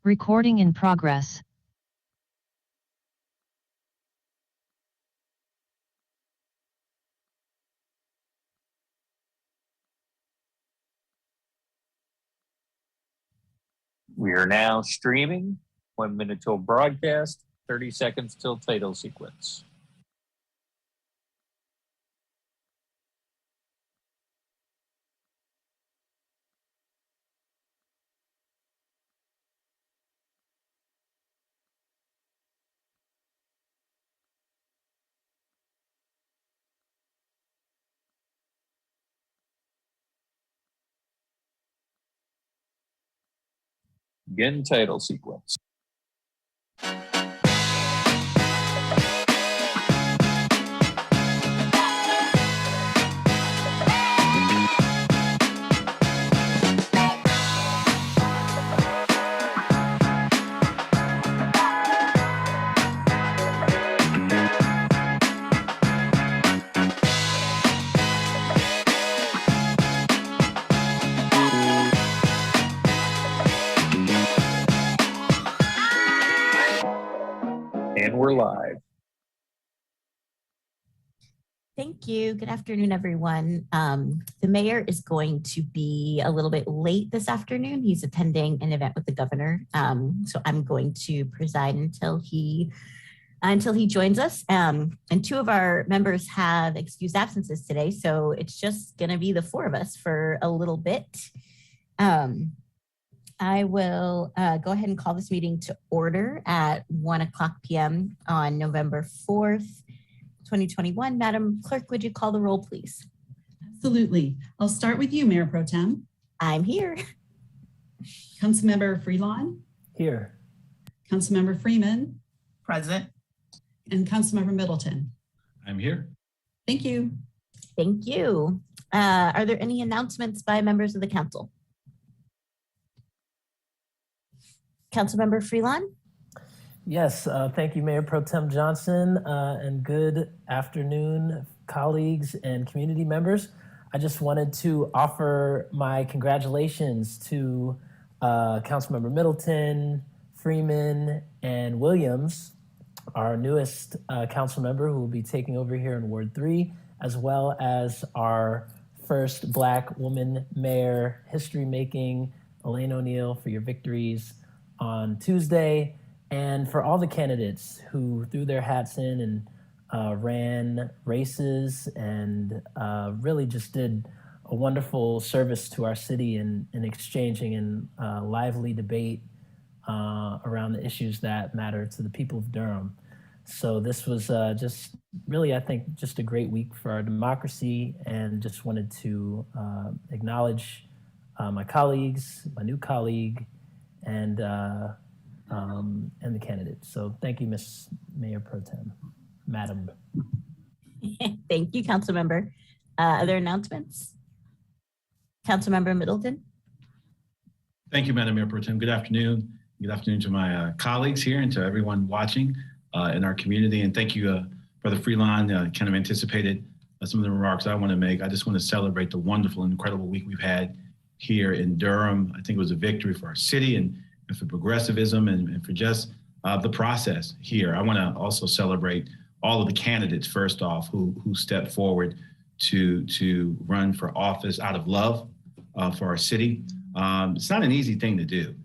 Recording in progress. We are now streaming. 1 minute till broadcast, 30 seconds till title sequence. Begin title sequence. And we're live. Thank you. Good afternoon, everyone. The mayor is going to be a little bit late this afternoon. He's attending an event with the governor. So I'm going to preside until he joins us. And two of our members have excused absences today. So it's just going to be the four of us for a little bit. I will go ahead and call this meeting to order at 1:00 p.m. on November 4th, 2021. Madam Clerk, would you call the roll, please? Absolutely. I'll start with you, Mayor Pro Tem. I'm here. Councilmember Freelon. Here. Councilmember Freeman. Present. And Councilmember Middleton. I'm here. Thank you. Thank you. Are there any announcements by members of the council? Councilmember Freelon? Yes, thank you, Mayor Pro Tem Johnson, and good afternoon, colleagues and community members. I just wanted to offer my congratulations to Councilmember Middleton, Freeman, and Williams, our newest council member who will be taking over here in Ward 3, as well as our first Black woman mayor, history-making, Elaine O'Neill, for your victories on Tuesday, and for all the candidates who threw their hats in and ran races and really just did a wonderful service to our city in exchanging in lively debate around the issues that matter to the people of Durham. So this was just really, I think, just a great week for our democracy, and just wanted to acknowledge my colleagues, my new colleague, and the candidates. So thank you, Ms. Mayor Pro Tem, Madam. Thank you, Councilmember. Other announcements? Councilmember Middleton? Thank you, Madam Mayor Pro Tem. Good afternoon. Good afternoon to my colleagues here and to everyone watching in our community. And thank you, Brother Freelon, kind of anticipated some of the remarks I want to make. I just want to celebrate the wonderful and incredible week we've had here in Durham. I think it was a victory for our city and for progressivism and for just the process here. I want to also celebrate all of the candidates, first off, who stepped forward to run for office out of love for our city. It's not an easy thing to do.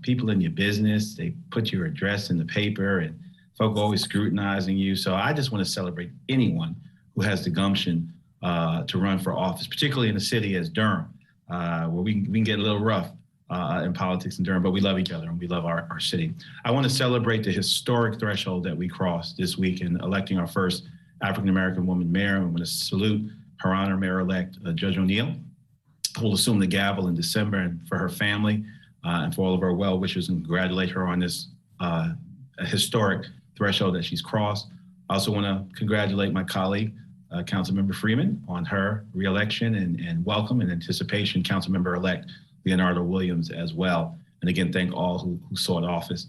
People in your business, they put your address in the paper and folk are always scrutinizing you. So I just want to celebrate anyone who has the gumption to run for office, particularly in a city as Durham, where we can get a little rough in politics in Durham, but we love each other and we love our city. I want to celebrate the historic threshold that we crossed this week in electing our first African-American woman mayor. I'm going to salute Her Honor Mayor-elect Judge O'Neill, who will assume the gavel in December, and for her family and for all of our well-wishers, and congratulate her on this historic threshold that she's crossed. I also want to congratulate my colleague, Councilmember Freeman, on her re-election, and welcome and anticipation Councilmember-elect Leonardo Williams as well. And again, thank all who sought office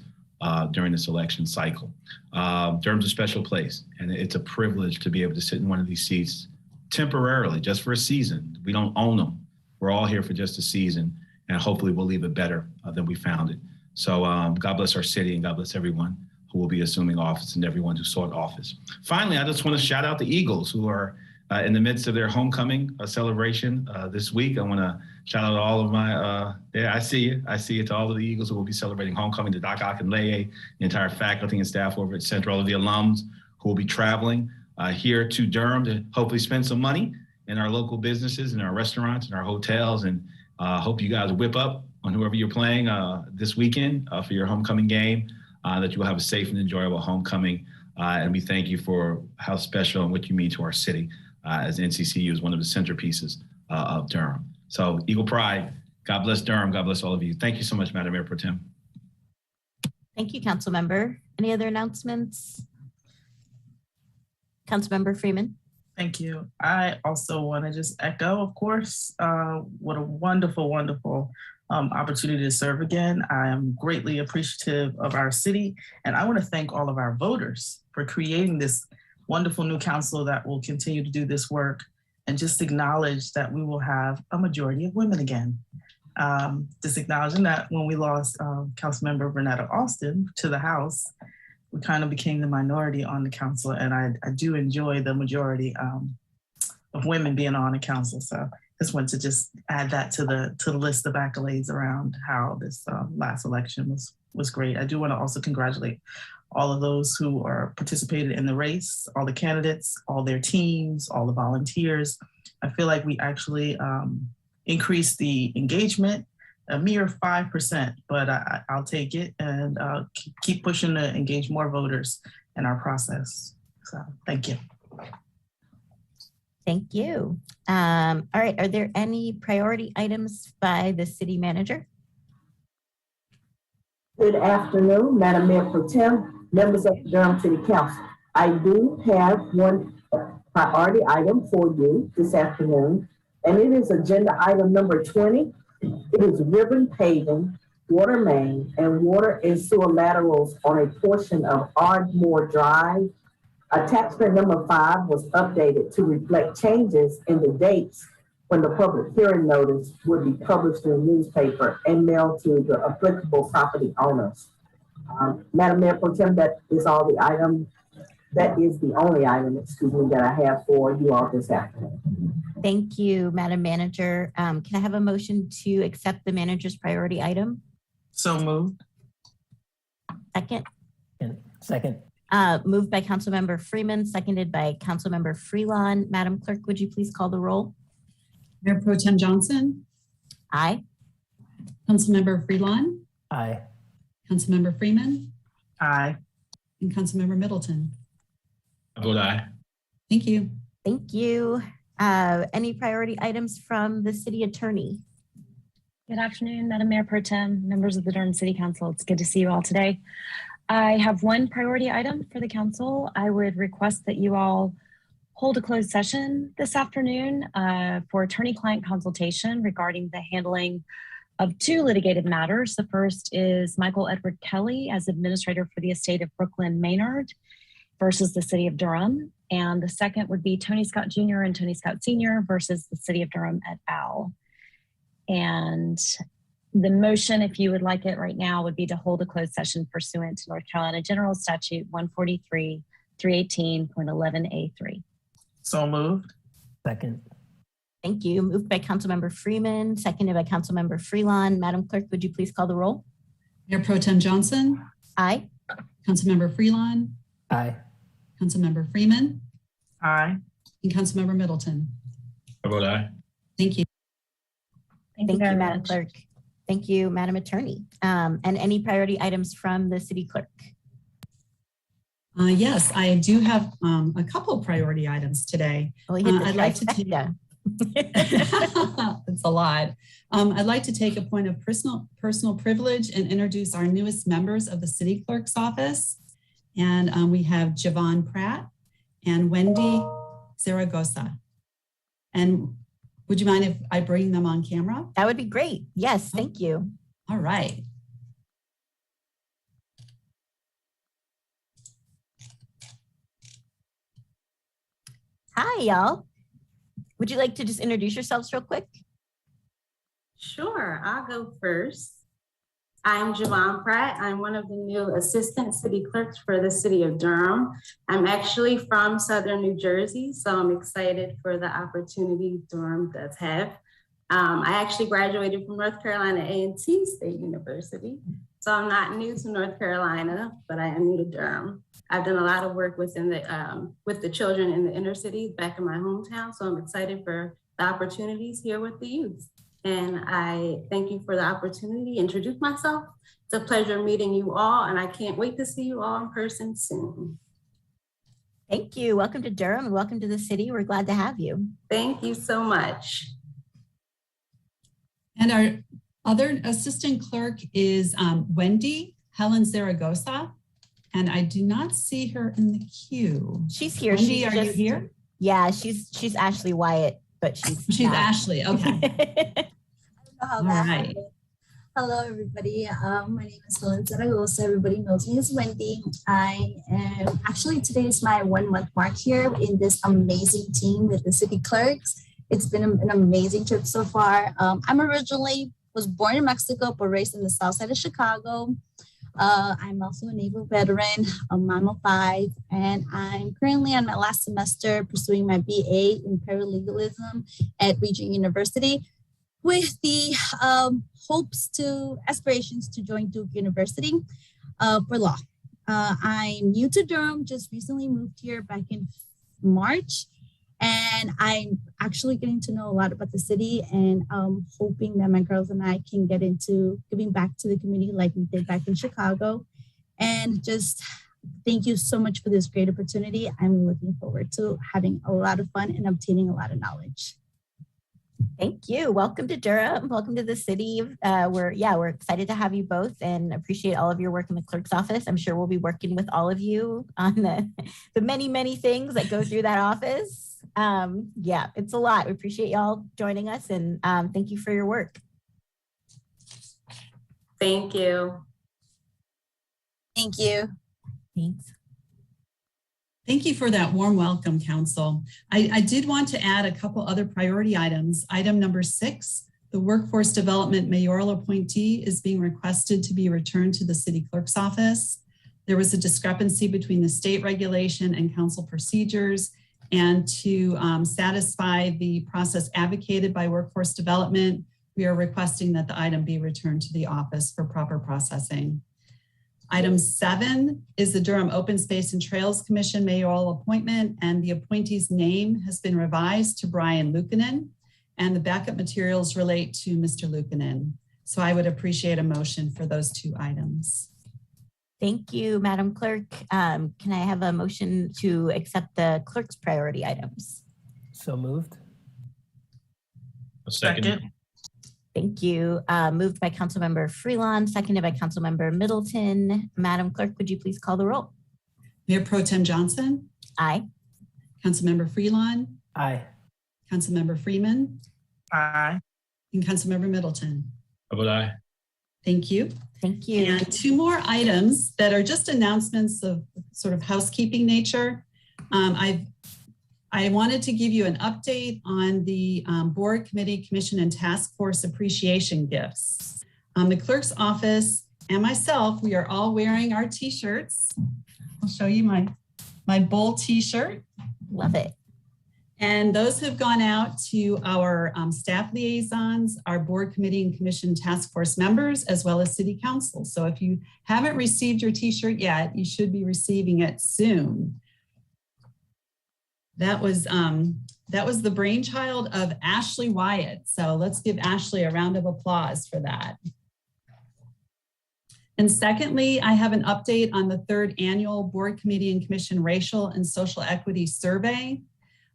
during this election cycle. Durham's a special place, and it's a privilege to be able to sit in one of these seats temporarily, just for a season. We don't own them. We're all here for just a season, and hopefully we'll leave it better than we found it. So God bless our city and God bless everyone who will be assuming office and everyone who sought office. Finally, I just want to shout out the Eagles who are in the midst of their homecoming celebration this week. I want to shout out all of my, I see you. I see it to all of the Eagles who will be celebrating homecoming, to Doc Akinleye, the entire faculty and staff over at Central, all of the alums who will be traveling here to Durham to hopefully spend some money in our local businesses, in our restaurants, in our hotels, and hope you guys whip up on whoever you're playing this weekend for your homecoming game, that you will have a safe and enjoyable homecoming. And we thank you for how special and what you mean to our city, as NCCU is one of the centerpieces of Durham. So Eagle Pride, God bless Durham, God bless all of you. Thank you so much, Madam Mayor Pro Tem. Thank you, Council Member. Any other announcements? Councilmember Freeman. Thank you. I also want to just echo, of course, what a wonderful, wonderful opportunity to serve again. I am greatly appreciative of our city, and I want to thank all of our voters for creating this wonderful new council that will continue to do this work, and just acknowledge that we will have a majority of women again. Just acknowledging that when we lost Councilmember Renetta Austin to the House, we kind of became the minority on the council, and I do enjoy the majority of women being on the council. So just wanted to just add that to the list of accolades around how this last election was great. I do want to also congratulate all of those who are participated in the race, all the candidates, all their teams, all the volunteers. I feel like we actually increased the engagement a mere 5%, but I'll take it and keep pushing to engage more voters in our process. So thank you. Thank you. All right, are there any priority items by the city manager? Good afternoon, Madam Mayor Pro Tem, members of the Durham City Council. I do have one priority item for you this afternoon, and it is agenda item number 20. It is ribbon paving, water main, and water and sewer laterals on a portion of Ardmore Drive. Attachment number 5 was updated to reflect changes in the dates when the public hearing notice would be published in the newspaper and mailed to the applicable property owners. Madam Mayor Pro Tem, that is all the item. That is the only item, excuse me, that I have for you all this afternoon. Thank you, Madam Manager. Can I have a motion to accept the manager's priority item? So moved. Second. Second. Moved by Councilmember Freeman, seconded by Councilmember Freelon. Madam Clerk, would you please call the roll? Mayor Pro Tem Johnson, Aye. Councilmember Freelon, Aye. Councilmember Freeman, Aye. and Councilmember Middleton. I vote aye. Thank you. Thank you. Any priority items from the city attorney? Good afternoon, Madam Mayor Pro Tem, members of the Durham City Council. It's good to see you all today. I have one priority item for the council. I would request that you all hold a closed session this afternoon for attorney-client consultation regarding the handling of 2 litigated matters. The first is Michael Edward Kelly as administrator for the estate of Brooklyn Maynard versus the city of Durham. And the second would be Tony Scott Jr. and Tony Scott Sr. versus the city of Durham et al. And the motion, if you would like it right now, would be to hold a closed session pursuant to North Carolina General Statute 143, 318.11A3. So moved. Second. Thank you. Moved by Councilmember Freeman, seconded by Councilmember Freelon. Madam Clerk, would you please call the roll? Mayor Pro Tem Johnson, Aye. Councilmember Freelon, Aye. Councilmember Freeman, Aye. and Councilmember Middleton. I vote aye. Thank you. Thank you, very Madam much. Clerk. Thank you, Madam Attorney. And any priority items from the city clerk? Yes, I do have a couple priority items today. Oh, we hit the I'd like to trifecta. It's a lot. I'd like to take a point of personal privilege and introduce our newest members of the city clerk's office. And we have Javon Pratt and Wendy Zaragoza. And would you mind if I bring them on camera? That would be great. Yes, thank you. All right. Hi, y'all. Would you like to just introduce yourselves real quick? Sure, I'll go first. I'm Javon Pratt. I'm one of the new assistant city clerks for the city of Durham. I'm actually from Southern New Jersey, so I'm excited for the opportunity Durham does have. I actually graduated from North Carolina A&T State University, so I'm not new to North Carolina, but I am new to Durham. I've done a lot of work within the with the children in the inner cities back in my hometown, so I'm excited for the opportunities here with the youth. And I thank you for the opportunity to introduce myself. It's a pleasure meeting you all, and I can't wait to see you all in person soon. Thank you. Welcome to Durham and welcome to the city. We're glad to have you. Thank you so much. And our other assistant clerk is Wendy Helen Zaragoza. And I do not see her in the queue. She's here. Wendy, are you here? Yeah, she's Ashley Wyatt, but she's not. Ashley. Okay. All right. Hello, everybody. My name is Helen Zaragoza. Everybody knows me as Wendy. I am actually, today is my 1 month mark here in this amazing team with the city clerks. It's been an amazing trip so far. I'm originally was born in Mexico, but raised in the south side of Chicago. I'm also a naval veteran, a mom of 5, and I'm currently on my last semester pursuing my BA in paralegalism at Regent University with the aspirations to join Duke University for law. I'm new to Durham, just recently moved here back in March, and I'm actually getting to know a lot about the city, and hoping that my girls and I can get into giving back to the community like we did back in Chicago. And just thank you so much for this great opportunity. I'm looking forward to having a lot of fun and obtaining a lot of knowledge. Thank you. Welcome to Durham. Welcome to the city. We're excited to have you both and appreciate all of your work in the clerk's office. I'm sure we'll be working with all of you on the many, many things that go through that office. It's a lot. We appreciate y'all joining us, and thank you for your work. Thank you. Thank you. Thanks. Thank you for that warm welcome, Council. I did want to add a couple other priority items. Item number 6, the Workforce Development Mayoral appointee is being requested to be returned to the City Clerk's office. There was a discrepancy between the state regulation and council procedures, and to satisfy the process advocated by Workforce Development, we are requesting that the item be returned to the office for proper processing. Item 7 is the Durham Open Space and Trails Commission mayoral appointment, and the appointee's name has been revised to Brian Luukkonen, and the backup materials relate to Mr. Luukkonen. So I would appreciate a motion for those 2 items. Thank you, Madam Clerk. Can I have a motion to accept the clerk's priority items? So moved. A second. Thank you. Moved by Councilmember Freelon, seconded by Councilmember Middleton. Madam Clerk, would you please call the roll? Mayor Pro Tem Johnson? Aye. Councilmember Freelon? Aye. Councilmember Freeman? Aye. And Councilmember Middleton? How about aye? Thank you. Thank you. And 2 more items that are just announcements of sort of housekeeping nature. I wanted to give you an update on the board, committee, commission, and task force appreciation gifts. The clerk's office and myself, we are all wearing our t-shirts. I'll show you my bowl t-shirt. Love it. And those have gone out to our staff liaisons, our board, committee, and commission task force members, as well as city council. So if you haven't received your t-shirt yet, you should be receiving it soon. That was the brainchild of Ashley Wyatt. So let's give Ashley a round of applause for that. And secondly, I have an update on the 3rd annual board, committee, and commission racial and social equity survey.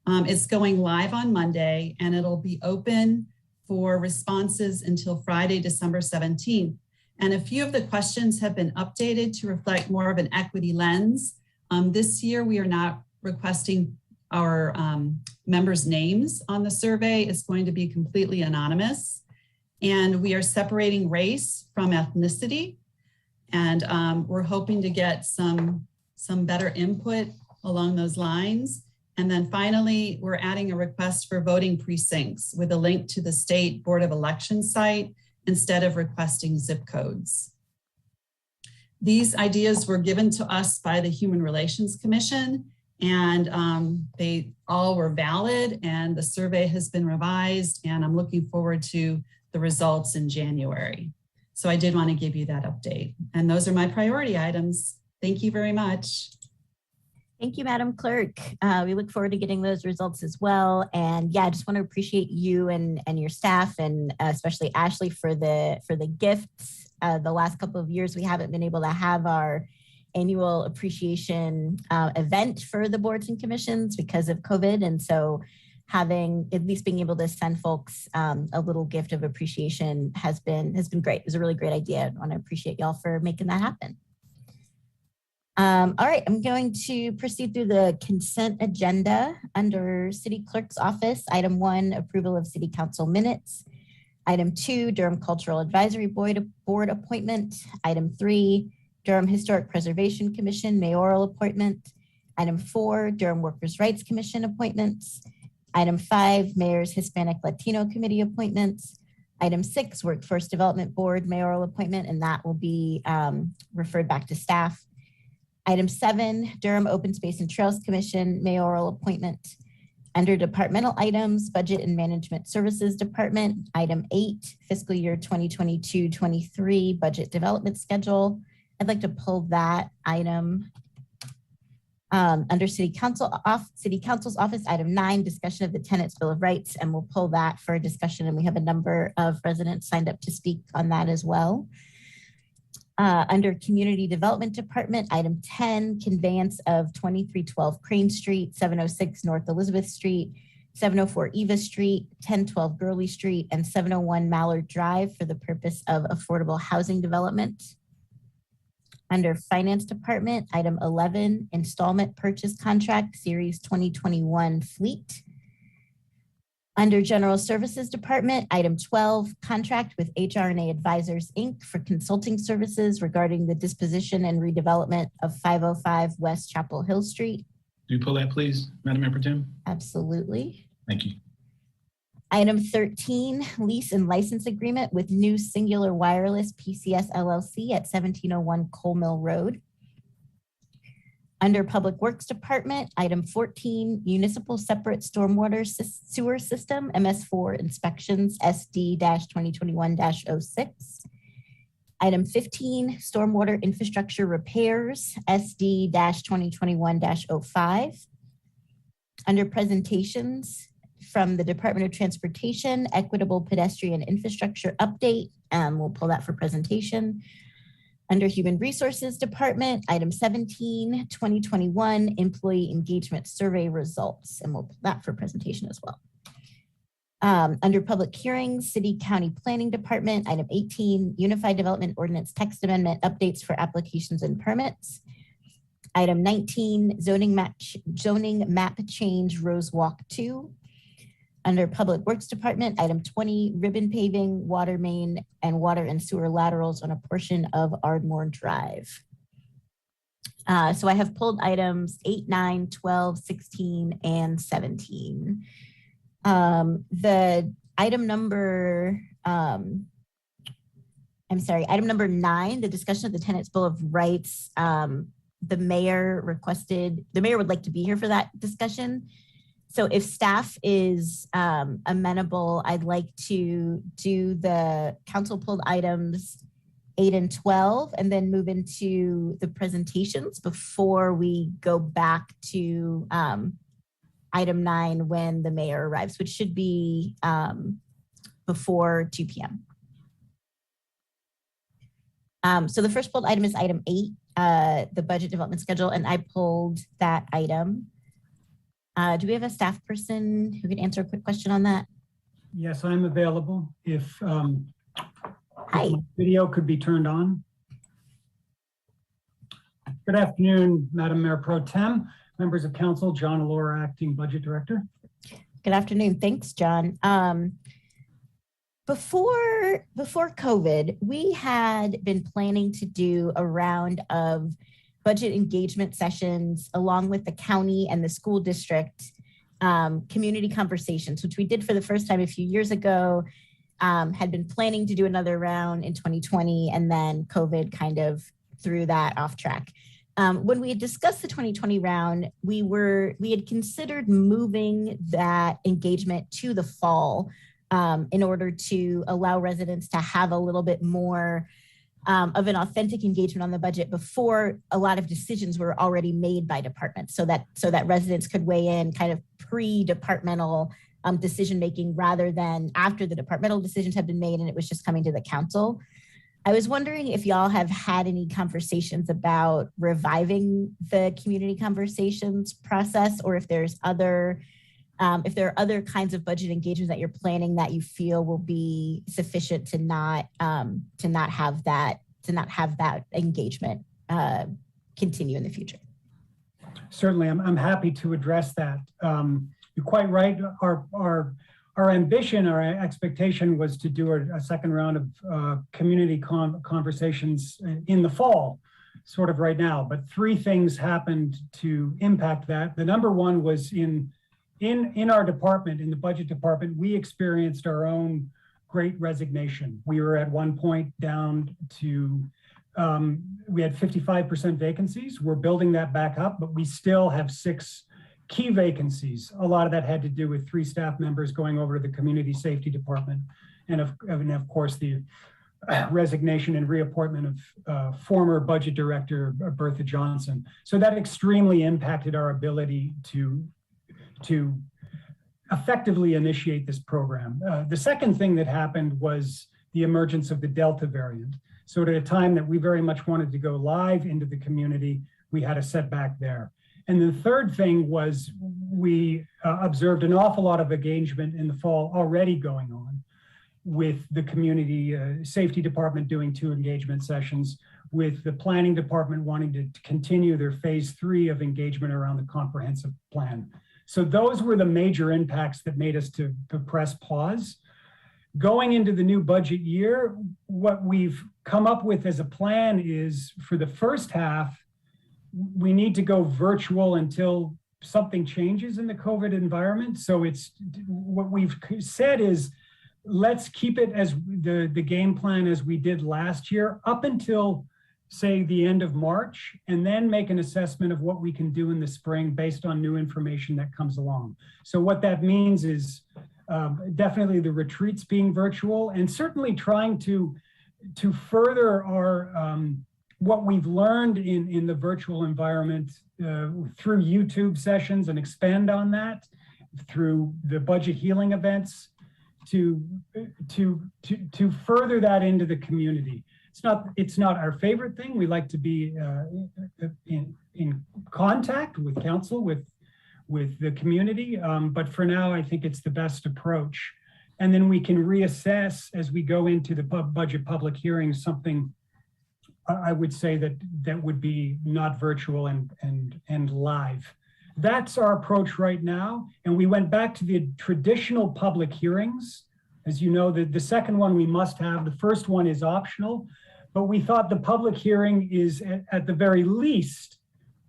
It's going live on Monday, and it'll be open for responses until Friday, December 17th. And a few of the questions have been updated to reflect more of an equity lens. This year, we are not requesting our members' names on the survey. It's going to be completely anonymous. And we are separating race from ethnicity. And we're hoping to get some better input along those lines. And then finally, we're adding a request for voting precincts with a link to the State Board of Elections site instead of requesting zip codes. These ideas were given to us by the Human Relations Commission, and they all were valid, and the survey has been revised, and I'm looking forward to the results in January. So I did want to give you that update. And those are my priority items. Thank you very much. Thank you, Madam Clerk. We look forward to getting those results as well. And yeah, I just want to appreciate you and your staff, and especially Ashley for the gifts. The last couple of years, we haven't been able to have our annual appreciation event for the boards and commissions because of COVID. And so having, at least being able to send folks a little gift of appreciation has been great. It was a really great idea. I want to appreciate y'all for making that happen. All right, I'm going to proceed through the consent agenda under City Clerk's Office. Item 1, approval of City Council minutes. Item 2, Durham Cultural Advisory Board appointment. Item 3, Durham Historic Preservation Commission mayoral appointment. Item 4, Durham Workers' Rights Commission appointments. Item 5, Mayor's Hispanic Latino Committee appointments. Item 6, Workforce Development Board mayoral appointment, and that will be referred back to staff. Item 7, Durham Open Space and Trails Commission mayoral appointment. Under departmental items, Budget and Management Services Department. Item 8, fiscal year 2022-23 budget development schedule. I'd like to pull that item. Under City Council's Office, item 9, discussion of the Tenants Bill of Rights, and we'll pull that for a discussion, and we have a number of residents signed up to speak on that as well. Under Community Development Department, item 10, conveyance of 2312 Crane Street, 706 North Elizabeth Street, 704 Eva Street, 1012 Gurley Street, and 701 Mallard Drive for the purpose of affordable housing development. Under Finance Department, item 11, installment purchase contract, series 2021 fleet. Under General Services Department, item 12, contract with HR&A Advisors, Inc. for consulting services regarding the disposition and redevelopment of 505 West Chapel Hill Street. Do you pull that, please, Madam Mayor Pro Tem? Absolutely. Thank you. Item 13, lease and license agreement with New Singular Wireless PCS LLC at 1701 Coal Mill Road. Under Public Works Department, item 14, municipal separate stormwater sewer system, MS4 inspections, SD-2021-06. Item 15, stormwater infrastructure repairs, SD-2021-05. Under presentations from the Department of Transportation, Equitable Pedestrian Infrastructure Update, we'll pull that for presentation. Under Human Resources Department, item 17, 2021 Employee Engagement Survey Results, and we'll pull that for presentation as well. Under Public Hearings, City County Planning Department, item 18, Unified Development Ordinance Text Amendment Updates for Applications and Permits. Item 19, Zoning Map Change Rose Walk 2. Under Public Works Department, item 20, ribbon paving, water main, and water and sewer laterals on a portion of Ardmore Drive. So I have pulled items 8, 9, 12, 16, and 17. The item number, item number 9, the discussion of the Tenants Bill of Rights. The mayor would like to be here for that discussion. So if staff is amenable, I'd like to do the council pulled items 8 and 12 and then move into the presentations before we go back to item 9 when the mayor arrives, which should be before 2 p.m. So the first pulled item is item 8, the budget development schedule, and I pulled that item. Do we have a staff person who could answer a quick question on that? Yes, I'm available. If Hi. Video could be turned on. Good afternoon, Madam Mayor Pro Tem, members of council, John Allora, Acting Budget Director. Good afternoon. Thanks, John. Before COVID, we had been planning to do a round of budget engagement sessions along with the county and the school district community conversations, which we did for the first time a few years ago, had been planning to do another round in 2020, and then COVID kind of threw that off track. When we had discussed the 2020 round, we had considered moving that engagement to the fall in order to allow residents to have a little bit more of an authentic engagement on the budget before a lot of decisions were already made by departments, so that residents could weigh in kind of pre-departmental decision making rather than after the departmental decisions had been made and it was just coming to the council. I was wondering if y'all have had any conversations about reviving the community conversations process, or if there are other kinds of budget engagements that you're planning that you feel will be sufficient to not have that engagement continue in the future. Certainly, I'm happy to address that. You're quite right. Our ambition, our expectation was to do a second round of community conversations in the fall, sort of right now. But three things happened to impact that. The number one was in our department, in the budget department, we experienced our own great resignation. We were at one point down to, we had 55% vacancies. We're building that back up, but we still have 6 key vacancies. A lot of that had to do with 3 staff members going over to the community safety department. And of course, the resignation and reappointment of former budget director, Bertha Johnson. So that extremely impacted our ability to effectively initiate this program. The second thing that happened was the emergence of the Delta variant. So at a time that we very much wanted to go live into the community, we had a setback there. And the third thing was we observed an awful lot of engagement in the fall already going on with the community safety department doing 2 engagement sessions, with the planning department wanting to continue their phase 3 of engagement around the comprehensive plan. So those were the major impacts that made us to press pause. Going into the new budget year, what we've come up with as a plan is for the first half, we need to go virtual until something changes in the COVID environment. So it's what we've said is, let's keep it as the game plan as we did last year up until, say, the end of March, and then make an assessment of what we can do in the spring based on new information that comes along. So what that means is definitely the retreats being virtual, and certainly trying to further our what we've learned in the virtual environment through YouTube sessions and expand on that, through the budget healing events, to further that into the community. It's not our favorite thing. We like to be in contact with council, with the community, but for now, I think it's the best approach. And then we can reassess as we go into the budget public hearings, something I would say that would be not virtual and live. That's our approach right now. And we went back to the traditional public hearings. As you know, the second one we must have, the first one is optional, but we thought the public hearing is at the very least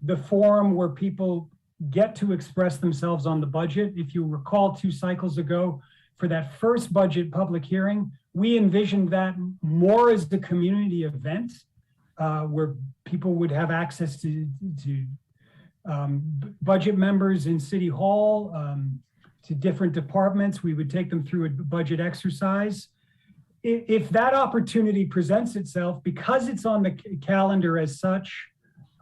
the forum where people get to express themselves on the budget. If you recall 2 cycles ago, for that first budget public hearing, we envisioned that more as the community event, where people would have access to budget members in City Hall, to different departments. We would take them through a budget exercise. If that opportunity presents itself, because it's on the calendar as such,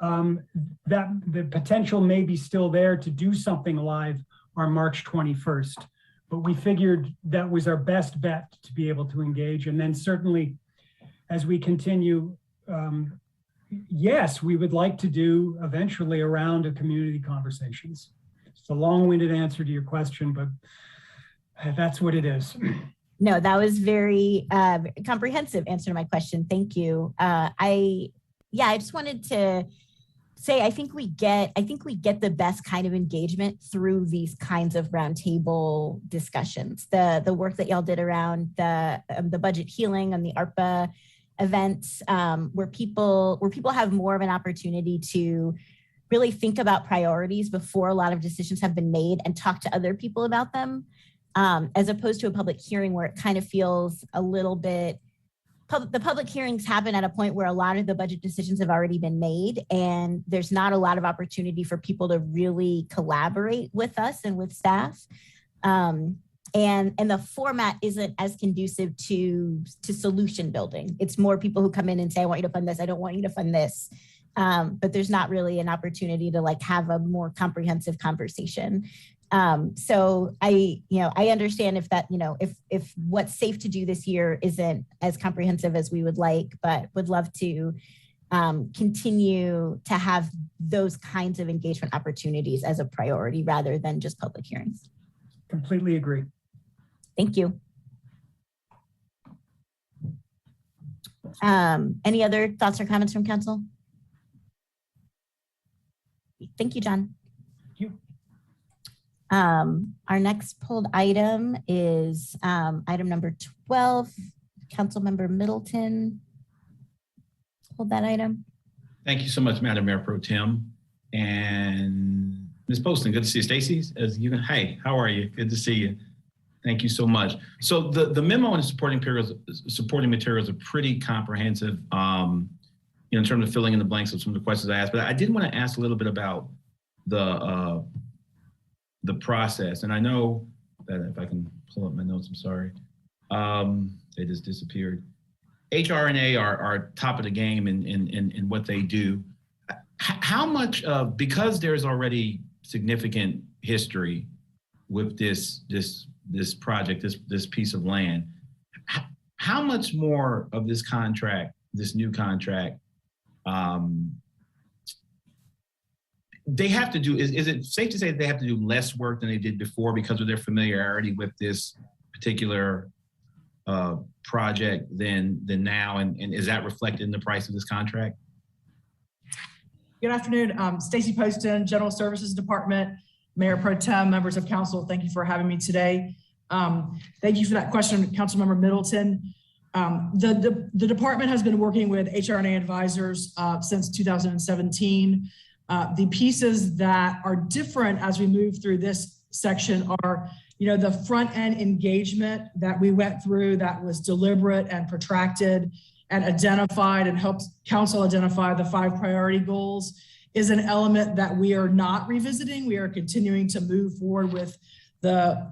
that the potential may be still there to do something live on March 21st. But we figured that was our best bet to be able to engage. And then certainly as we continue, yes, we would like to do eventually a round of community conversations. It's a long-winded answer to your question, but that's what it is. No, that was very comprehensive answer to my question. Thank you. I just wanted to say, I think we get the best kind of engagement through these kinds of roundtable discussions. The work that y'all did around the budget healing and the ARPA events, where people have more of an opportunity to really think about priorities before a lot of decisions have been made and talk to other people about them, as opposed to a public hearing where it kind of feels a little bit the public hearings happen at a point where a lot of the budget decisions have already been made, and there's not a lot of opportunity for people to really collaborate with us and with staff. And the format isn't as conducive to solution building. It's more people who come in and say, I want you to fund this, I don't want you to fund this. But there's not really an opportunity to like have a more comprehensive conversation. So I understand if that, if what's safe to do this year isn't as comprehensive as we would like, but would love to continue to have those kinds of engagement opportunities as a priority rather than just public hearings. Completely agree. Thank you. Any other thoughts or comments from council? Thank you, John. Thank you. Our next pulled item is item number 12. Councilmember Middleton. Hold that item. Thank you so much, Madam Mayor Pro Tem. And Ms. Poston, good to see you. Stacy, hey, how are you? Good to see you. Thank you so much. So the memo and supporting materials are pretty comprehensive, in terms of filling in the blanks of some of the questions I asked. But I did want to ask a little bit about the process. And I know that if I can pull up my notes, I'm sorry. They just disappeared. HR&A are top of the game in what they do. How much because there's already significant history with this project, this piece of land, how much more of this contract, this new contract, they have to do, is it safe to say that they have to do less work than they did before because of their familiarity with this particular project than now? And is that reflected in the price of this contract? Good afternoon, Stacy Poston, General Services Department, Mayor Pro Tem, members of council. Thank you for having me today. Thank you for that question, Councilmember Middleton. The department has been working with HR&A advisors since 2017. The pieces that are different as we move through this section are, the front end engagement that we went through that was deliberate and protracted and identified and helped council identify the 5 priority goals is an element that we are not revisiting. We are continuing to move forward with the,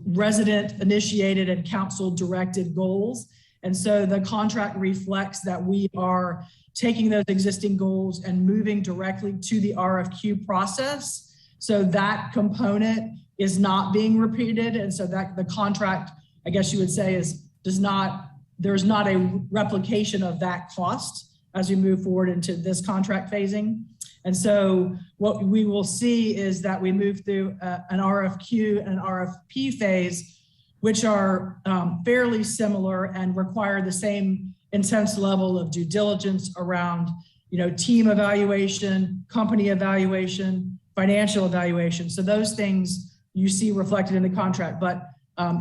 resident initiated and council directed goals. And so the contract reflects that we are taking those existing goals and moving directly to the RFQ process. So that component is not being repeated. And so that the contract, I guess you would say, there's not a replication of that cost as we move forward into this contract phasing. And so what we will see is that we move through an RFQ and an RFP phase, which are fairly similar and require the same intense level of due diligence around, team evaluation, company evaluation, financial evaluation. So those things you see reflected in the contract, but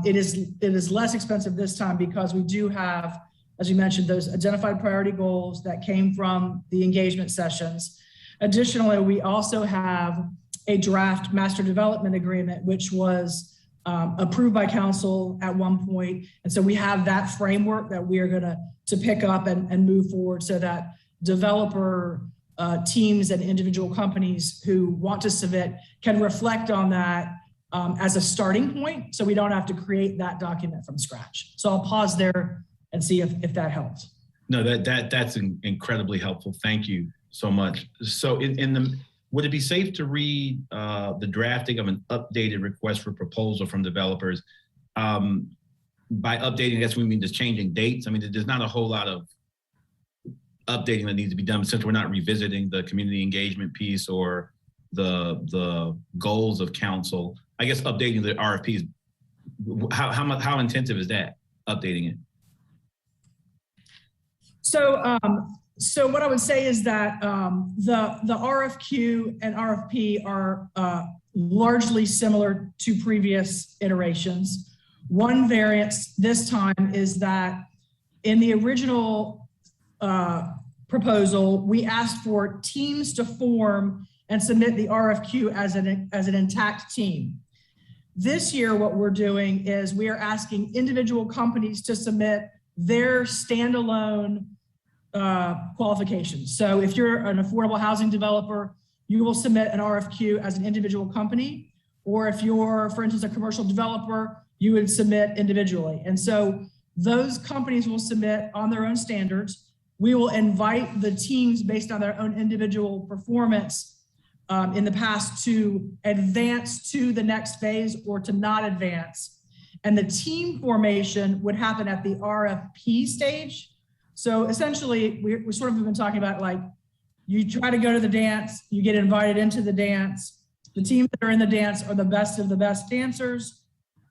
it is less expensive this time because we do have, as you mentioned, those identified priority goals that came from the engagement sessions. Additionally, we also have a draft master development agreement, which was approved by council at one point. And so we have that framework that we are going to pick up and move forward so that developer teams and individual companies who want to submit can reflect on that as a starting point. So we don't have to create that document from scratch. So I'll pause there and see if that helps. No, that's incredibly helpful. Thank you so much. So would it be safe to read the drafting of an updated request for proposal from developers? By updating, I guess we mean just changing dates. I mean, there's not a whole lot of updating that needs to be done since we're not revisiting the community engagement piece or the goals of council. I guess updating the RFPs, how intensive is that, updating it? So what I would say is that the RFQ and RFP are largely similar to previous iterations. One variance this time is that in the original proposal, we asked for teams to form and submit the RFQ as an intact team. This year, what we're doing is we are asking individual companies to submit their standalone qualifications. So if you're an affordable housing developer, you will submit an RFQ as an individual company, or if you're, for instance, a commercial developer, you would submit individually. And so those companies will submit on their own standards. We will invite the teams based on their own individual performance in the past to advance to the next phase or to not advance. And the team formation would happen at the RFP stage. So essentially, we sort of have been talking about, like, you try to go to the dance, you get invited into the dance. The teams that are in the dance are the best of the best dancers,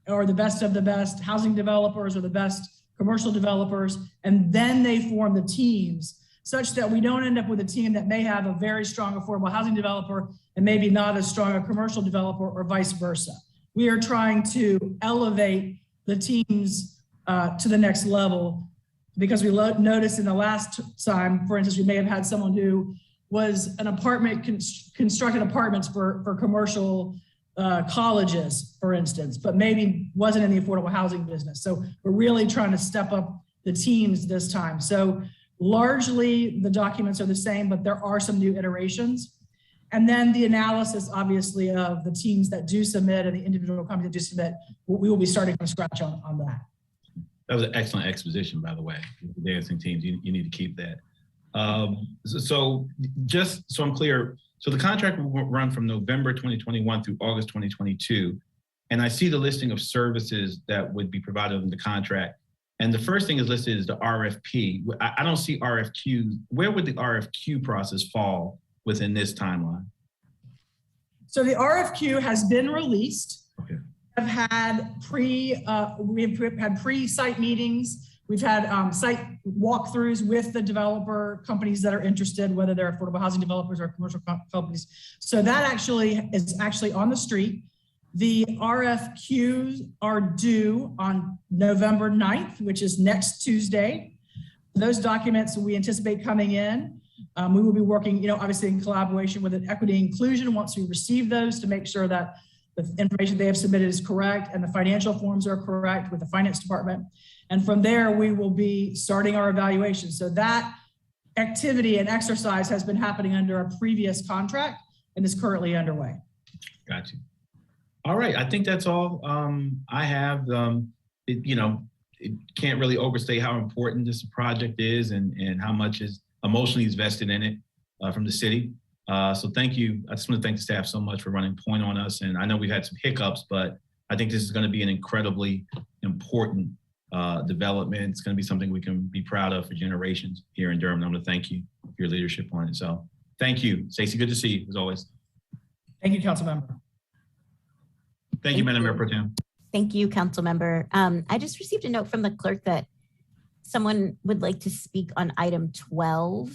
or the best of the best housing developers, or the best commercial developers. And then they form the teams such that we don't end up with a team that may have a very strong affordable housing developer and maybe not as strong a commercial developer, or vice versa. We are trying to elevate the teams to the next level, because we noticed in the last time, for instance, we may have had someone who was an apartment, constructed apartments for commercial colleges, for instance, but maybe wasn't in the affordable housing business. So we're really trying to step up the teams this time. So largely the documents are the same, but there are some new iterations. And then the analysis, obviously, of the teams that do submit and the individual companies that do submit, we will be starting from scratch on that. That was an excellent exposition, by the way. The dancing teams, you need to keep that. So just so I'm clear, so the contract will run from November 2021 through August 2022. And I see the listing of services that would be provided in the contract. And the first thing is listed is the RFP. I don't see RFQs. Where would the RFQ process fall within this timeline? So the RFQ has been released. Okay. We've had pre-site meetings. We've had site walkthroughs with the developer companies that are interested, whether they're affordable housing developers or commercial companies. So that actually is on the street. The RFQs are due on November 9th, which is next Tuesday. Those documents we anticipate coming in. We will be working, obviously in collaboration with an equity inclusion once we receive those, to make sure that the information they have submitted is correct and the financial forms are correct with the finance department. And from there, we will be starting our evaluation. So that activity and exercise has been happening under a previous contract and is currently underway. Got you. All right, I think that's all I have. It can't really overstate how important this project is and how much is emotionally invested in it from the city. So thank you. I just want to thank the staff so much for running point on us. And I know we've had some hiccups, but I think this is going to be an incredibly important development. It's going to be something we can be proud of for generations here in Durham. And I'm going to thank you for your leadership on it. So thank you, Stacey. Good to see you as always. Thank you, Council Member. Thank you, Madam Mayor Pro Tem. Thank you, Council Member. I just received a note from the clerk that someone would like to speak on item 12.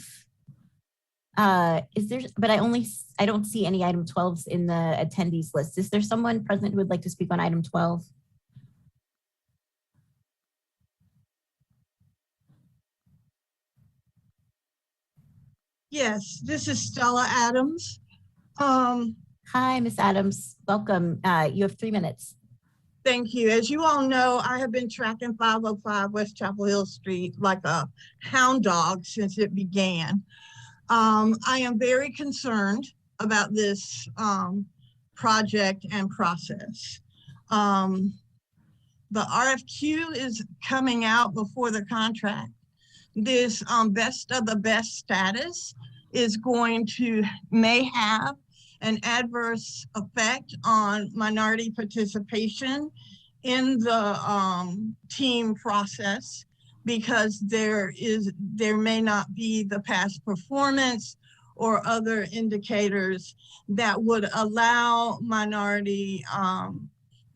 But I don't see any item 12s in the attendees list. Is there someone present who would like to speak on item 12? Yes, this is Stella Adams. Hi, Ms. Adams. Welcome. You have 3 minutes. Thank you. As you all know, I have been tracking 505 West Chapel Hill Street like a hound dog since it began. I am very concerned about this project and process. The RFQ is coming out before the contract. This best of the best status is may have an adverse effect on minority participation in the team process, because there may not be the past performance or other indicators that would allow minority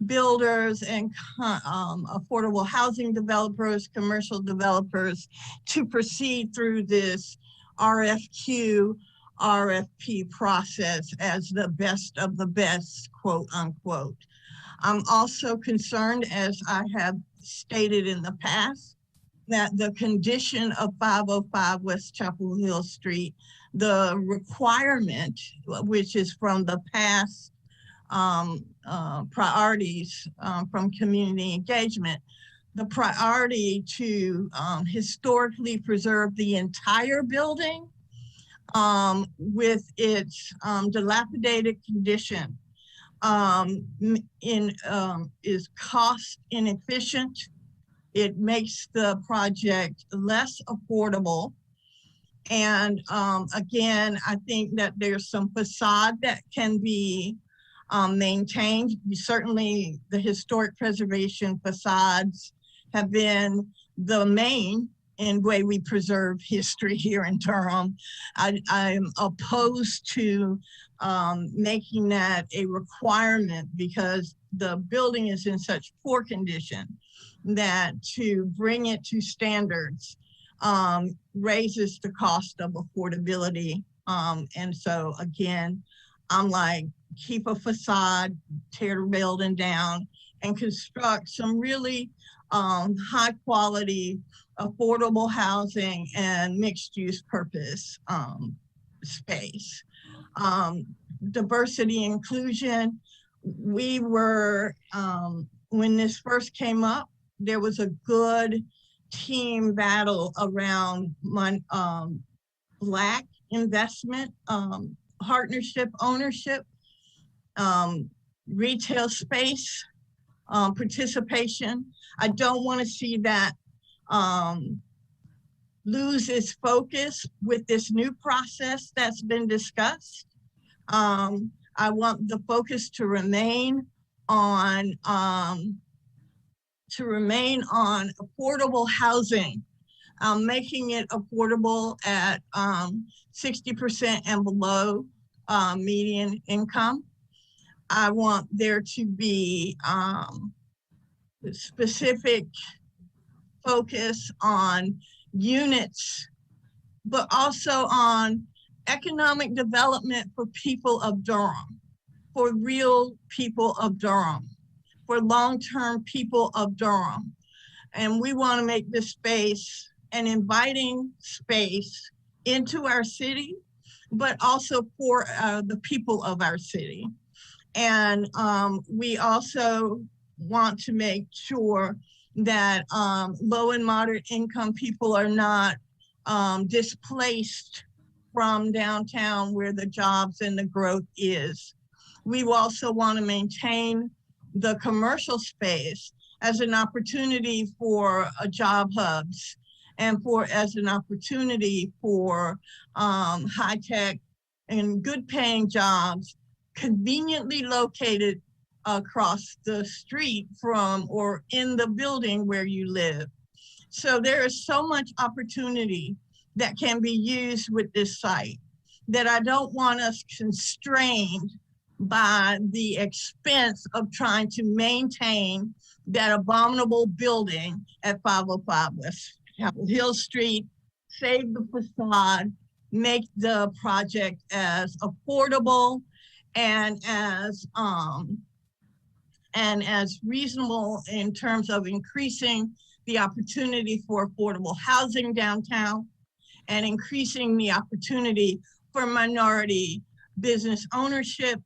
builders and affordable housing developers, commercial developers to proceed through this RFP process as the best of the best, quote unquote. I'm also concerned, as I have stated in the past, that the condition of 505 West Chapel Hill Street, the requirement, which is from the past priorities from community engagement, the priority to historically preserve the entire building with its dilapidated condition is cost inefficient. It makes the project less affordable. And again, I think that there's some facade that can be maintained. Certainly the historic preservation facades have been the main in way we preserve history here in Durham. I'm opposed to making that a requirement because the building is in such poor condition that to bring it to standards raises the cost of affordability. And so again, I'm like, keep a facade, tear the building down, and construct some really high quality, affordable housing and mixed use purpose space. Diversity inclusion, we were, when this first came up, there was a good team battle around Black investment, partnership ownership, retail space, participation. I don't want to see that lose its focus with this new process that's been discussed. I want the focus to remain on affordable housing, making it affordable at 60% and below median income. I want there to be specific focus on units, but also on economic development for people of Durham, for real people of Durham, for long-term people of Durham. And we want to make this space an inviting space into our city, but also for the people of our city. And we also want to make sure that low and moderate income people are not displaced from downtown where the jobs and the growth is. We also want to maintain the commercial space as an opportunity for job hubs and as an opportunity for high tech and good paying jobs conveniently located across the street from or in the building where you live. So there is so much opportunity that can be used with this site that I don't want us constrained by the expense of trying to maintain that abominable building at 505 West Chapel Hill Street, save the facade, make the project as affordable and as reasonable in terms of increasing the opportunity for affordable housing downtown and increasing the opportunity for minority business ownership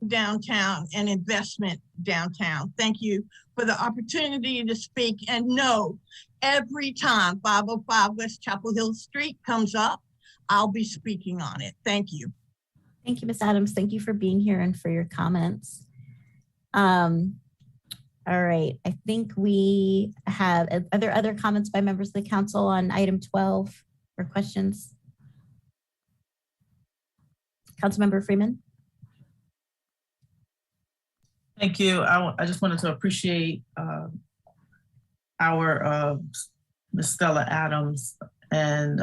downtown and investment downtown. Thank you for the opportunity to speak. And no, every time 505 West Chapel Hill Street comes up, I'll be speaking on it. Thank you. Thank you, Ms. Adams. Thank you for being here and for your comments. All right, I think we have, are there other comments by members of the council on item 12 or questions? Councilmember Freeman. Thank you. I just wanted to appreciate our Ms. Stella Adams and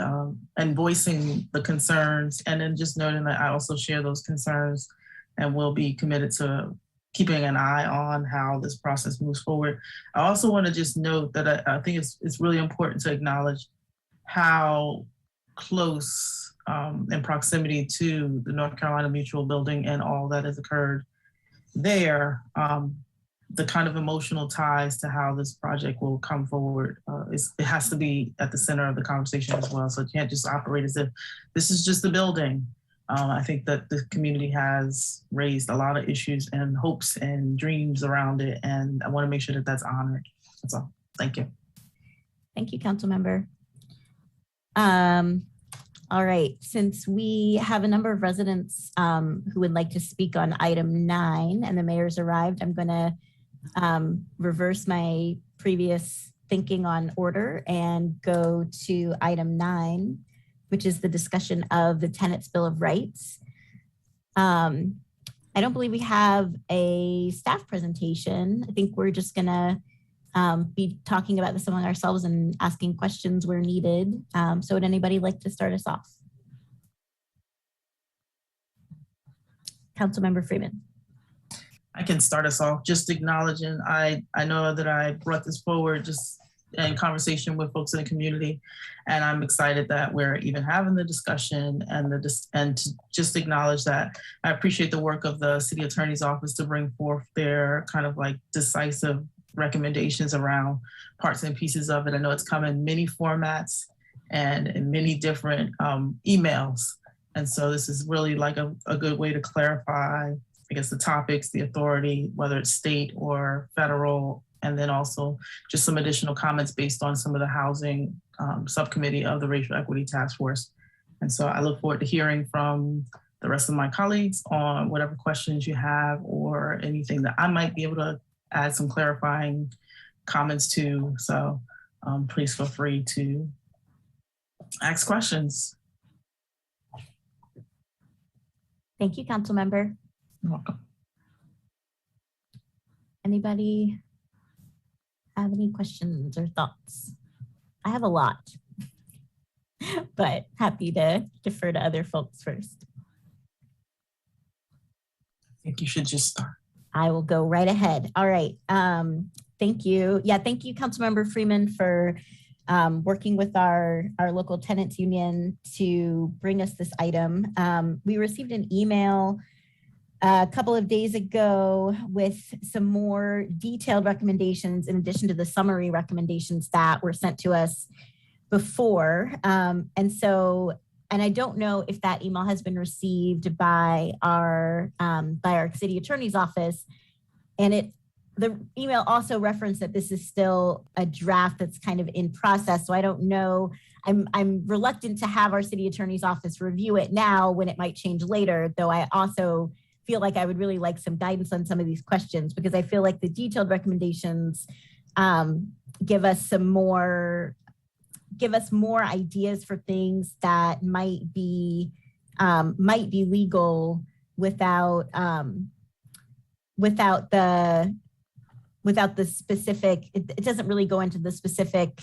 voicing the concerns, and then just noting that I also share those concerns and will be committed to keeping an eye on how this process moves forward. I also want to just note that I think it's really important to acknowledge how close in proximity to the North Carolina Mutual building and all that has occurred there, the kind of emotional ties to how this project will come forward, it has to be at the center of the conversation as well. So it can't just operate as if this is just the building. I think that the community has raised a lot of issues and hopes and dreams around it, and I want to make sure that that's honored. That's all. Thank you. Thank you, Councilmember. All right, since we have a number of residents who would like to speak on item 9 and the mayor's arrived, I'm gonna reverse my previous thinking on order and go to item 9, which is the discussion of the Tenants Bill of Rights. I don't believe we have a staff presentation. I think we're just gonna be talking about this among ourselves and asking questions where needed. So would anybody like to start us off? Councilmember Freeman. I can start us off just acknowledging, I know that I brought this forward just in conversation with folks in the community, and I'm excited that we're even having the discussion and to just acknowledge that I appreciate the work of the city attorney's office to bring forth their kind of like decisive recommendations around parts and pieces of it. I know it's come in many formats and in many different emails. And so this is really like a good way to clarify, I guess, the topics, the authority, whether it's state or federal, and then also just some additional comments based on some of the housing subcommittee of the Racial Equity Task Force. And so I look forward to hearing from the rest of my colleagues on whatever questions you have or anything that I might be able to add some clarifying comments to. So please feel free to ask questions. Thank you, Councilmember. You're welcome. Anybody have any questions or thoughts? I have a lot, but happy to defer to other folks first. I think you should just start. I will go right ahead. All right. Thank you. Yeah, thank you, Councilmember Freeman, for working with our local tenants union to bring us this item. We received an email a couple of days ago with some more detailed recommendations in addition to the summary recommendations that were sent to us before. And I don't know if that email has been received by our city attorney's office. And the email also referenced that this is still a draft that's kind of in process. So I don't know. I'm reluctant to have our city attorney's office review it now when it might change later, though I also feel like I would really like some guidance on some of these questions, because I feel like the detailed recommendations give us more ideas for things that might be legal without the specific. It doesn't really go into the specific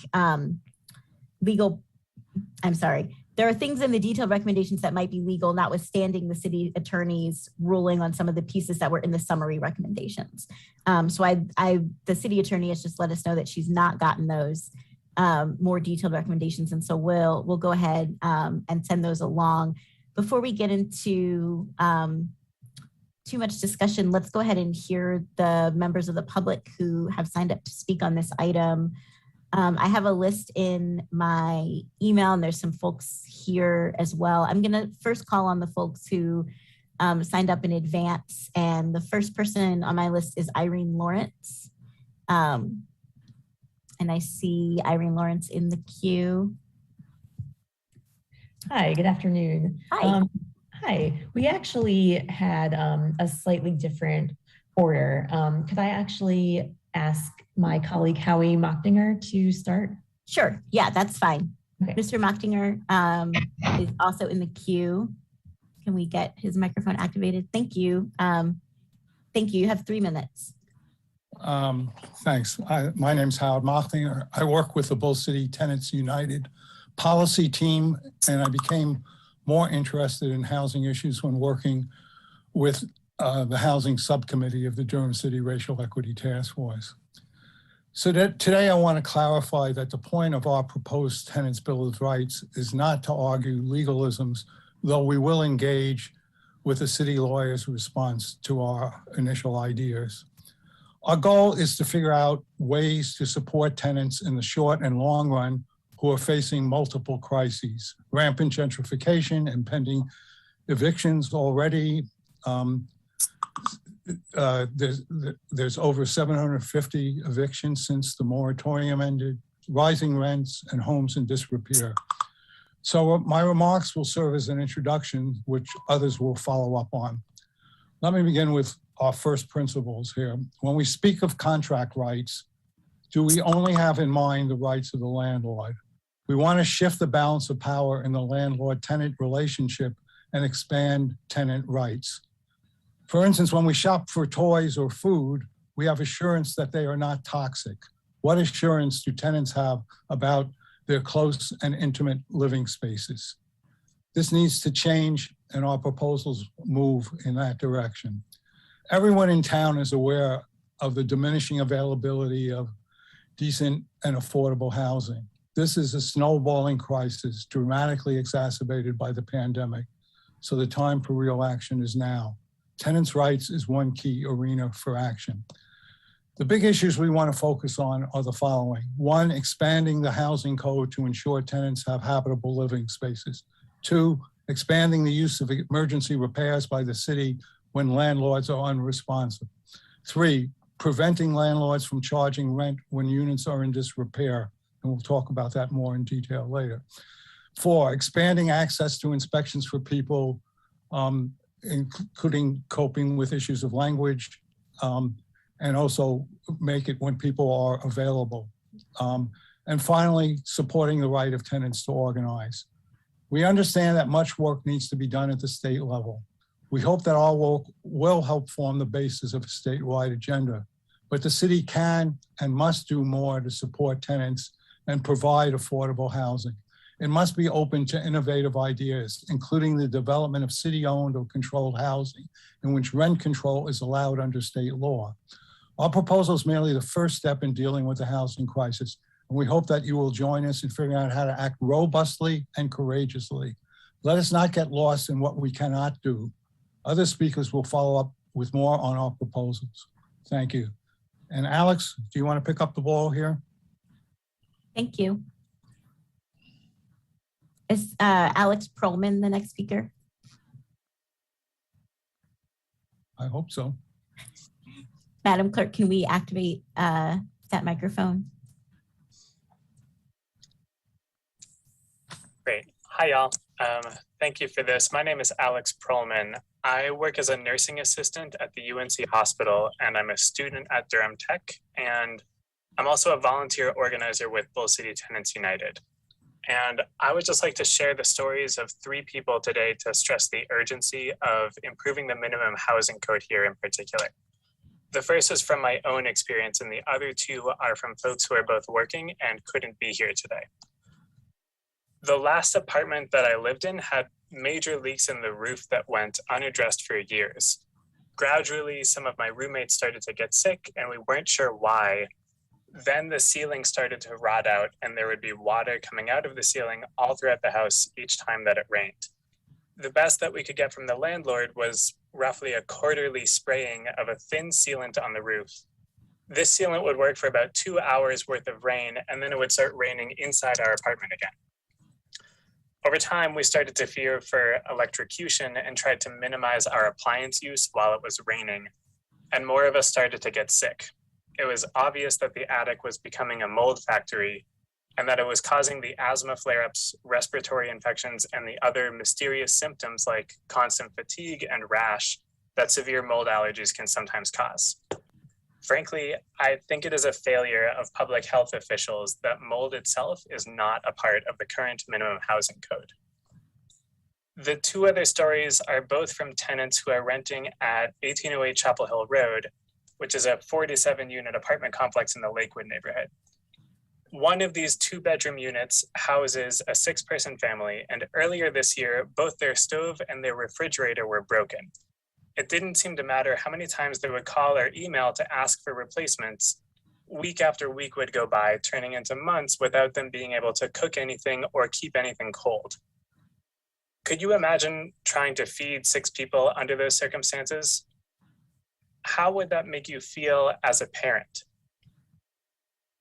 legal. I'm sorry. There are things in the detailed recommendations that might be legal, notwithstanding the city attorney's ruling on some of the pieces that were in the summary recommendations. So the city attorney has just let us know that she's not gotten those more detailed recommendations. And so we'll go ahead and send those along. Before we get into too much discussion, let's go ahead and hear the members of the public who have signed up to speak on this item. I have a list in my email, and there's some folks here as well. I'm going to first call on the folks who signed up in advance. And the first person on my list is Irene Lawrence. And I see Irene Lawrence in the queue. Hi, good afternoon. Hi. Hi, we actually had a slightly different order. Could I actually ask my colleague Howie Mochtinger to start? Sure, yeah, that's fine. Okay. Mr. Mochtinger is also in the queue. Can we get his microphone activated? Thank you. Thank you, you have 3 minutes. Thanks. My name's Howard Mochtinger. I work with the Bull City Tenants United policy team, and I became more interested in housing issues when working with the housing subcommittee of the Durham City Racial Equity Task Force. So today I want to clarify that the point of our proposed Tenants Bill of Rights is not to argue legalisms, though we will engage with the city lawyer's response to our initial ideas. Our goal is to figure out ways to support tenants in the short and long run who are facing multiple crises, rampant gentrification, impending evictions already, there's over 750 evictions since the moratorium ended, rising rents, and homes in disrepair. So my remarks will serve as an introduction, which others will follow up on. Let me begin with our first principles here. When we speak of contract rights, do we only have in mind the rights of the landlord? We want to shift the balance of power in the landlord-tenant relationship and expand tenant rights. For instance, when we shop for toys or food, we have assurance that they are not toxic. What assurance do tenants have about their close and intimate living spaces? This needs to change, and our proposals move in that direction. Everyone in town is aware of the diminishing availability of decent and affordable housing. This is a snowballing crisis dramatically exacerbated by the pandemic. So the time for real action is now. Tenants' rights is one key arena for action. The big issues we want to focus on are the following. One, expanding the housing code to ensure tenants have habitable living spaces. Two, expanding the use of emergency repairs by the city when landlords are unresponsive. Three, preventing landlords from charging rent when units are in disrepair. And we'll talk about that more in detail later. Four, expanding access to inspections for people, including coping with issues of language, and also make it when people are available. And finally, supporting the right of tenants to organize. We understand that much work needs to be done at the state level. We hope that our work will help form the basis of a statewide agenda, but the city can and must do more to support tenants and provide affordable housing. It must be open to innovative ideas, including the development of city-owned or controlled housing in which rent control is allowed under state law. Our proposal is merely the first step in dealing with the housing crisis, and we hope that you will join us in figuring out how to act robustly and courageously. Let us not get lost in what we cannot do. Other speakers will follow up with more on our proposals. Thank you. And Alex, do you want to pick up the ball here? Thank you. Is Alex Perlman the next speaker? I hope so. Madam Clerk, can we activate that microphone? Great. Hi, y'all. Thank you for this. My name is Alex Perlman. I work as a nursing assistant at the UNC Hospital, and I'm a student at Durham Tech, and I'm also a volunteer organizer with Bull City Tenants United. And I would just like to share the stories of 3 people today to stress the urgency of improving the minimum housing code here in particular. The first is from my own experience, and the other 2 are from folks who are both working and couldn't be here today. The last apartment that I lived in had major leaks in the roof that went unaddressed for years. Gradually, some of my roommates started to get sick, and we weren't sure why. Then the ceiling started to rot out, and there would be water coming out of the ceiling all throughout the house each time that it rained. The best that we could get from the landlord was roughly a quarterly spraying of a thin sealant on the roof. This sealant would work for about 2 hours worth of rain, and then it would start raining inside our apartment again. Over time, we started to fear for electrocution and tried to minimize our appliance use while it was raining, and more of us started to get sick. It was obvious that the attic was becoming a mold factory and that it was causing the asthma flare-ups, respiratory infections, and the other mysterious symptoms like constant fatigue and rash that severe mold allergies can sometimes cause. Frankly, I think it is a failure of public health officials that mold itself is not a part of the current minimum housing code. The 2 other stories are both from tenants who are renting at 1808 Chapel Hill Road, which is a 47-unit apartment complex in the Lakewood neighborhood. One of these 2-bedroom units houses a 6-person family, and earlier this year, both their stove and their refrigerator were broken. It didn't seem to matter how many times they would call or email to ask for replacements. Week after week would go by, turning into months without them being able to cook anything or keep anything cold. Could you imagine trying to feed 6 people under those circumstances? How would that make you feel as a parent?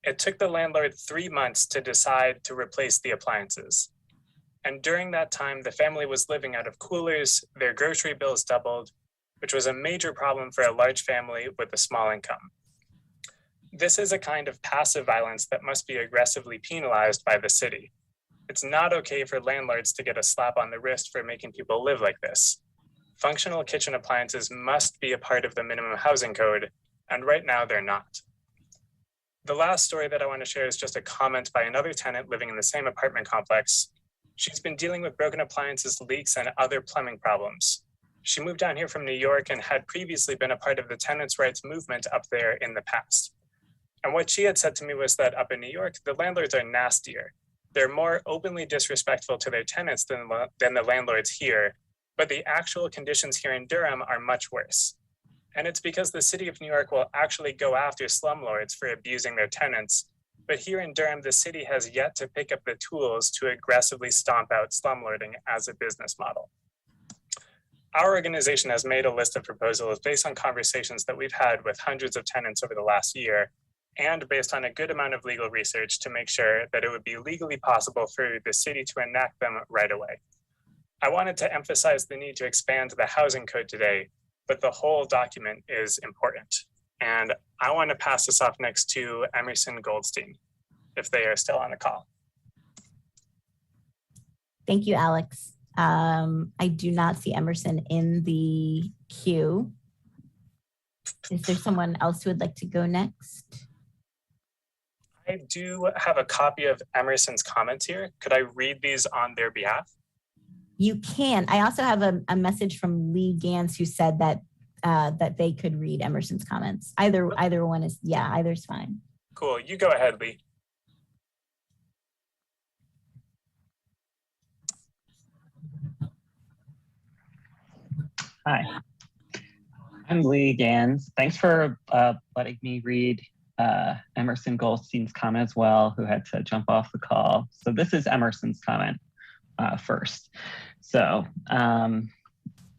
It took the landlord 3 months to decide to replace the appliances. And during that time, the family was living out of coolers, their grocery bills doubled, which was a major problem for a large family with a small income. This is a kind of passive violence that must be aggressively penalized by the city. It's not okay for landlords to get a slap on the wrist for making people live like this. Functional kitchen appliances must be a part of the minimum housing code, and right now they're not. The last story that I want to share is just a comment by another tenant living in the same apartment complex. She's been dealing with broken appliances, leaks, and other plumbing problems. She moved down here from New York and had previously been a part of the tenants' rights movement up there in the past. And what she had said to me was that up in New York, the landlords are nastier. They're more openly disrespectful to their tenants than the landlords here, but the actual conditions here in Durham are much worse. And it's because the city of New York will actually go after slumlords for abusing their tenants. But here in Durham, the city has yet to pick up the tools to aggressively stomp out slumlording as a business model. Our organization has made a list of proposals based on conversations that we've had with hundreds of tenants over the last year, and based on a good amount of legal research to make sure that it would be legally possible for the city to enact them right away. I wanted to emphasize the need to expand the housing code today, but the whole document is important. And I want to pass this off next to Emerson Goldstein, if they are still on the call. Thank you, Alex. I do not see Emerson in the queue. Is there someone else who would like to go next? I do have a copy of Emerson's comments here. Could I read these on their behalf? You can. I also have a message from Lee Gans who said that that they could read Emerson's comments. Either one is, yeah, either's fine. Cool, you go ahead, Lee. Hi, I'm Lee Gans. Thanks for letting me read Emerson Goldstein's comment as well, who had to jump off the call. So this is Emerson's comment first. So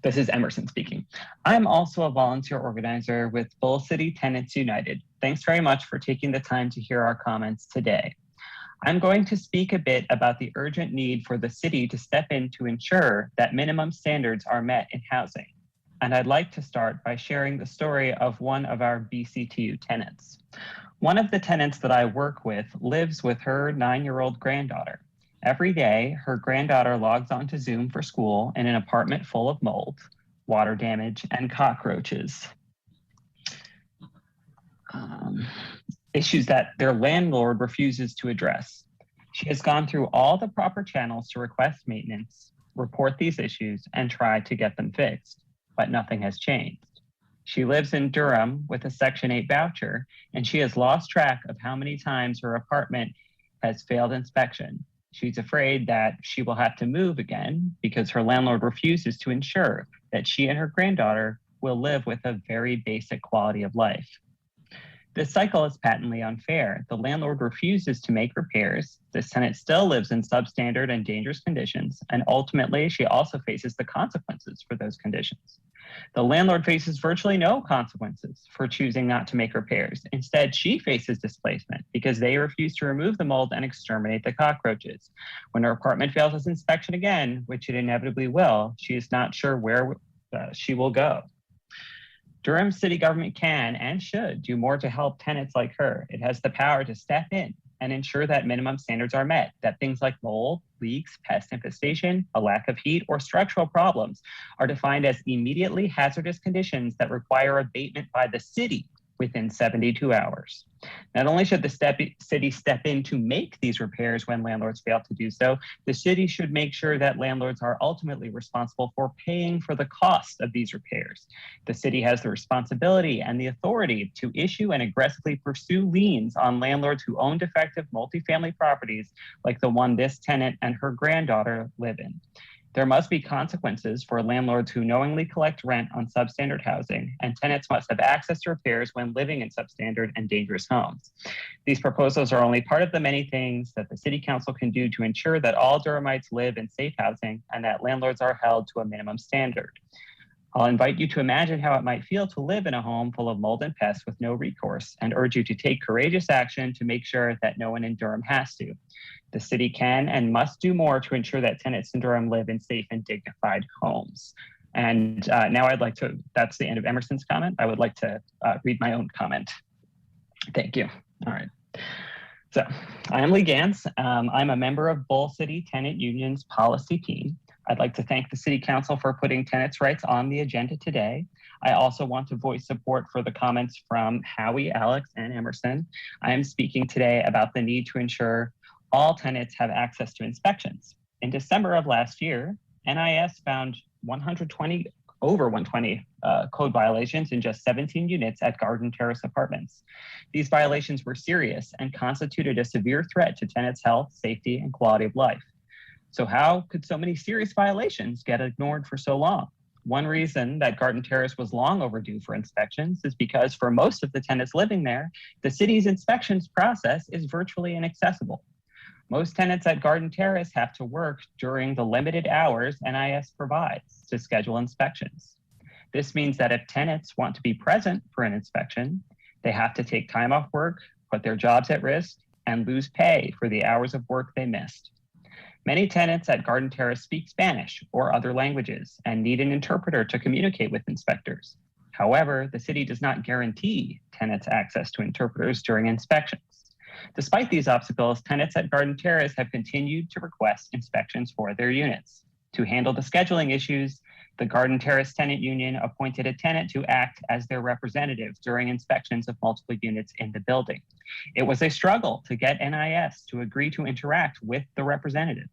this is Emerson speaking. I'm also a volunteer organizer with Bull City Tenants United. Thanks very much for taking the time to hear our comments today. I'm going to speak a bit about the urgent need for the city to step in to ensure that minimum standards are met in housing. And I'd like to start by sharing the story of one of our BCTU tenants. One of the tenants that I work with lives with her 9-year-old granddaughter. Every day, her granddaughter logs onto Zoom for school in an apartment full of mold, water damage, and cockroaches. Issues that their landlord refuses to address. She has gone through all the proper channels to request maintenance, report these issues, and try to get them fixed, but nothing has changed. She lives in Durham with a Section 8 voucher, and she has lost track of how many times her apartment has failed inspection. She's afraid that she will have to move again because her landlord refuses to ensure that she and her granddaughter will live with a very basic quality of life. This cycle is patently unfair. The landlord refuses to make repairs. This tenant still lives in substandard and dangerous conditions, and ultimately she also faces the consequences for those conditions. The landlord faces virtually no consequences for choosing not to make repairs. Instead, she faces displacement because they refuse to remove the mold and exterminate the cockroaches. When her apartment fails its inspection again, which it inevitably will, she is not sure where she will go. Durham city government can and should do more to help tenants like her. It has the power to step in and ensure that minimum standards are met, that things like mold, leaks, pest infestation, a lack of heat, or structural problems are defined as immediately hazardous conditions that require abatement by the city within 72 hours. Not only should the city step in to make these repairs when landlords fail to do so, the city should make sure that landlords are ultimately responsible for paying for the cost of these repairs. The city has the responsibility and the authority to issue and aggressively pursue liens on landlords who own defective multifamily properties like the one this tenant and her granddaughter live in. There must be consequences for landlords who knowingly collect rent on substandard housing, and tenants must have access to repairs when living in substandard and dangerous homes. These proposals are only part of the many things that the City Council can do to ensure that all Durhamites live in safe housing and that landlords are held to a minimum standard. I'll invite you to imagine how it might feel to live in a home full of mold and pests with no recourse, and urge you to take courageous action to make sure that no one in Durham has to. The city can and must do more to ensure that tenants in Durham live in safe and dignified homes. And now I'd like to, that's the end of Emerson's comment. I would like to read my own comment. Thank you. All right. So I am Lee Gantz. I'm a member of Bull City Tenant Union's policy team. I'd like to thank the City Council for putting tenants' rights on the agenda today. I also want to voice support for the comments from Howie, Alex, and Emerson. I am speaking today about the need to ensure all tenants have access to inspections. In December of last year, NIS found over 120 code violations in just 17 units at Garden Terrace Apartments. These violations were serious and constituted a severe threat to tenants' health, safety, and quality of life. So how could so many serious violations get ignored for so long? One reason that Garden Terrace was long overdue for inspections is because for most of the tenants living there, the city's inspections process is virtually inaccessible. Most tenants at Garden Terrace have to work during the limited hours NIS provides to schedule inspections. This means that if tenants want to be present for an inspection, they have to take time off work, put their jobs at risk, and lose pay for the hours of work they missed. Many tenants at Garden Terrace speak Spanish or other languages and need an interpreter to communicate with inspectors. However, the city does not guarantee tenants access to interpreters during inspections. Despite these obstacles, tenants at Garden Terrace have continued to request inspections for their units. To handle the scheduling issues, the Garden Terrace Tenant Union appointed a tenant to act as their representative during inspections of multiple units in the building. It was a struggle to get NIS to agree to interact with the representative.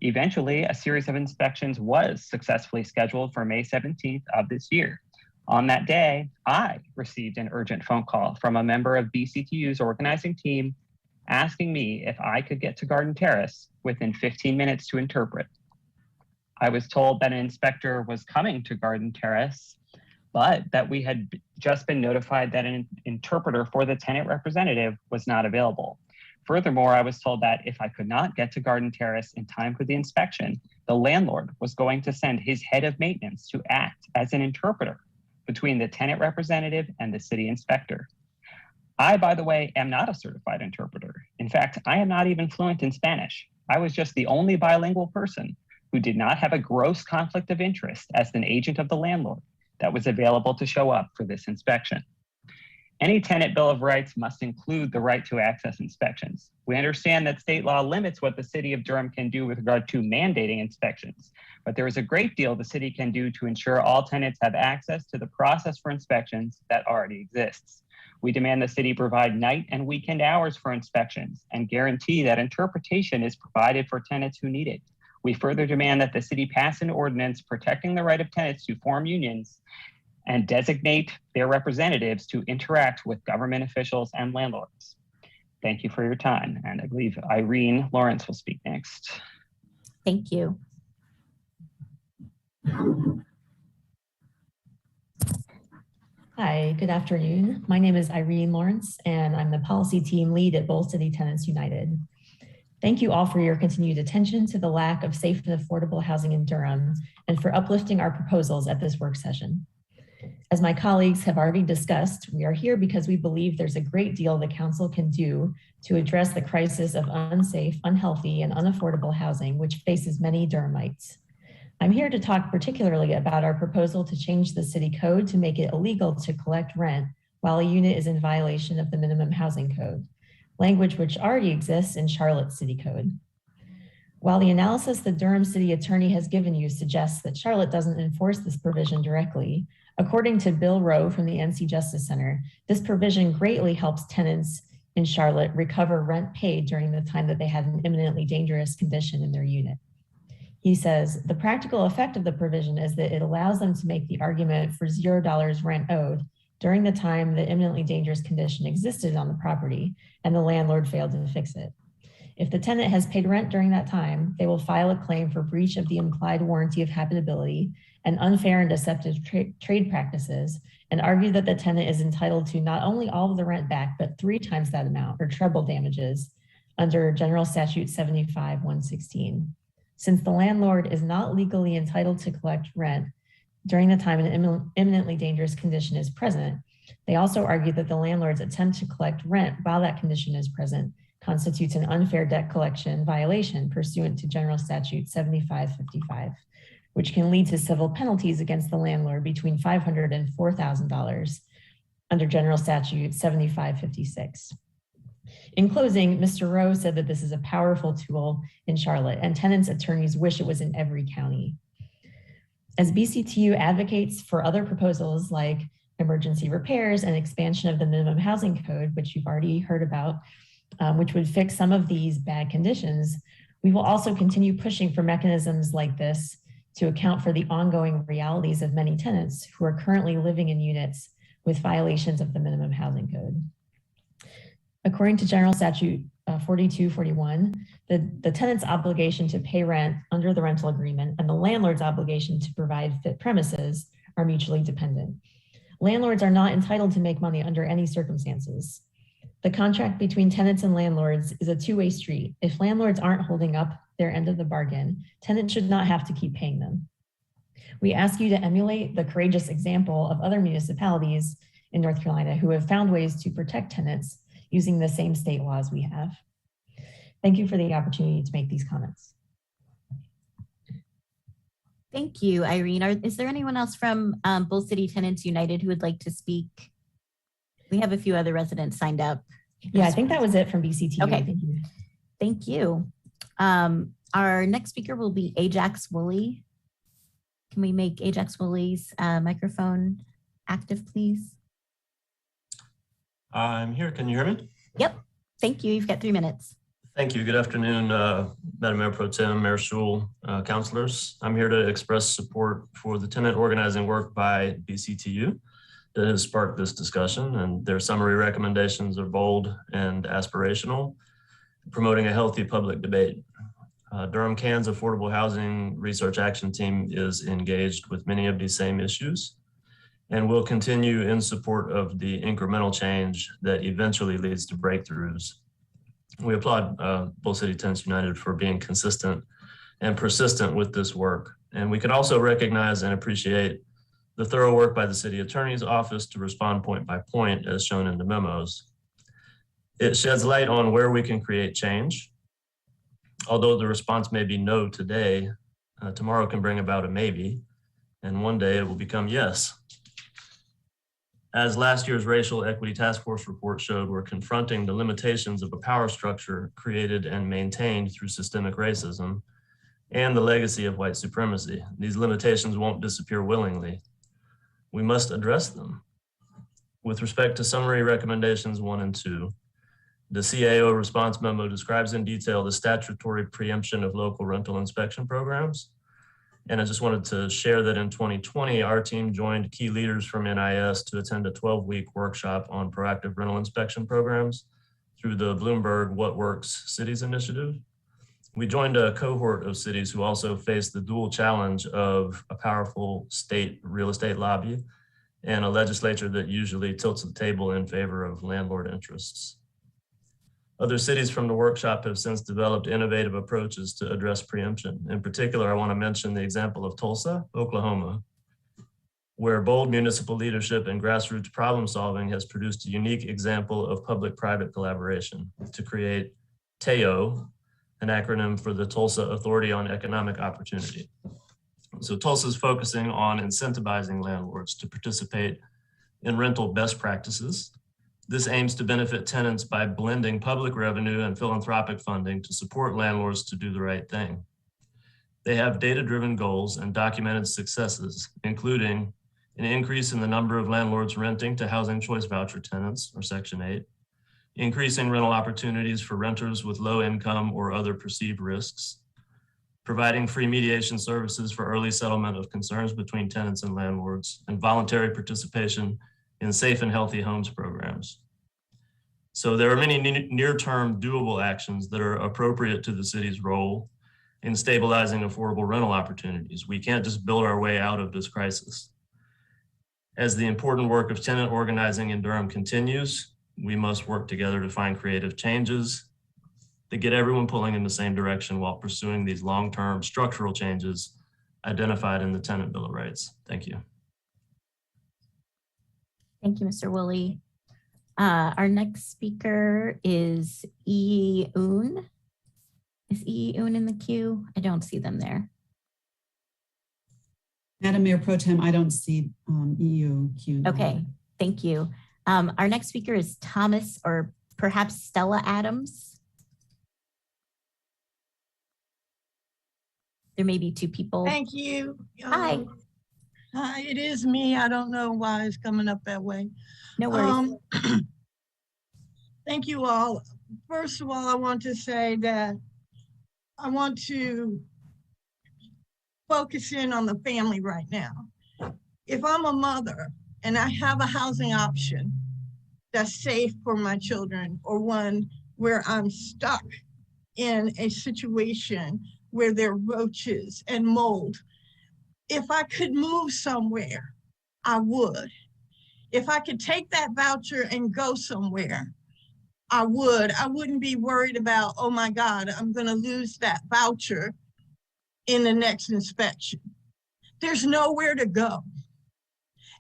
Eventually, a series of inspections was successfully scheduled for May 17th of this year. On that day, I received an urgent phone call from a member of BCTU's organizing team asking me if I could get to Garden Terrace within 15 minutes to interpret. I was told that an inspector was coming to Garden Terrace, but that we had just been notified that an interpreter for the tenant representative was not available. Furthermore, I was told that if I could not get to Garden Terrace in time for the inspection, the landlord was going to send his head of maintenance to act as an interpreter between the tenant representative and the city inspector. I, by the way, am not a certified interpreter. In fact, I am not even fluent in Spanish. I was just the only bilingual person who did not have a gross conflict of interest as an agent of the landlord that was available to show up for this inspection. Any tenant bill of rights must include the right to access inspections. We understand that state law limits what the city of Durham can do with regard to mandating inspections, but there is a great deal the city can do to ensure all tenants have access to the process for inspections that already exists. We demand the city provide night and weekend hours for inspections and guarantee that interpretation is provided for tenants who need it. We further demand that the city pass an ordinance protecting the right of tenants to form unions and designate their representatives to interact with government officials and landlords. Thank you for your time. And I believe Irene Lawrence will speak next. Thank you. Hi, good afternoon. My name is Irene Lawrence, and I'm the policy team lead at Bull City Tenants United. Thank you all for your continued attention to the lack of safe and affordable housing in Durham and for uplifting our proposals at this work session. As my colleagues have already discussed, we are here because we believe there's a great deal the council can do to address the crisis of unsafe, unhealthy, and unaffordable housing, which faces many Durhamites. I'm here to talk particularly about our proposal to change the city code to make it illegal to collect rent while a unit is in violation of the minimum housing code, language which already exists in Charlotte's city code. While the analysis the Durham city attorney has given you suggests that Charlotte doesn't enforce this provision directly, according to Bill Rowe from the NC Justice Center, this provision greatly helps tenants in Charlotte recover rent paid during the time that they had an imminently dangerous condition in their unit. He says, the practical effect of the provision is that it allows them to make the argument for $0 rent owed during the time the imminently dangerous condition existed on the property and the landlord failed to fix it. If the tenant has paid rent during that time, they will file a claim for breach of the implied warranty of habitability and unfair and deceptive trade practices and argue that the tenant is entitled to not only all of the rent back, but 3 times that amount or treble damages under General Statute 75-116. Since the landlord is not legally entitled to collect rent during the time an imminently dangerous condition is present, they also argue that the landlord's attempt to collect rent while that condition is present constitutes an unfair debt collection violation pursuant to General Statute 7555. which can lead to civil penalties against the landlord between $500 and $4,000 under General Statute 7556. In closing, Mr. Rowe said that this is a powerful tool in Charlotte, and tenants attorneys wish it was in every county. As BCTU advocates for other proposals like emergency repairs and expansion of the minimum housing code, which you've already heard about, which would fix some of these bad conditions, we will also continue pushing for mechanisms like this to account for the ongoing realities of many tenants who are currently living in units with violations of the minimum housing code. According to General Statute 4241, the tenant's obligation to pay rent under the rental agreement and the landlord's obligation to provide fit premises are mutually dependent. Landlords are not entitled to make money under any circumstances. The contract between tenants and landlords is a two-way street. If landlords aren't holding up their end of the bargain, tenants should not have to keep paying them. We ask you to emulate the courageous example of other municipalities in North Carolina who have found ways to protect tenants using the same state laws we have. Thank you for the opportunity to make these comments. Thank you, Irene. Is there anyone else from Bull City Tenants United who would like to speak? We have a few other residents signed up. Yeah, I think that was it from BCTU. Okay, Thank you. Thank you. Our next speaker will be Ajax Woolley. Can we make Ajax Woolley's microphone active, please? I'm here. Can you hear me? Yep. Thank you. You've got 3 minutes. Thank you. Good afternoon, Madam Mayor Pro Tem, Mayor Schul, councilors. I'm here to express support for the tenant organizing work by BCTU that has sparked this discussion, and their summary recommendations are bold and aspirational, promoting a healthy public debate. Durham CAN's Affordable Housing Research Action Team is engaged with many of these same issues and will continue in support of the incremental change that eventually leads to breakthroughs. We applaud Bull City Tenants United for being consistent and persistent with this work. And we can also recognize and appreciate the thorough work by the City Attorney's Office to respond point by point as shown in the memos. It sheds light on where we can create change. Although the response may be no today, tomorrow can bring about a maybe, and one day it will become yes. As last year's Racial Equity Task Force report showed, we're confronting the limitations of a power structure created and maintained through systemic racism and the legacy of white supremacy. These limitations won't disappear willingly. We must address them. With respect to summary recommendations 1 and 2, the CAO response memo describes in detail the statutory preemption of local rental inspection programs. And I just wanted to share that in 2020, our team joined key leaders from NIS to attend a 12-week workshop on proactive rental inspection programs through the Bloomberg What Works Cities initiative. We joined a cohort of cities who also faced the dual challenge of a powerful state real estate lobby and a legislature that usually tilts the table in favor of landlord interests. Other cities from the workshop have since developed innovative approaches to address preemption. In particular, I want to mention the example of Tulsa, Oklahoma, where bold municipal leadership and grassroots problem solving has produced a unique example of public-private collaboration to create TAO, an acronym for the Tulsa Authority on Economic Opportunity. So Tulsa is focusing on incentivizing landlords to participate in rental best practices. This aims to benefit tenants by blending public revenue and philanthropic funding to support landlords to do the right thing. They have data-driven goals and documented successes, including an increase in the number of landlords renting to housing choice voucher tenants, or Section 8, increasing rental opportunities for renters with low income or other perceived risks, providing free mediation services for early settlement of concerns between tenants and landlords, and voluntary participation in safe and healthy homes programs. So there are many near-term doable actions that are appropriate to the city's role in stabilizing affordable rental opportunities. We can't just build our way out of this crisis. As the important work of tenant organizing in Durham continues, we must work together to find creative changes that get everyone pulling in the same direction while pursuing these long-term structural changes identified in the Tenant Bill of Rights. Thank you. Thank you, Mr. Woolley. Our next speaker is E. Oon. Is E. Oon in the queue? I don't see them there. Madam Mayor Pro Tem, I don't see EU Q. Okay, thank you. Our next speaker is Thomas, or perhaps Stella Adams. There may be two people. Thank you. Hi. Hi, it is me. I don't know why it's coming up that way. No worries. Thank you all. First of all, I want to say that I want to focus in on the family right now. If I'm a mother and I have a housing option that's safe for my children, or one where I'm stuck in a situation where there are roaches and mold, if I could move somewhere, I would. If I could take that voucher and go somewhere, I would. I wouldn't be worried about, oh my God, I'm gonna lose that voucher in the next inspection. There's nowhere to go.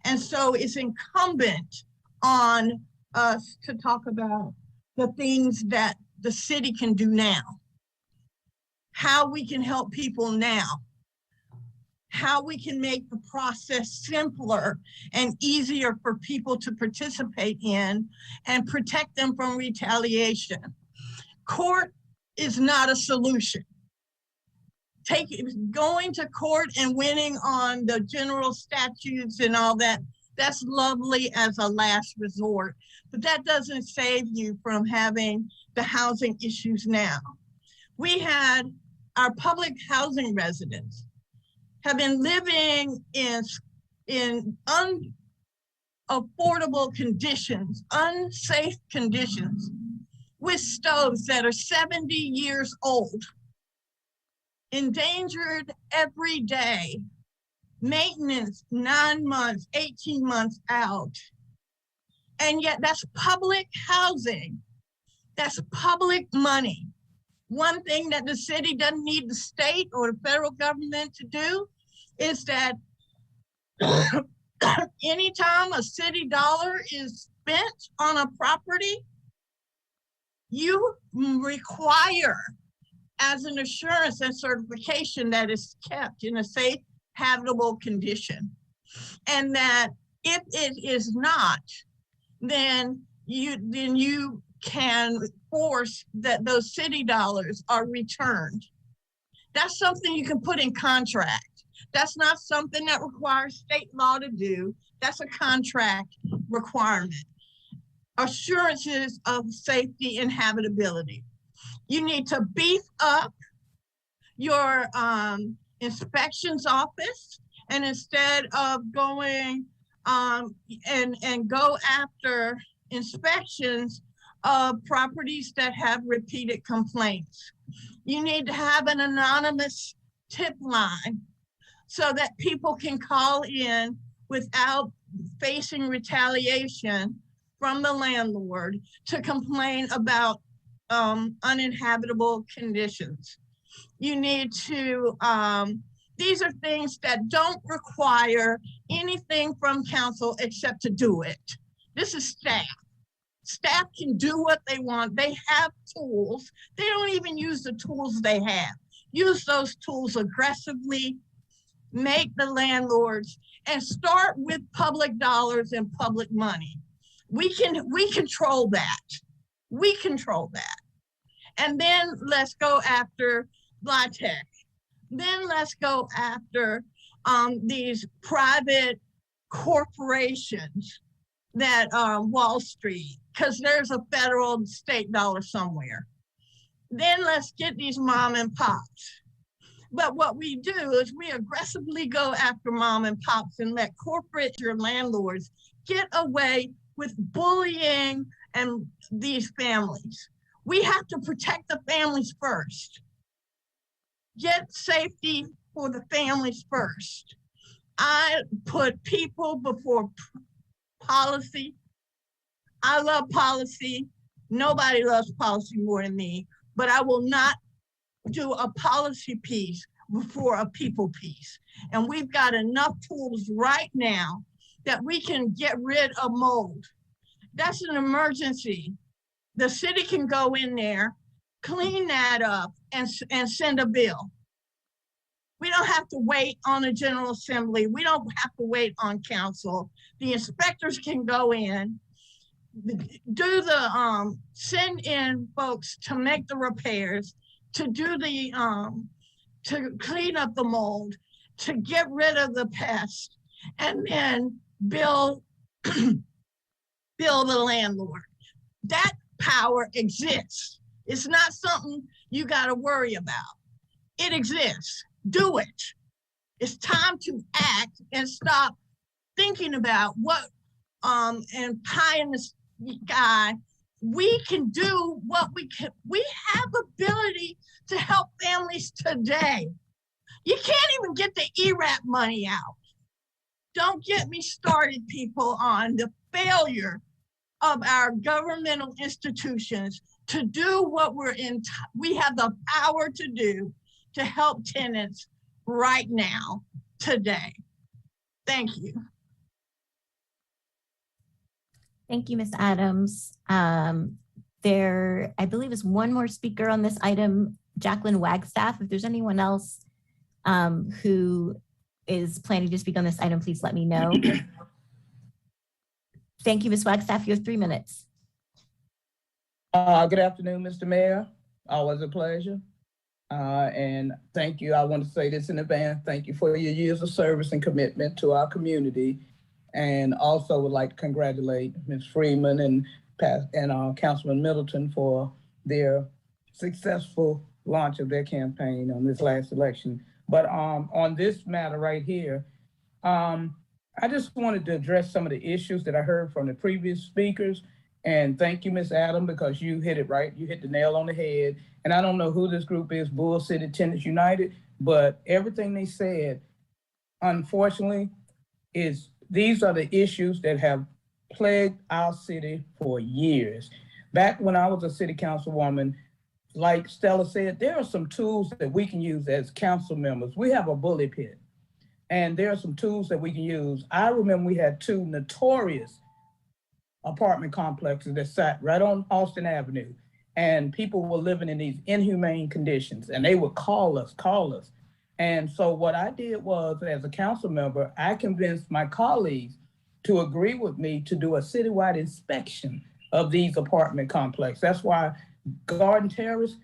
And so it's incumbent on us to talk about the things that the city can do now, how we can help people now, how we can make the process simpler and easier for people to participate in and protect them from retaliation. Court is not a solution. Going to court and winning on the general statutes and all that, that's lovely as a last resort, but that doesn't save you from having the housing issues now. We had our public housing residents have been living in unaffordable conditions, unsafe conditions, with stoves that are 70 years old, endangered every day, maintenance 9 months, 18 months out. And yet that's public housing. That's public money. One thing that the city doesn't need the state or the federal government to do is that anytime a city dollar is spent on a property, you require as an assurance and certification that is kept in a safe, habitable condition. And that if it is not, then you can force that those city dollars are returned. That's something you can put in contract. That's not something that requires state law to do. That's a contract requirement. Assurances of safety and habitability. You need to beef up your inspections office, and instead of going and go after inspections of properties that have repeated complaints. You need to have an anonymous tip line so that people can call in without facing retaliation from the landlord to complain about uninhabitable conditions. You need to, these are things that don't require anything from council except to do it. This is staff. Staff can do what they want. They have tools. They don't even use the tools they have. Use those tools aggressively, make the landlords, and start with public dollars and public money. We control that. We control that. And then let's go after LaTeX. Then let's go after these private corporations that are Wall Street, because there's a federal and state dollar somewhere. Then let's get these mom and pops. But what we do is we aggressively go after mom and pops and let corporate or landlords get away with bullying and these families. We have to protect the families first. Get safety for the families first. I put people before policy. I love policy. Nobody loves policy more than me, but I will not do a policy piece before a people piece. And we've got enough tools right now that we can get rid of mold. That's an emergency. The city can go in there, clean that up, and send a bill. We don't have to wait on a General Assembly. We don't have to wait on council. The inspectors can go in, do the, send in folks to make the repairs, to do the, to clean up the mold, to get rid of the pest, and then bill the landlord. That power exists. It's not something you got to worry about. It exists. Do it. It's time to act and stop thinking about what and pie in the sky. We can do what we can. We have the ability to help families today. You can't even get the ERAP money out. Don't get me started, people, on the failure of our governmental institutions to do what we have the power to do to help tenants right now, today. Thank you. Thank you, Ms. Adams. There, I believe, is one more speaker on this item, Jacqueline Wagstaff. If there's anyone else who is planning to speak on this item, please let me know. Thank you, Ms. Wagstaff. You have 3 minutes. Good afternoon, Mr. Mayor. Always a pleasure. And thank you. I want to say this in advance. Thank you for your years of service and commitment to our community. And also would like to congratulate Ms. Freeman and Councilman Middleton for their successful launch of their campaign on this last election. But on this matter right here, I just wanted to address some of the issues that I heard from the previous speakers. And thank you, Ms. Adam, because you hit it right. You hit the nail on the head. And I don't know who this group is, Bull City Tenants United, but everything they said, unfortunately, these are the issues that have plagued our city for years. Back when I was a city councilwoman, like Stella said, there are some tools that we can use as council members. We have a bully pit, and there are some tools that we can use. I remember we had 2 notorious apartment complexes that sat right on Austin Avenue, and people were living in these inhumane conditions, and they would call us. And so what I did was, as a council member, I convinced my colleagues to agree with me to do a citywide inspection of these apartment complexes. That's why Garden Terrace,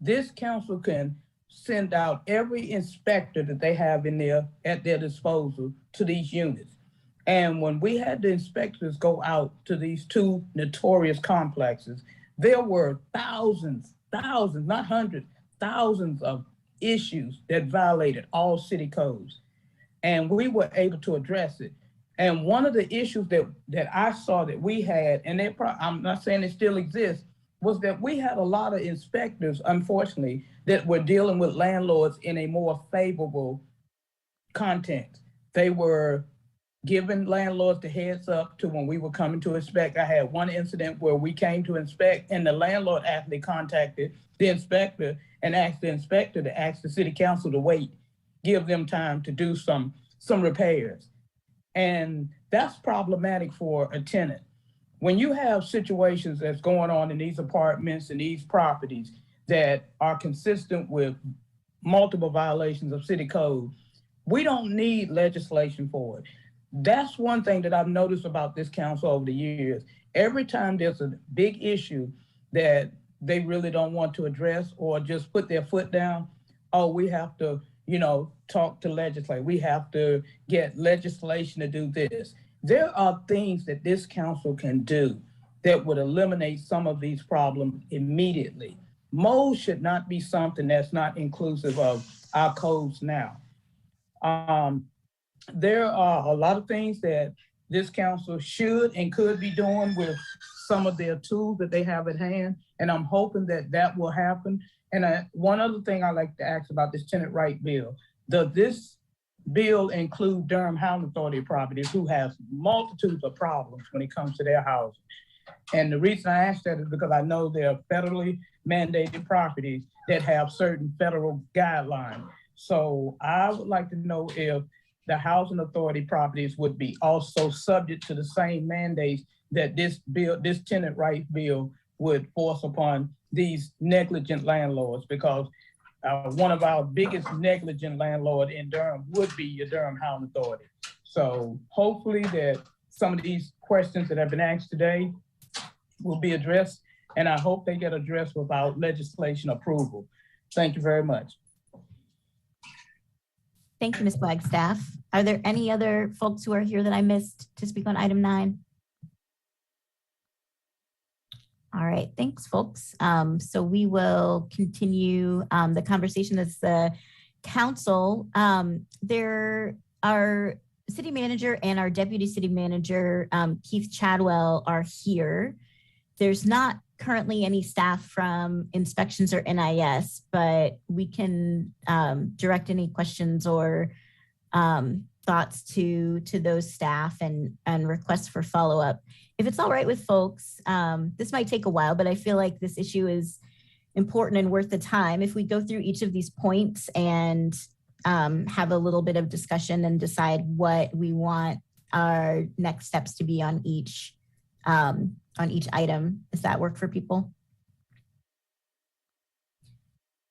this council can send out every inspector that they have at their disposal to these units. And when we had the inspectors go out to these 2 notorious complexes, there were thousands, not hundreds, thousands of issues that violated all city codes. And we were able to address it. And one of the issues that I saw that we had, and I'm not saying it still exists, was that we had a lot of inspectors, unfortunately, that were dealing with landlords in a more favorable context. They were giving landlords the heads up to when we were coming to inspect. I had one incident where we came to inspect and the landlord actually contacted the inspector and asked the inspector to ask the city council to wait, give them time to do some repairs. And that's problematic for a tenant. When you have situations that's going on in these apartments and these properties that are consistent with multiple violations of city code, we don't need legislation for it. That's one thing that I've noticed about this council over the years. Every time there's a big issue that they really don't want to address or just put their foot down, we have to, talk to legislate. We have to get legislation to do this. There are things that this council can do that would eliminate some of these problems immediately. Mold should not be something that's not inclusive of our codes now. There are a lot of things that this council should and could be doing with some of their tools that they have at hand, and I'm hoping that will happen. And one other thing I'd like to ask about this tenant right bill. Does this bill include Durham Housing Authority properties who has multitudes of problems when it comes to their housing? And the reason I ask that is because I know there are federally mandated properties that have certain federal guidelines. So I would like to know if the housing authority properties would be also subject to the same mandates that this tenant right bill would force upon these negligent landlords, because one of our biggest negligent landlord in Durham would be your Durham Housing Authority. So hopefully that some of these questions that have been asked today will be addressed, and I hope they get addressed without legislation approval. Thank you very much. Thank you, Ms. Wagstaff. Are there any other folks who are here that I missed to speak on item 9? All right, thanks, folks. So we will continue the conversation as the council. There are city manager and our deputy city manager, Keith Chadwell, are here. There's not currently any staff from inspections or NIS, but we can direct any questions or thoughts to those staff and requests for follow-up. If it's all right with folks, this might take a while, but I feel like this issue is important and worth the time. If we go through each of these points and have a little bit of discussion and decide what we want our next steps to be on each item. Does that work for people?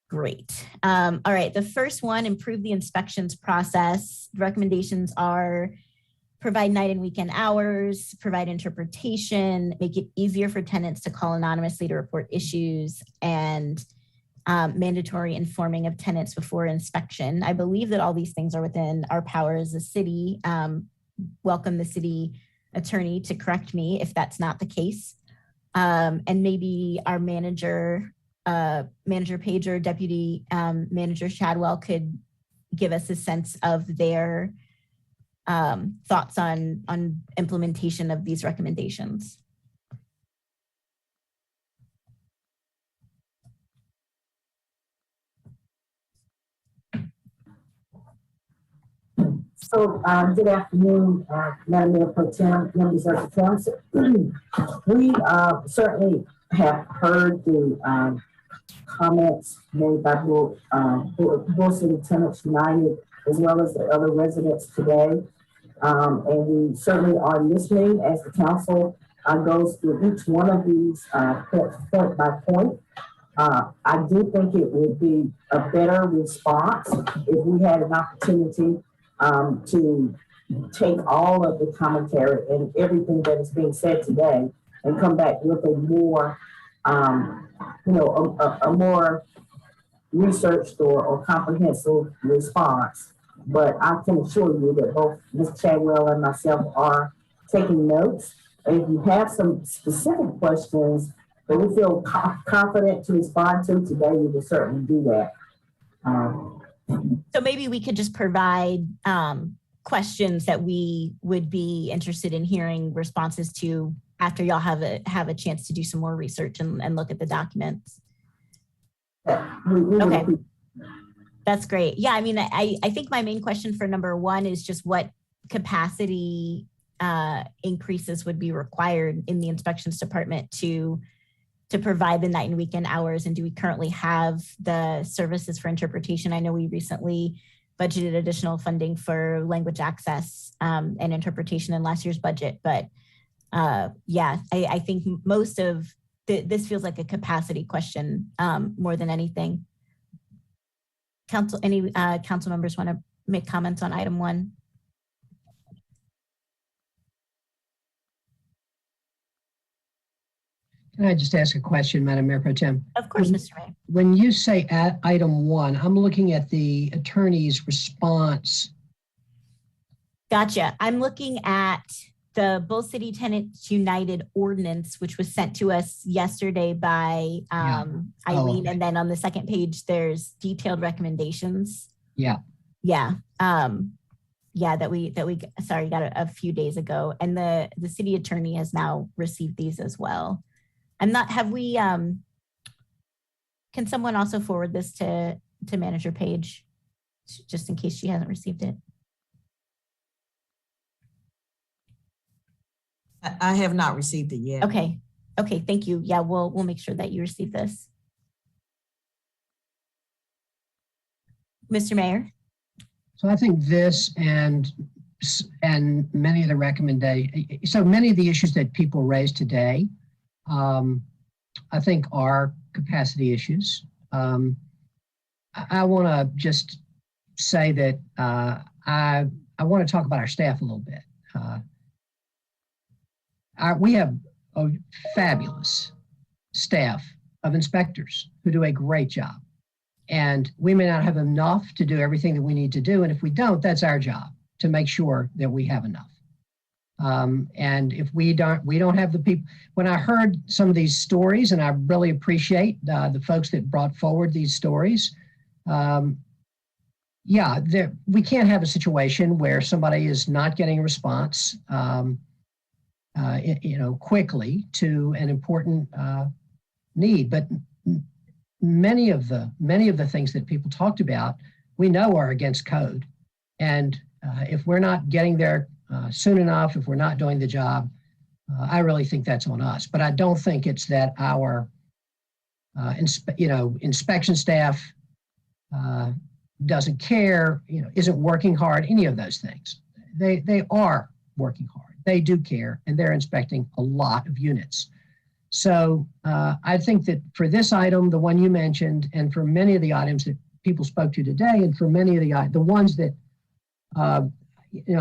Great. All right, the first one, improve the inspections process. The recommendations are provide night and weekend hours, provide interpretation, make it easier for tenants to call anonymously to report issues, and mandatory informing of tenants before inspection. I believe that all these things are within our power as a city. Welcome the city attorney to correct me if that's not the case. And maybe our manager Page or Deputy Manager Chadwell could give us a sense of their thoughts on implementation of these recommendations. So, good afternoon, Madam Mayor Pro Tem, members of the council. We certainly have heard the comments made by both City Tenants United as well as the other residents today. And we certainly are listening as the council goes through each one of these point by point. I do think it would be a better response if we had an opportunity to take all of the commentary and everything that is being said today and come back with a more, a more researched or comprehensive response. But I can assure you that both Ms. Chadwell and myself are taking notes. And if you have some specific questions that we feel confident to respond to today, we will certainly do that. So maybe we could just provide questions that we would be interested in hearing responses to after y'all have a chance to do some more research and look at the documents. Okay, that's great. Yeah, I mean, I think my main question for number one is just what capacity increases would be required in the inspections department to provide the night and weekend hours, and do we currently have the services for interpretation? I know we recently budgeted additional funding for language access and interpretation in last year's budget, but yeah, I think most of this feels like a capacity question more than anything. Any council members want to make comments on item 1? Can I just ask a question, Madam Mayor Pro Tem? Of course, Mr. Mayor. When you say at item 1, I'm looking at the attorney's response. Gotcha. I'm looking at the Bull City Tenants United ordinance, which was sent to us yesterday by Eileen. Okay. And then on the second page, there's detailed recommendations. Yeah. Yeah. Yeah, that we got a few days ago. And the city attorney has now received these as well. Can someone also forward this to Manager Page, just in case she hasn't received it? I have not received it yet. Okay, thank you. Yeah, we'll make sure that you receive this. Mr. Mayor? So I think this and many of the many of the issues that people raised today, I think are capacity issues. I want to just say that I want to talk about our staff a little bit. We have a fabulous staff of inspectors who do a great job. And we may not have enough to do everything that we need to do. And if we don't, that's our job to make sure that we have enough. And if we don't have the people. When I heard some of these stories, and I really appreciate the folks that brought forward these stories, we can't have a situation where somebody is not getting a response, quickly to an important need. But many of the things that people talked about, we know are against code. And if we're not getting there soon enough, if we're not doing the job, I really think that's on us. But I don't think it's that our inspection staff doesn't care, isn't working hard, any of those things. They are working hard. They do care, and they're inspecting a lot of units. So I think that for this item, the one you mentioned, and for many of the items that people spoke to today, and for many of the ones that I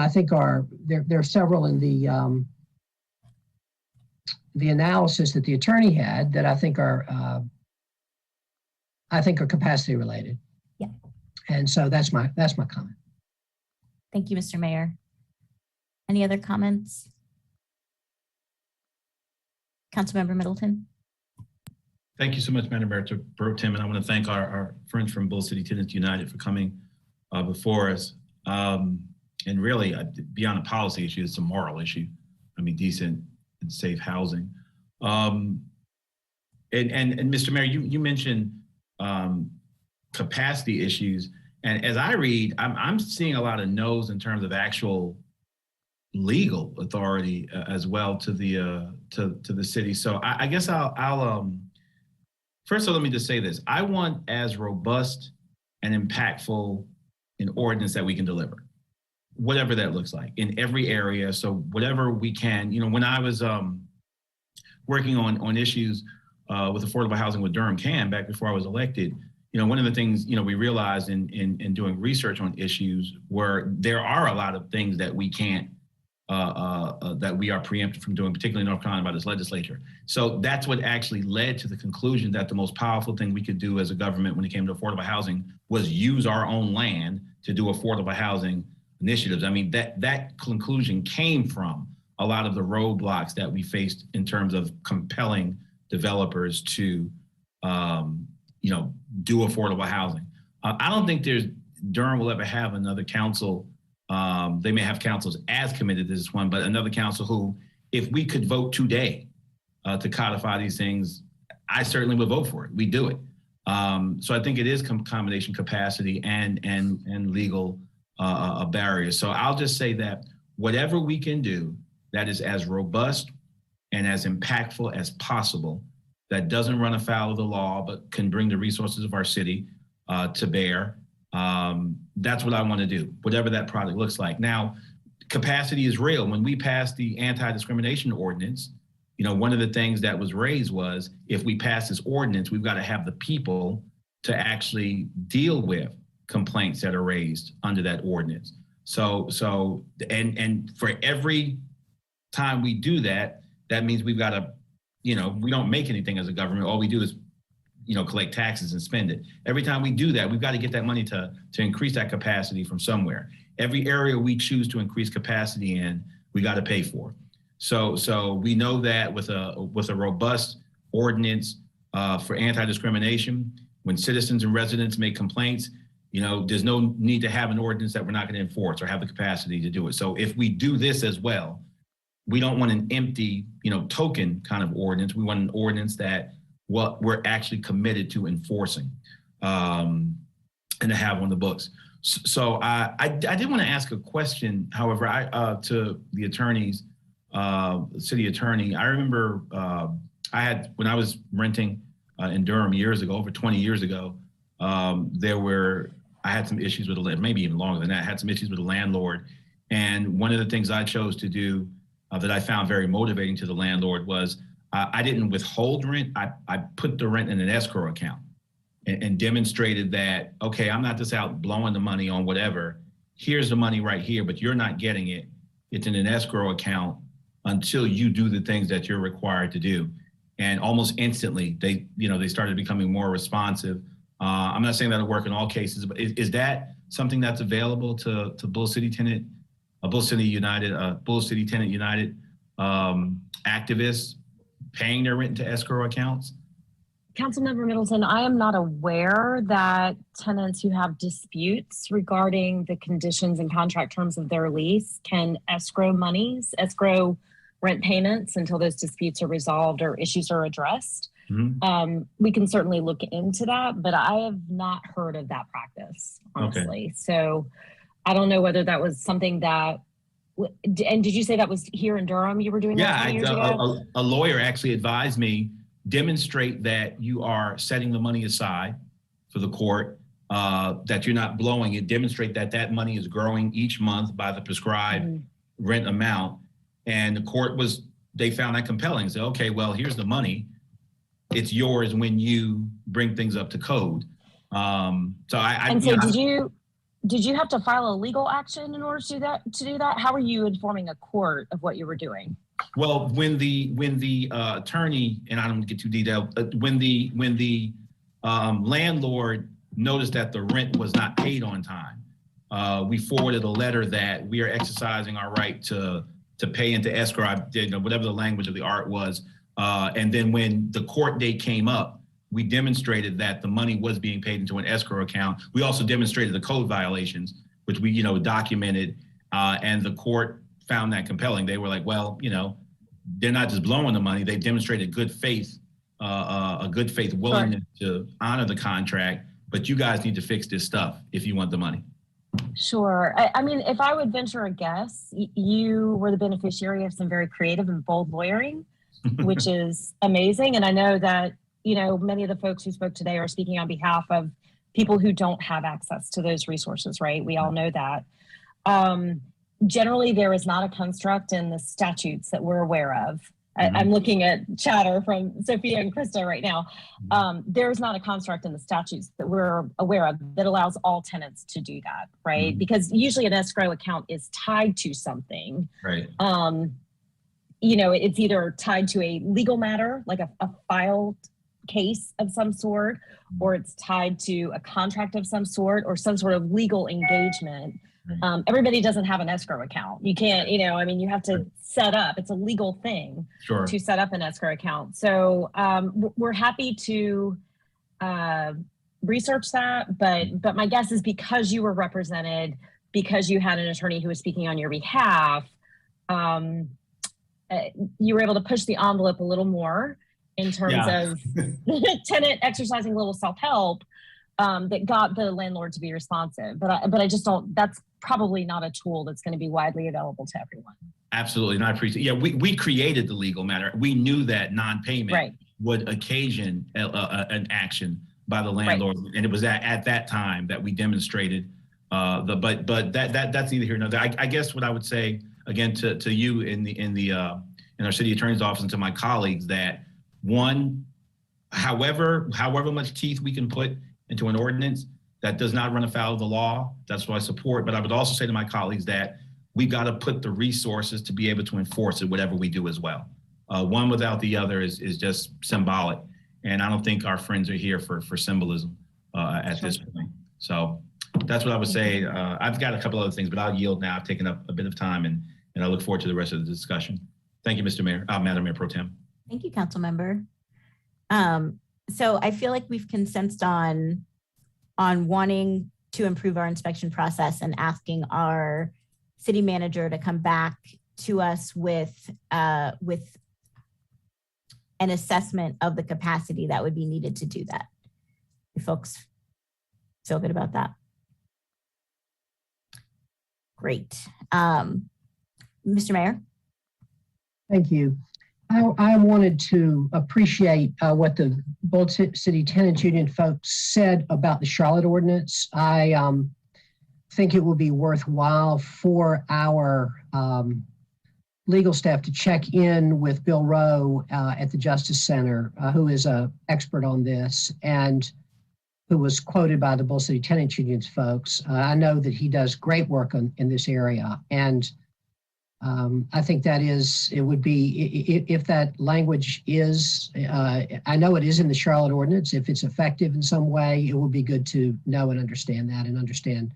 think there are several in the analysis that the attorney had that I think are capacity related. Yeah. And so that's my comment. Thank you, Mr. Mayor. Any other comments? Councilmember Middleton. Thank you so much, Madam Mayor Pro Tem, and I want to thank our friends from Bull City Tenants United for coming before us. And really, beyond a policy issue, it's a moral issue. I mean, decent and safe housing. And Mr. Mayor, you mentioned capacity issues, and as I read, I'm seeing a lot of no's in terms of actual legal authority as well to the city. So I guess I'll first of all, let me just say this. I want as robust and impactful an ordinance that we can deliver, whatever that looks like in every area. So whatever we can, when I was working on issues with affordable housing with Durham CAN back before I was elected, one of the things, we realized in doing research on issues where there are a lot of things that we can't, that we are preempted from doing, particularly in North Carolina by this legislature. So that's what actually led to the conclusion that the most powerful thing we could do as a government when it came to affordable housing was use our own land to do affordable housing initiatives. I mean, that conclusion came from a lot of the roadblocks that we faced in terms of compelling developers to, do affordable housing. I don't think Durham will ever have another council. They may have councils as committed to this one, but another council who, if we could vote today to codify these things, I certainly would vote for it. We do it. So I think it is combination capacity and legal barriers. So I'll just say that whatever we can do that is as robust and as impactful as possible, that doesn't run afoul of the law, but can bring the resources of our city to bear. That's what I want to do, whatever that product looks like. Now, capacity is real. When we passed the anti-discrimination ordinance, one of the things that was raised was, if we pass this ordinance, we've got to have the people to actually deal with complaints that are raised under that ordinance. So for every time we do that, that means we've got to, we don't make anything as a government. All we do is collect taxes and spend it. Every time we do that, we've got to get that money to increase that capacity from somewhere. Every area we choose to increase capacity in, we got to pay for. So we know that with a robust ordinance for anti-discrimination, when citizens and residents make complaints, there's no need to have an ordinance that we're not going to enforce or have the capacity to do it. So if we do this as well, we don't want an empty, token kind of ordinance. We want an ordinance that we're actually committed to enforcing and to have on the books. So I did want to ask a question, however, to the attorneys, city attorney. I remember when I was renting in Durham years ago, over 20 years ago, I had some issues with maybe even longer than that, I had some issues with the landlord. And one of the things I chose to do that I found very motivating to the landlord was I didn't withhold rent. I put the rent in an escrow account. and demonstrated that, okay, I'm not just out blowing the money on whatever. Here's the money right here, but you're not getting it. It's in an escrow account until you do the things that you're required to do. And almost instantly, they started becoming more responsive. I'm not saying that'll work in all cases, but is that something that's available to Bull City Tenant United activists paying their rent into escrow accounts? Councilmember Middleton, I am not aware that tenants who have disputes regarding the conditions and contract terms of their lease can escrow rent payments until those disputes are resolved or issues are addressed. Mm-hmm. We can certainly look into that, but I have not heard of that practice, honestly. Okay. So I don't know whether that was something that, and did you say that was here in Durham you were doing that 20 years ago? A lawyer actually advised me, demonstrate that you are setting the money aside for the court, that you're not blowing it, demonstrate that that money is growing each month by the prescribed rent amount. And the court they found that compelling. So, okay, well, here's the money. It's yours when you bring things up to code. Did you have to file a legal action in order to do that? How are you informing a court of what you were doing? Well, when the attorney, and I don't get too detailed, when the landlord noticed that the rent was not paid on time, we forwarded a letter that we are exercising our right to pay into escrow, whatever the language of the art was. And then when the court date came up, we demonstrated that the money was being paid into an escrow account. We also demonstrated the code violations, which we, documented, and the court found that compelling. They were like, well, they're not just blowing the money. They demonstrated good faith, a good faith willingness to honor the contract, but you guys need to fix this stuff if you want the money. Sure. I mean, if I would venture a guess, you were the beneficiary of some very creative and bold lawyering, which is amazing. And I know that, many of the folks who spoke today are speaking on behalf of people who don't have access to those resources, right? We all know that. Generally, there is not a construct in the statutes that we're aware of. I'm looking at chatter from Sophia and Krista right now. There is not a construct in the statutes that we're aware of that allows all tenants to do that, right? Because usually an escrow account is tied to something. Right. It's either tied to a legal matter, like a filed case of some sort, or it's tied to a contract of some sort, or some sort of legal engagement. Everybody doesn't have an escrow account. You can't, you have to set up, it's a legal thing to set up an escrow account. So we're happy to research that, but my guess is because you were represented, because you had an attorney who was speaking on your behalf, you were able to push the envelope a little more in terms of tenant exercising a little self-help that got the landlord to be responsive. But I just don't, that's probably not a tool that's going to be widely available to everyone. Absolutely. And I appreciate, we created the legal matter. We knew that non-payment would occasion an action by the landlord. And it was at that time that we demonstrated but that's neither here nor there. I guess what I would say again to you in our city attorney's office and to my colleagues, that one, however much teeth we can put into an ordinance, that does not run afoul of the law. That's what I support. But I would also say to my colleagues that we got to put the resources to be able to enforce it, whatever we do as well. One without the other is just symbolic. And I don't think our friends are here for symbolism at this point. So that's what I would say. I've got a couple other things, but I'll yield now. I've taken up a bit of time and I look forward to the rest of the discussion. Thank you, Mr. Mayor, Madam Mayor Pro Tem. Thank you, Council Member. So I feel like we've consensus on wanting to improve our inspection process and asking our city manager to come back to us with an assessment of the capacity that would be needed to do that. You folks feel good about that? Great. Mr. Mayor? Thank you. I wanted to appreciate what the Bold City Tenants Union folks said about the Charlotte ordinance. I think it will be worthwhile for our legal staff to check in with Bill Rowe at the Justice Center, who is an expert on this, and who was quoted by the Bull City Tenants Union's folks. I know that he does great work in this area. And I think it would be, if that language is, I know it is in the Charlotte ordinance. If it's effective in some way, it would be good to know and understand that and understand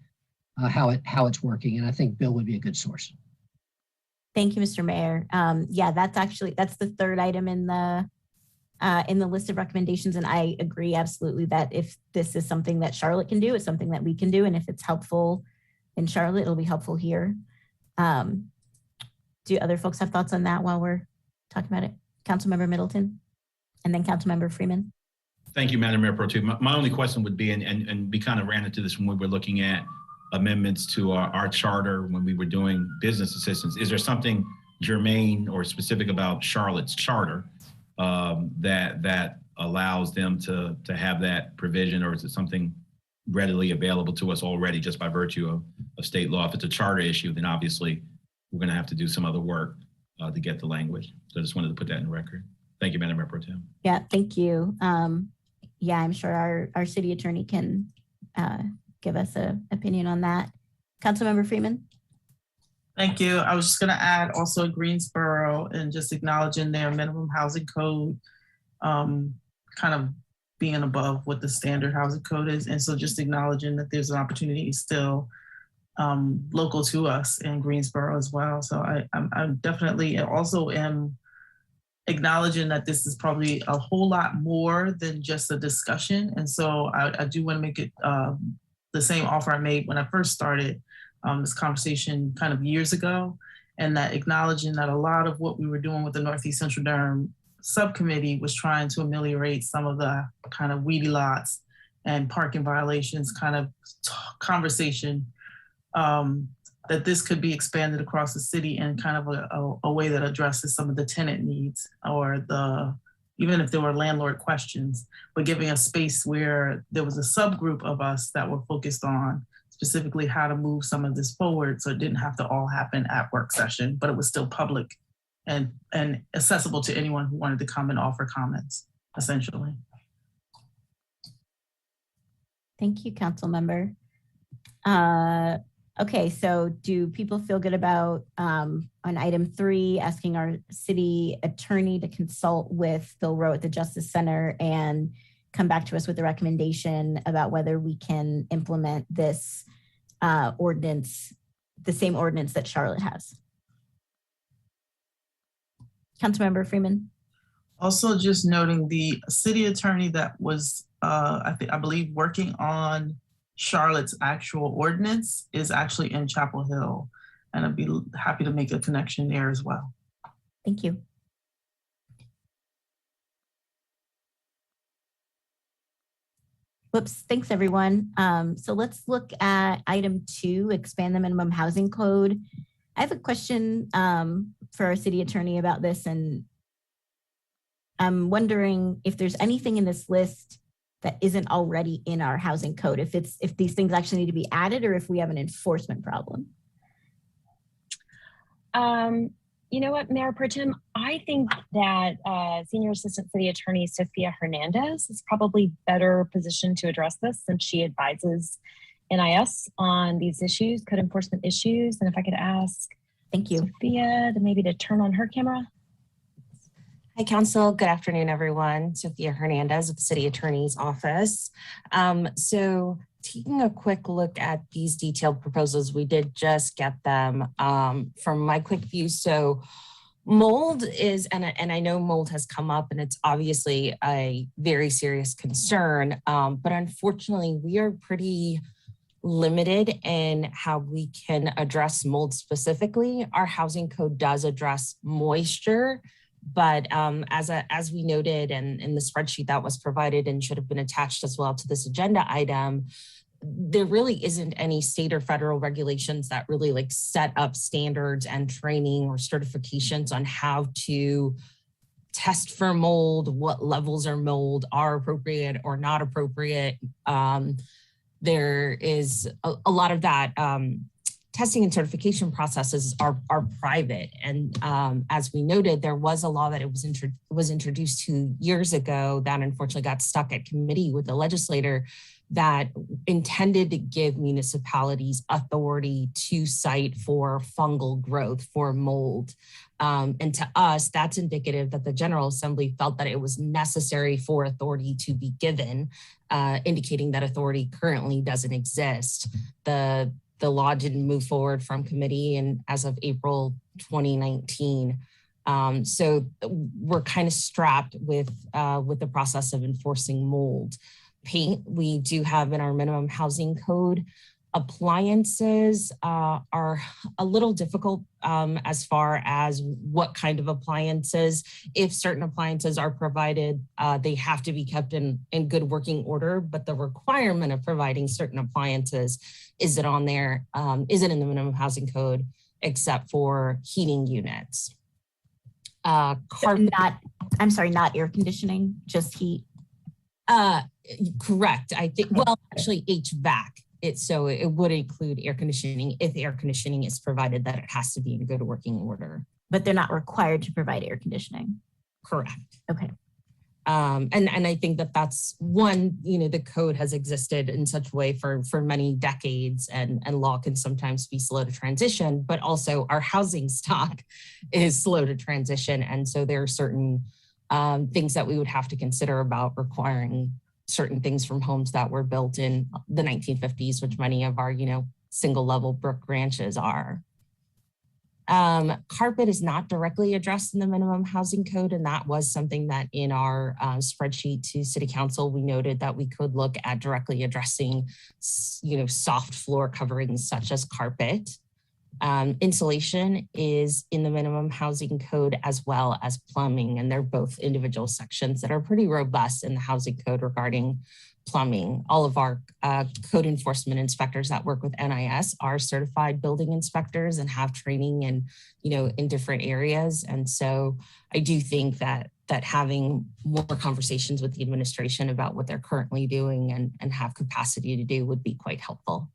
how it's working. And I think Bill would be a good source. Thank you, Mr. Mayor. Yeah, that's the third item in the list of recommendations. And I agree absolutely that if this is something that Charlotte can do, it's something that we can do. And if it's helpful in Charlotte, it'll be helpful here. Do other folks have thoughts on that while we're talking about it? Councilmember Middleton and then Councilmember Freeman. Thank you, Madam Mayor Pro Tem. My only question would be, and we kind of ran into this when we were looking at amendments to our charter when we were doing business assistance. Is there something germane or specific about Charlotte's charter that allows them to have that provision, or is it something readily available to us already just by virtue of state law? If it's a charter issue, then obviously we're going to have to do some other work to get the language. So I just wanted to put that in the record. Thank you, Madam Mayor Pro Tem. Yeah, thank you. Yeah, I'm sure our city attorney can give us an opinion on that. Councilmember Freeman. Thank you. I was just going to add also Greensboro and just acknowledging their minimum housing code, kind of being above what the standard housing code is. And so just acknowledging that there's an opportunity still local to us in Greensboro as well. So I'm definitely also am acknowledging that this is probably a whole lot more than just a discussion. And so I do want to make it the same offer I made when I first started this conversation kind of years ago, and that acknowledging that a lot of what we were doing with the Northeast Central Durham subcommittee was trying to ameliorate some of the kind of weedy lots and parking violations kind of conversation, that this could be expanded across the city in kind of a way that addresses some of the tenant needs, or even if there were landlord questions, but giving a space where there was a subgroup of us that were focused on specifically how to move some of this forward, so it didn't have to all happen at work session, but it was still public and accessible to anyone who wanted to come and offer comments, essentially. Thank you, Council Member. Okay, so do people feel good about on item 3, asking our city attorney to consult with Bill Rowe at the Justice Center and come back to us with a recommendation about whether we can implement this ordinance, the same ordinance that Charlotte has? Councilmember Freeman. Also just noting the city attorney that was, I believe, working on Charlotte's actual ordinance is actually in Chapel Hill, and I'd be happy to make a connection there as well. Thank you. Whoops, thanks everyone. So let's look at item 2, expand the minimum housing code. I have a question for our city attorney about this, and I'm wondering if there's anything in this list that isn't already in our housing code, if these things actually need to be added, or if we have an enforcement problem. You know what, Mayor Pro Tem, I think that Senior Assistant City Attorney Sophia Hernandez is probably better positioned to address this, since she advises NIS on these issues, code enforcement issues. And if I could ask, thank you, Sophia, maybe to turn on her camera. Hi, Council. Good afternoon, everyone. Sophia Hernandez of the City Attorney's Office. So taking a quick look at these detailed proposals, we did just get them from my quick view. So mold is, and I know mold has come up and it's obviously a very serious concern, but unfortunately we are pretty limited in how we can address mold specifically. Our housing code does address moisture, but as we noted in the spreadsheet that was provided and should have been attached as well to this agenda item, there really isn't any state or federal regulations that really like set up standards and training or certifications on how to test for mold, what levels of mold are appropriate or not appropriate. There is a lot of that testing and certification processes are private. And as we noted, there was a law that was introduced 2 years ago that unfortunately got stuck at committee with the legislator that intended to give municipalities authority to cite for fungal growth, for mold. And to us, that's indicative that the General Assembly felt that it was necessary for authority to be given, indicating that authority currently doesn't exist. The law didn't move forward from committee and as of April 2019. So we're kind of strapped with the process of enforcing mold. Paint, we do have in our minimum housing code. Appliances are a little difficult as far as what kind of appliances. If certain appliances are provided, they have to be kept in good working order, but the requirement of providing certain appliances isn't on there, isn't in the minimum housing code, except for heating units. I'm sorry, not air conditioning, just heat? Correct, I think, well, actually HVAC. So it would include air conditioning if air conditioning is provided, that it has to be in good working order. But they're not required to provide air conditioning. Correct. Okay. And I think that that's one, the code has existed in such a way for many decades, and law can sometimes be slow to transition, but also our housing stock is slow to transition. And so there are certain things that we would have to consider about requiring certain things from homes that were built in the 1950s, which many of our, single level brick ranches are. Carpet is not directly addressed in the minimum housing code. And that was something that in our spreadsheet to City Council, we noted that we could look at directly addressing, soft floor coverings such as carpet. Insulation is in the minimum housing code as well as plumbing, and they're both individual sections that are pretty robust in the housing code regarding plumbing. All of our code enforcement inspectors that work with NIS are certified building inspectors and have training in different areas. And so I do think that having more conversations with the administration about what they're currently doing and have capacity to do would be quite helpful.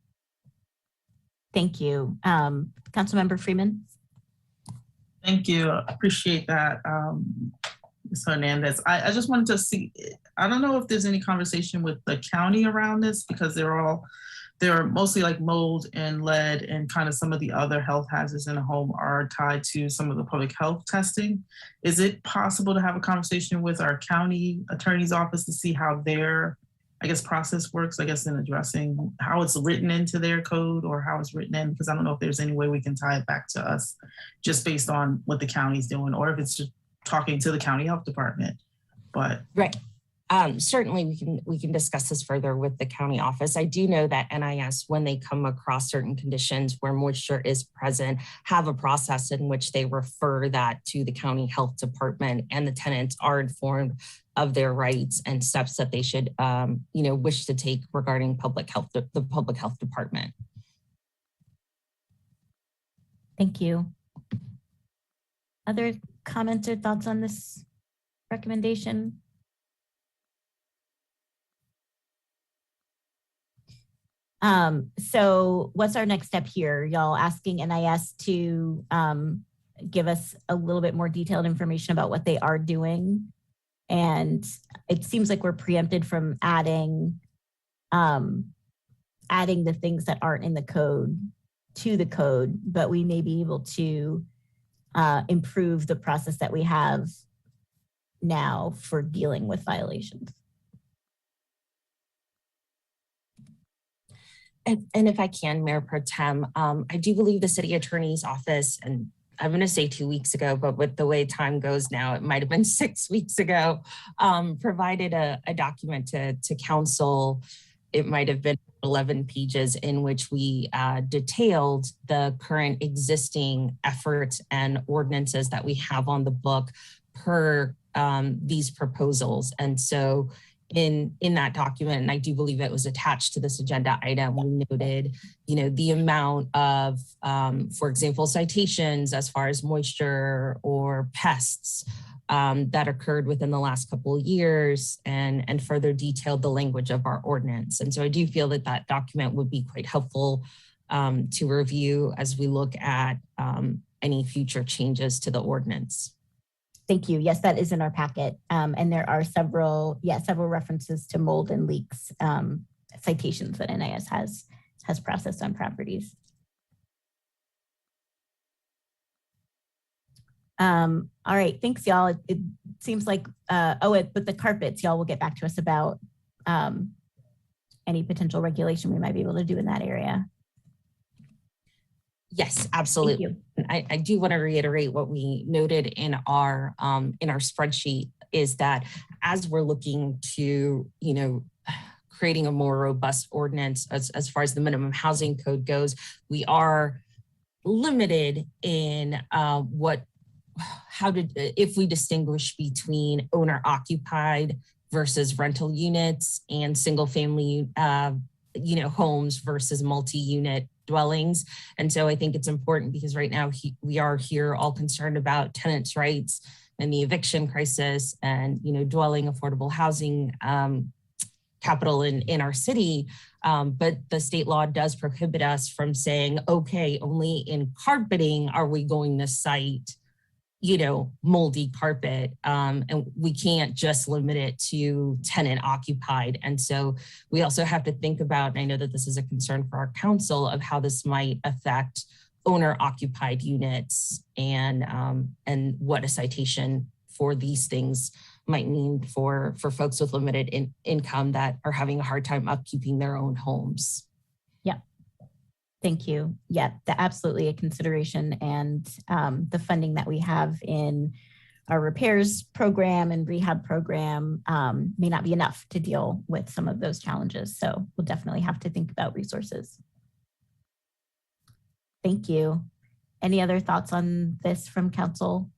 Thank you. Councilmember Freeman. Thank you. I appreciate that, Ms. Hernandez. I just wanted to see, I don't know if there's any conversation with the county around this, because they're mostly like mold and lead, and kind of some of the other health hazards in the home are tied to some of the public health testing. Is it possible to have a conversation with our county attorney's office to see how their process works, in addressing how it's written into their code or how it's written in, because I don't know if there's any way we can tie it back to us just based on what the county's doing, or if it's just talking to the county health department. But right. Certainly we can discuss this further with the county office. I do know that NIS, when they come across certain conditions where moisture is present, have a process in which they refer that to the county health department, and the tenants are informed of their rights and steps that they should, wish to take regarding public health, the public health department. Thank you. Other comments or thoughts on this recommendation? So what's our next step here? Y'all asking NIS to give us a little bit more detailed information about what they are doing. And it seems like we're preempted from adding the things that aren't in the code to the code, but we may be able to improve the process that we have now for dealing with violations. And if I can, Mayor Pro Tem, I do believe the city attorney's office, and I'm going to say 2 weeks ago, but with the way time goes now, it might have been 6 weeks ago, provided a document to council. It might have been 11 pages in which we detailed the current existing efforts and ordinances that we have on the book per these proposals. And so in that document, and I do believe it was attached to this agenda item, we noted, the amount of, for example, citations as far as moisture or pests that occurred within the last couple of years, and further detailed the language of our ordinance. And so I do feel that document would be quite helpful to review as we look at any future changes to the ordinance. Thank you. Yes, that is in our packet. And there are several references to mold and leaks citations that NIS has processed on properties. All right, thanks y'all. It seems like, but the carpets, y'all will get back to us about any potential regulation we might be able to do in that area. Yes, absolutely. I do want to reiterate what we noted in our spreadsheet is that as we're looking to, creating a more robust ordinance as far as the minimum housing code goes, we are limited in if we distinguish between owner occupied versus rental units and single family, homes versus multi-unit dwellings. And so I think it's important because right now we are here all concerned about tenants' rights and the eviction crisis and, dwelling affordable housing capital in our city. But the state law does prohibit us from saying, okay, only in carpeting are we going to cite moldy carpet, and we can't just limit it to tenant occupied. And so we also have to think about, and I know that this is a concern for our council, of how this might affect owner occupied units and what a citation for these things might mean for folks with limited income that are having a hard time upkeeping their own homes. Thank you. Yeah, absolutely a consideration, and the funding that we have in our repairs program and rehab program may not be enough to deal with some of those challenges. So we'll definitely have to think about resources. Thank you. Any other thoughts on this from council?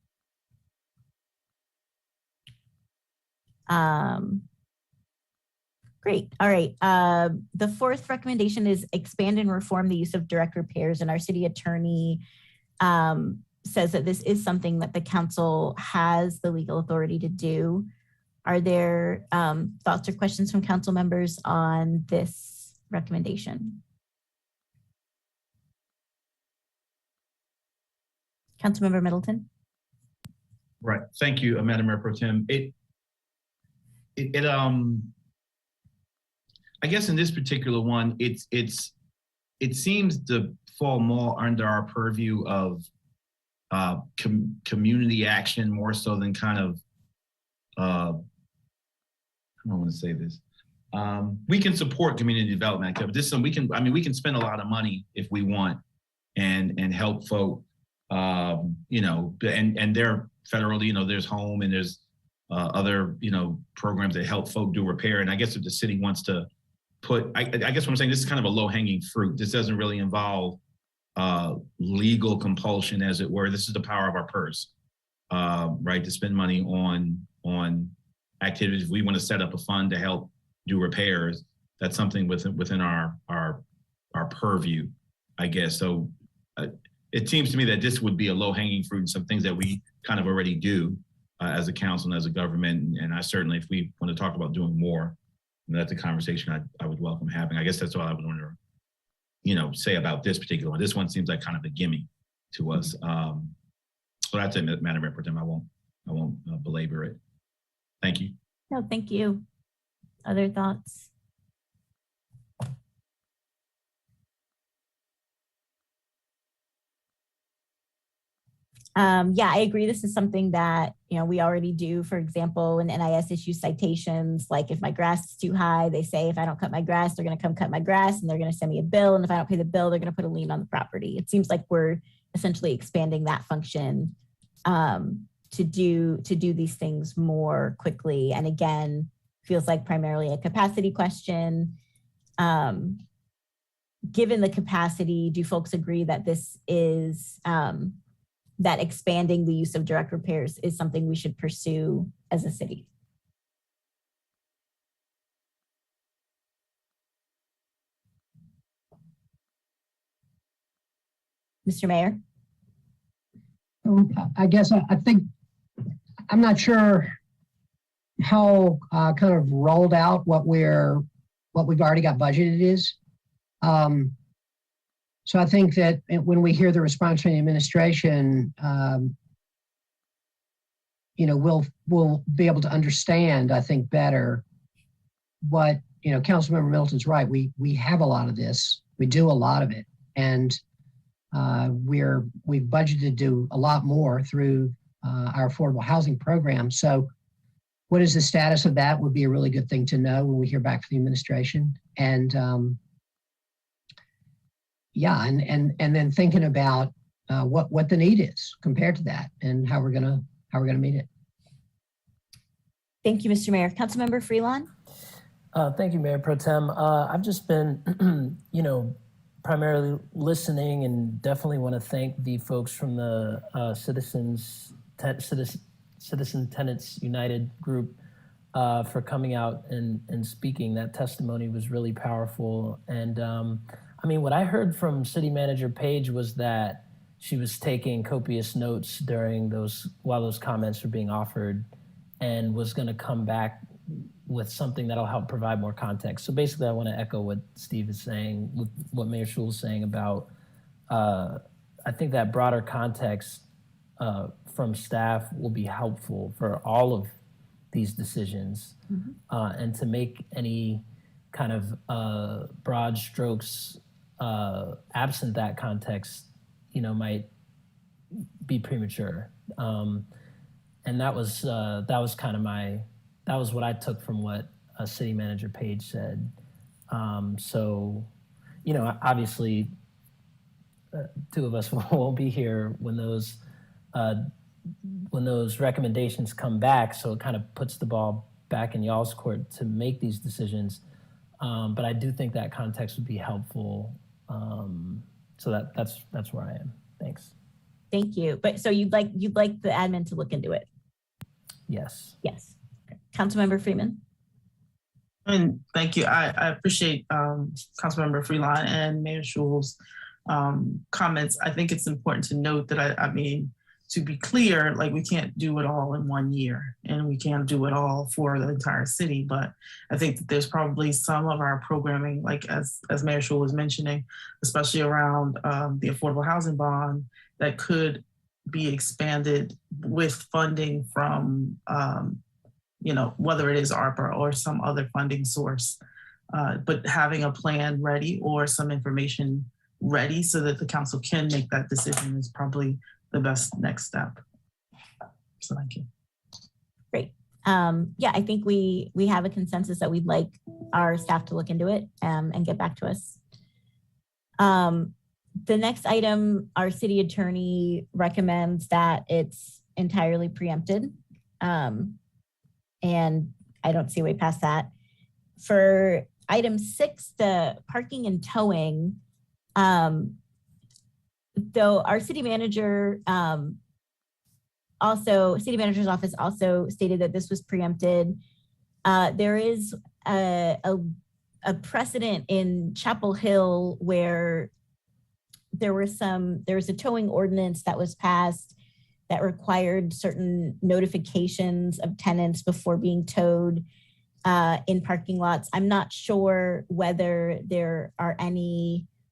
Great. All right. The fourth recommendation is expand and reform the use of direct repairs. And our city attorney says that this is something that the council has the legal authority to do. Are there thoughts or questions from council members on this recommendation? Councilmember Middleton. Right. Thank you, Madam Mayor Pro Tem. I guess in this particular one, it seems to fall more under our purview of community action more so than kind of I don't want to say this. We can support community development. We can spend a lot of money if we want and help folk. And they're federally, there's home and there's other programs that help folk do repair. And I guess if the city wants to I guess what I'm saying, this is kind of a low-hanging fruit. This doesn't really involve legal compulsion, as it were. This is the power of our purse, right? To spend money on activities. If we want to set up a fund to help do repairs, that's something within our purview, I guess. So it seems to me that this would be a low-hanging fruit and some things that we kind of already do as a council and as a government. And I certainly, if we want to talk about doing more, that's a conversation I would welcome having. I guess that's all I would want to, say about this particular one. This one seems like kind of a gimme to us. But I'd say, Madam Mayor Pro Tem, I won't belabor it. Thank you. No, thank you. Other thoughts? Yeah, I agree. This is something that, we already do. For example, when NIS issues citations, like if my grass is too high, they say if I don't cut my grass, they're going to come cut my grass and they're going to send me a bill. And if I don't pay the bill, they're going to put a lien on the property. It seems like we're essentially expanding that function to do these things more quickly. And again, feels like primarily a capacity question. Given the capacity, do folks agree that this is that expanding the use of direct repairs is something we should pursue as a city? Mr. Mayor? I guess I think, I'm not sure how kind of rolled out what we've already got budgeted is. So I think that when we hear the response from the administration, we'll be able to understand, I think, better what, Councilmember Middleton's right. We have a lot of this. We do a lot of it. And we've budgeted to do a lot more through our affordable housing program. So what is the status of that would be a really good thing to know when we hear back from the administration. And and then thinking about what the need is compared to that and how we're gonna meet it. Thank you, Mr. Mayor. Councilmember Freelon. Thank you, Mayor Pro Tem. I've just been, primarily listening, and definitely want to thank the folks from the Citizen Tenants United group for coming out and speaking. That testimony was really powerful. And what I heard from City Manager Page was that she was taking copious notes while those comments were being offered, and was going to come back with something that'll help provide more context. So basically, I want to echo what Steve is saying, what Mayor Schul is saying about, I think that broader context from staff will be helpful for all of these decisions, and to make any kind of broad strokes absent that context, might be premature. And that was kind of that was what I took from what City Manager Page said. So, obviously, two of us won't be here when those recommendations come back. So it kind of puts the ball back in y'all's court to make these decisions. But I do think that context would be helpful. So that's where I am. Thanks. Thank you. But so you'd like the admin to look into it? Yes. Yes. Okay. Councilmember Freeman. And thank you. I appreciate Councilmember Freelon and Mayor Schul's comments. I think it's important to note that to be clear, we can't do it all in 1 year, and we can't do it all for the entire city. But I think that there's probably some of our programming, as Mayor Schul was mentioning, especially around the affordable housing bond, that could be expanded with funding from, whether it is ARPA or some other funding source, but having a plan ready or some information ready so that the council can make that decision is probably the best next step. So thank you. Great. I think we have a consensus that we'd like our staff to look into it and get back to us. The next item, our city attorney recommends that it's entirely preempted. And I don't see a way past that. For item 6, the parking and towing, though our city manager city manager's office also stated that this was preempted. There is a precedent in Chapel Hill where there was a towing ordinance that was passed that required certain notifications of tenants before being towed in parking lots. I'm not sure whether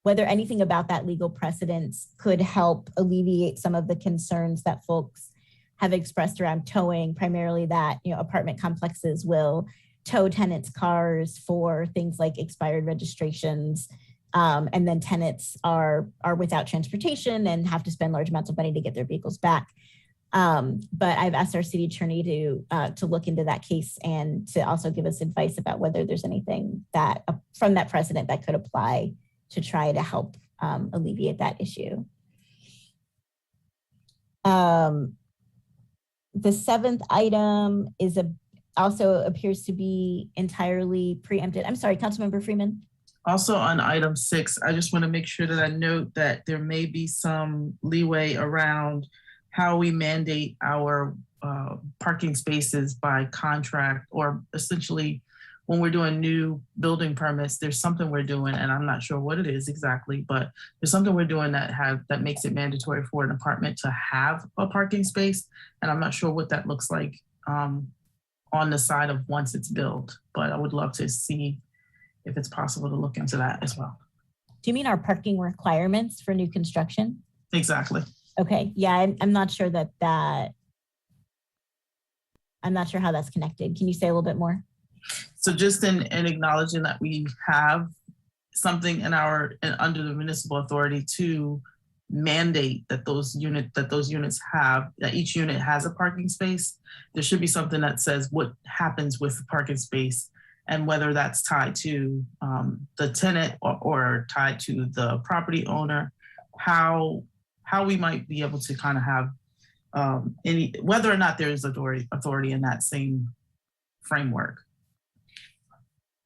anything about that legal precedence could help alleviate some of the concerns that folks have expressed around towing, primarily that apartment complexes will tow tenants' cars for things like expired registrations, and then tenants are without transportation and have to spend large amounts of money to get their vehicles back. But I've asked our city attorney to look into that case and to also give us advice about whether there's anything that from that precedent that could apply to try to help alleviate that issue. The 7th item also appears to be entirely preempted. I'm sorry, Councilmember Freeman. Also on item 6, I just want to make sure that I note that there may be some leeway around how we mandate our parking spaces by contract, or essentially when we're doing new building permits, there's something we're doing, and I'm not sure what it is exactly, but there's something we're doing that makes it mandatory for an apartment to have a parking space. And I'm not sure what that looks like on the side of once it's built, but I would love to see if it's possible to look into that as well. you mean our parking requirements for new construction? Exactly. Okay, yeah, I'm not sure I'm not sure how that's connected. Can you say a little bit more? So just in acknowledging that we have something under the municipal authority to mandate that each unit has a parking space, there should be something that says what happens with the parking space and whether that's tied to the tenant or tied to the property owner, how we might be able to kind of have whether or not there is authority in that same framework.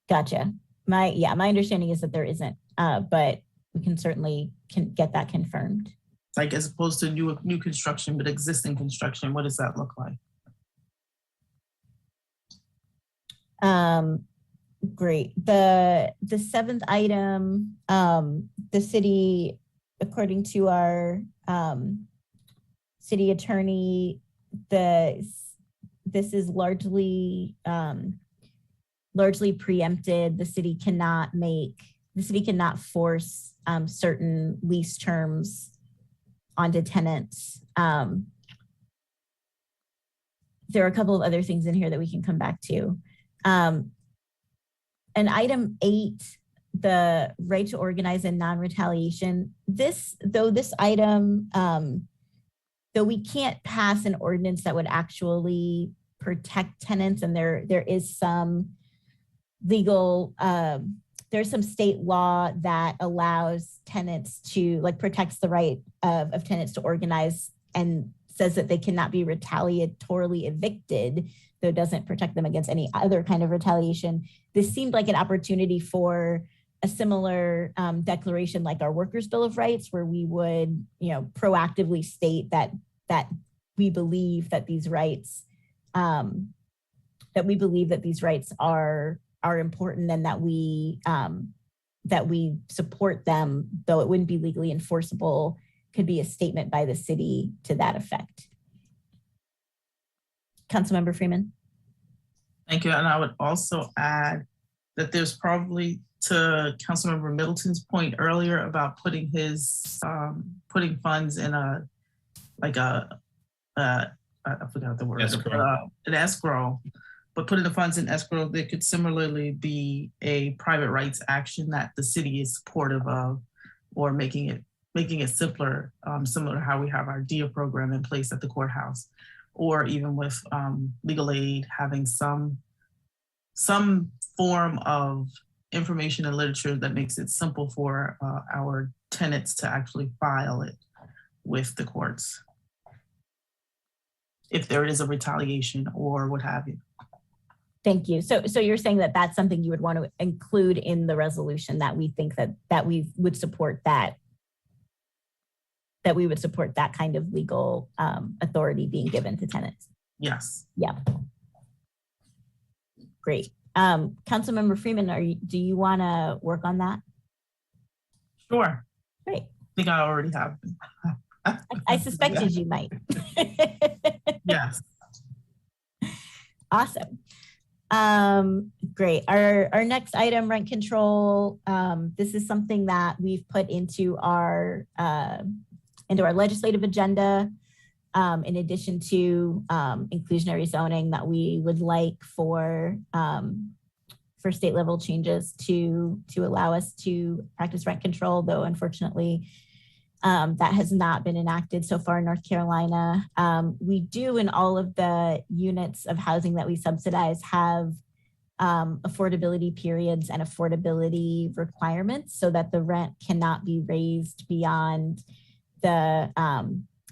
Gotcha. My understanding is that there isn't, but we can certainly get that confirmed. Like as opposed to new construction, but existing construction, what does that look like? Great. The seventh item, the city, according to our city attorney, this is largely preempted. The city cannot force certain lease terms onto tenants. There are a couple of other things in here that we can come back to. And item 8, the right to organize and non-retaliation. This item, though we can't pass an ordinance that would actually protect tenants, and there is some legal, there's some state law that allows tenants to, protects the right of tenants to organize and says that they cannot be retaliatorily evicted, though it doesn't protect them against any other kind of retaliation. This seemed like an opportunity for a similar declaration like our Workers' Bill of Rights, where we would, proactively state that we believe that these rights, are important, and that we support them, though it wouldn't be legally enforceable. Could be a statement by the city to that effect. Councilmember Freeman. Thank you. And I would also add that there's probably, to Councilmember Middleton's point earlier about putting funds in I forgot the word, an escrow, but putting the funds in escrow, there could similarly be a private rights action that the city is supportive of, or making it simpler, similar to how we have our DIA program in place at the courthouse, or even with legal aid, having some form of information and literature that makes it simple for our tenants to actually file it with the courts, if there is a retaliation or what have you. Thank you. So you're saying that that's something you would want to include in the resolution, that we think that we would support that we would support that kind of legal authority being given to tenants. Yes. Yeah. Great. Councilmember Freeman, do you want to work on that? Sure. Great. I think I already have. I suspected you might. Yes. Awesome. Great. Our next item, rent control. This is something that we've put into our legislative agenda, in addition to inclusionary zoning, that we would like for state level changes to allow us to practice rent control, though unfortunately that has not been enacted so far in North Carolina. We do, in all of the units of housing that we subsidize, have affordability periods and affordability requirements, so that the rent cannot be raised beyond the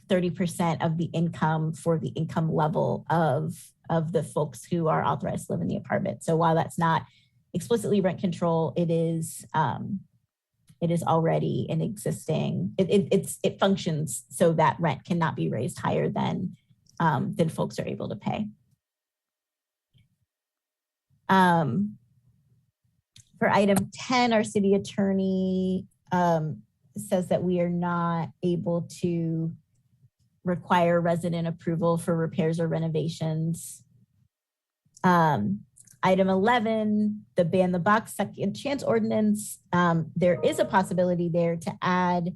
30% of the income for the income level of the folks who are authorized to live in the apartment. So while that's not explicitly rent control, it is already an existing, it functions so that rent cannot be raised higher than folks are able to pay. For item 10, our city attorney says that we are not able to require resident approval for repairs or renovations. Item 11, the ban the box second chance ordinance. There is a possibility there to add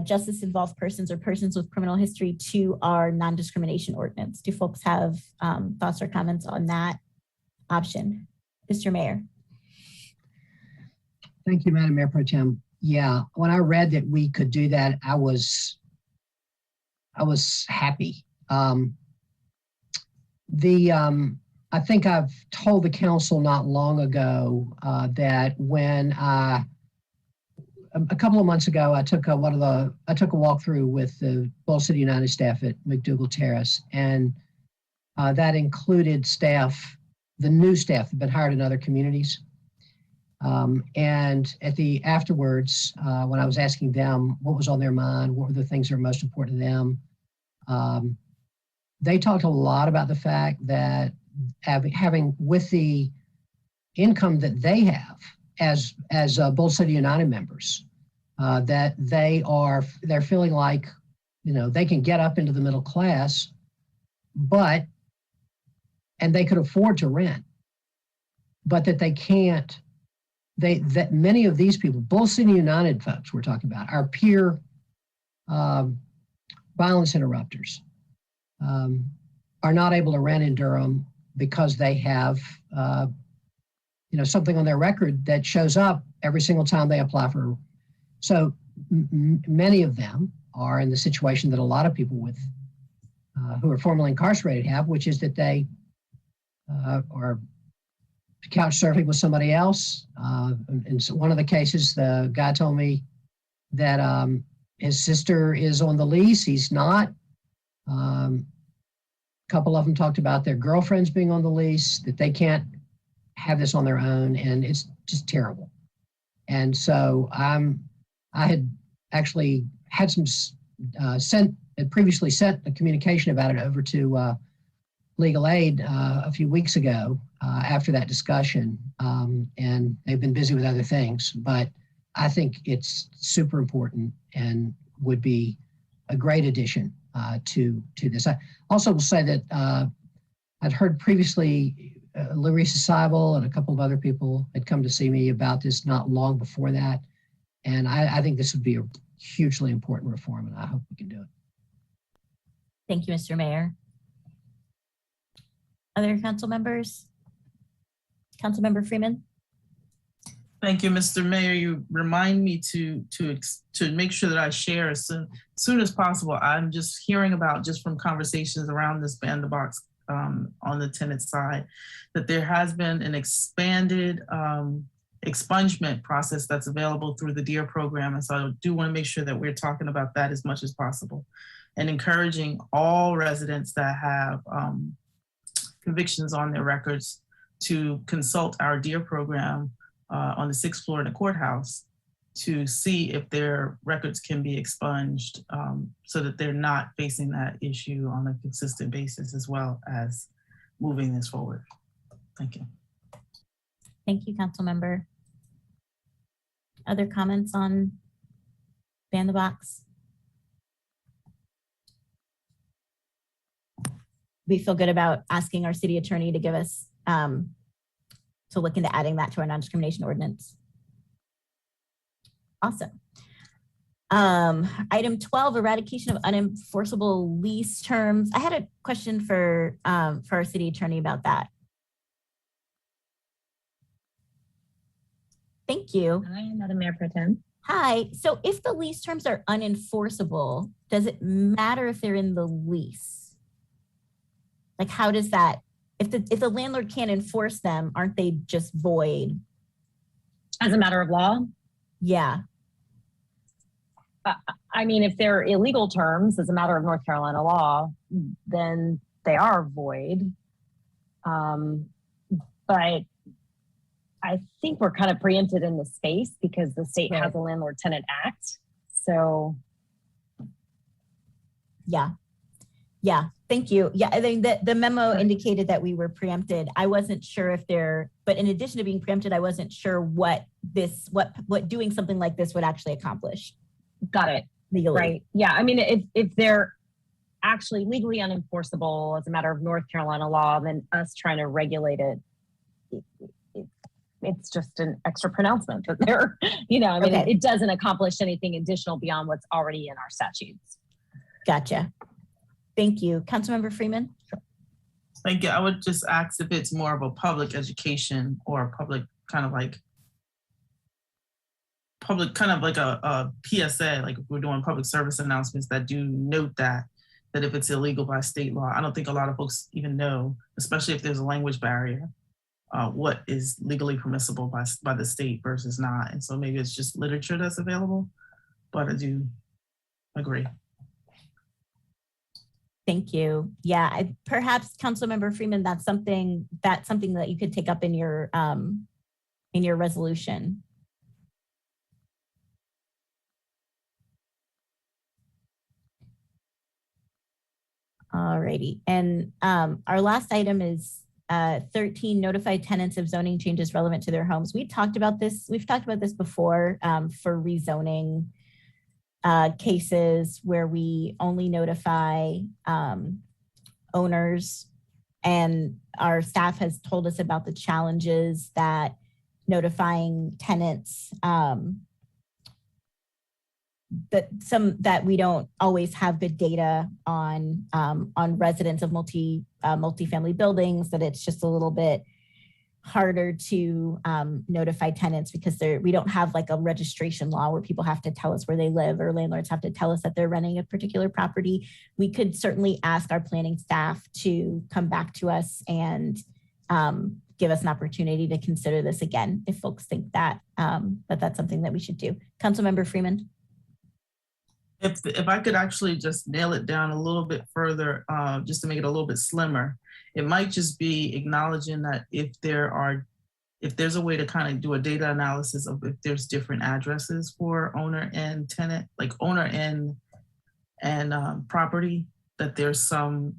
justice involved persons or persons with criminal history to our non-discrimination ordinance. Do folks have thoughts or comments on that option? Mr. Mayor. Thank you, Madam Mayor Pro Tem. Yeah, when I read that we could do that, I was happy. I think I've told the council not long ago that when a couple of months ago, I took a walk through with the Bold City United staff at McDougal Terrace, and that included staff, the new staff that have been hired in other communities. And afterwards, when I was asking them what was on their mind, what were the things that are most important to them, they talked a lot about the fact that having with the income that they have as Bold City United members, that they're feeling like, they can get up into the middle class, and they could afford to rent, but that they can't. That many of these people, Bold City United folks we're talking about, our peer violence interrupters, are not able to rent in Durham because they have, something on their record that shows up every single time they apply for. So many of them are in the situation that a lot of people who are formerly incarcerated have, which is that they are couch surfing with somebody else. In one of the cases, the guy told me that his sister is on the lease. He's not. A couple of them talked about their girlfriends being on the lease, that they can't have this on their own, and it's just terrible. And so I had actually had previously sent a communication about it over to legal aid a few weeks ago after that discussion, and they've been busy with other things, but I think it's super important and would be a great addition to this. I also will say that I'd heard previously Larissa Seibel and a couple of other people had come to see me about this not long before that, and I think this would be a hugely important reform, and I hope we can do it. Thank you, Mr. Mayor. Other council members? Councilmember Freeman? Thank you, Mr. Mayor. You remind me to make sure that I share as soon as possible. I'm just hearing about, just from conversations around this ban the box on the tenant side, that there has been an expanded expungement process that's available through the DEAR program. And so I do want to make sure that we're talking about that as much as possible and encouraging all residents that have convictions on their records to consult our DEAR program on the 6th floor in the courthouse to see if their records can be expunged so that they're not facing that issue on a consistent basis, as well as moving this forward. Thank you. Thank you, Councilmember. Other comments on ban the box? We feel good about asking our city attorney to give us, to look into adding that to our non-discrimination ordinance. Awesome. Item 12, eradication of unenforceable lease terms. I had a question for our city attorney about that. Thank you. Hi, Madam Mayor Pro Tem. Hi. So if the lease terms are unenforceable, does it matter if they're in the lease? Like, how does that, if the landlord can't enforce them, aren't they just void? As a matter of law? Yeah. I mean, if they're illegal terms as a matter of North Carolina law, then they are void. But I think we're kind of preempted in the space because the state has a Landlord Tenant Act. So. Yeah. Yeah, thank you. Yeah, I think that the memo indicated that we were preempted. I wasn't sure if but in addition to being preempted, I wasn't sure what doing something like this would actually accomplish. Got it. Legally. Right. Yeah, I mean, if they're actually legally unenforceable as a matter of North Carolina law, then us trying to regulate it it's just an extra pronouncement that they're, I mean, Okay. it doesn't accomplish anything additional beyond what's already in our statutes. Gotcha. Thank you. Councilmember Freeman? Thank you. I would just ask if it's more of a public education or a public kind of like a PSA, like if we're doing public service announcements that do note that if it's illegal by state law. I don't think a lot of folks even know, especially if there's a language barrier, what is legally permissible by the state versus not. And so maybe it's just literature that's available, but I do agree. Thank you. Yeah, perhaps Councilmember Freeman, that's something that you could take up in your resolution. Alrighty, and our last item is 13, notify tenants of zoning changes relevant to their homes. We've talked about this before for rezoning cases where we only notify owners, and our staff has told us about the challenges that notifying tenants that we don't always have good data on residents of multifamily buildings, that it's just a little bit harder to notify tenants because we don't have like a registration law where people have to tell us where they live or landlords have to tell us that they're renting a particular property. We could certainly ask our planning staff to come back to us and give us an opportunity to consider this again if folks think that that's something that we should do. Councilmember Freeman? If I could actually just nail it down a little bit further, just to make it a little bit slimmer, it might just be acknowledging that if there's a way to kind of do a data analysis of if there's different addresses for owner and tenant, like owner and property, that there's some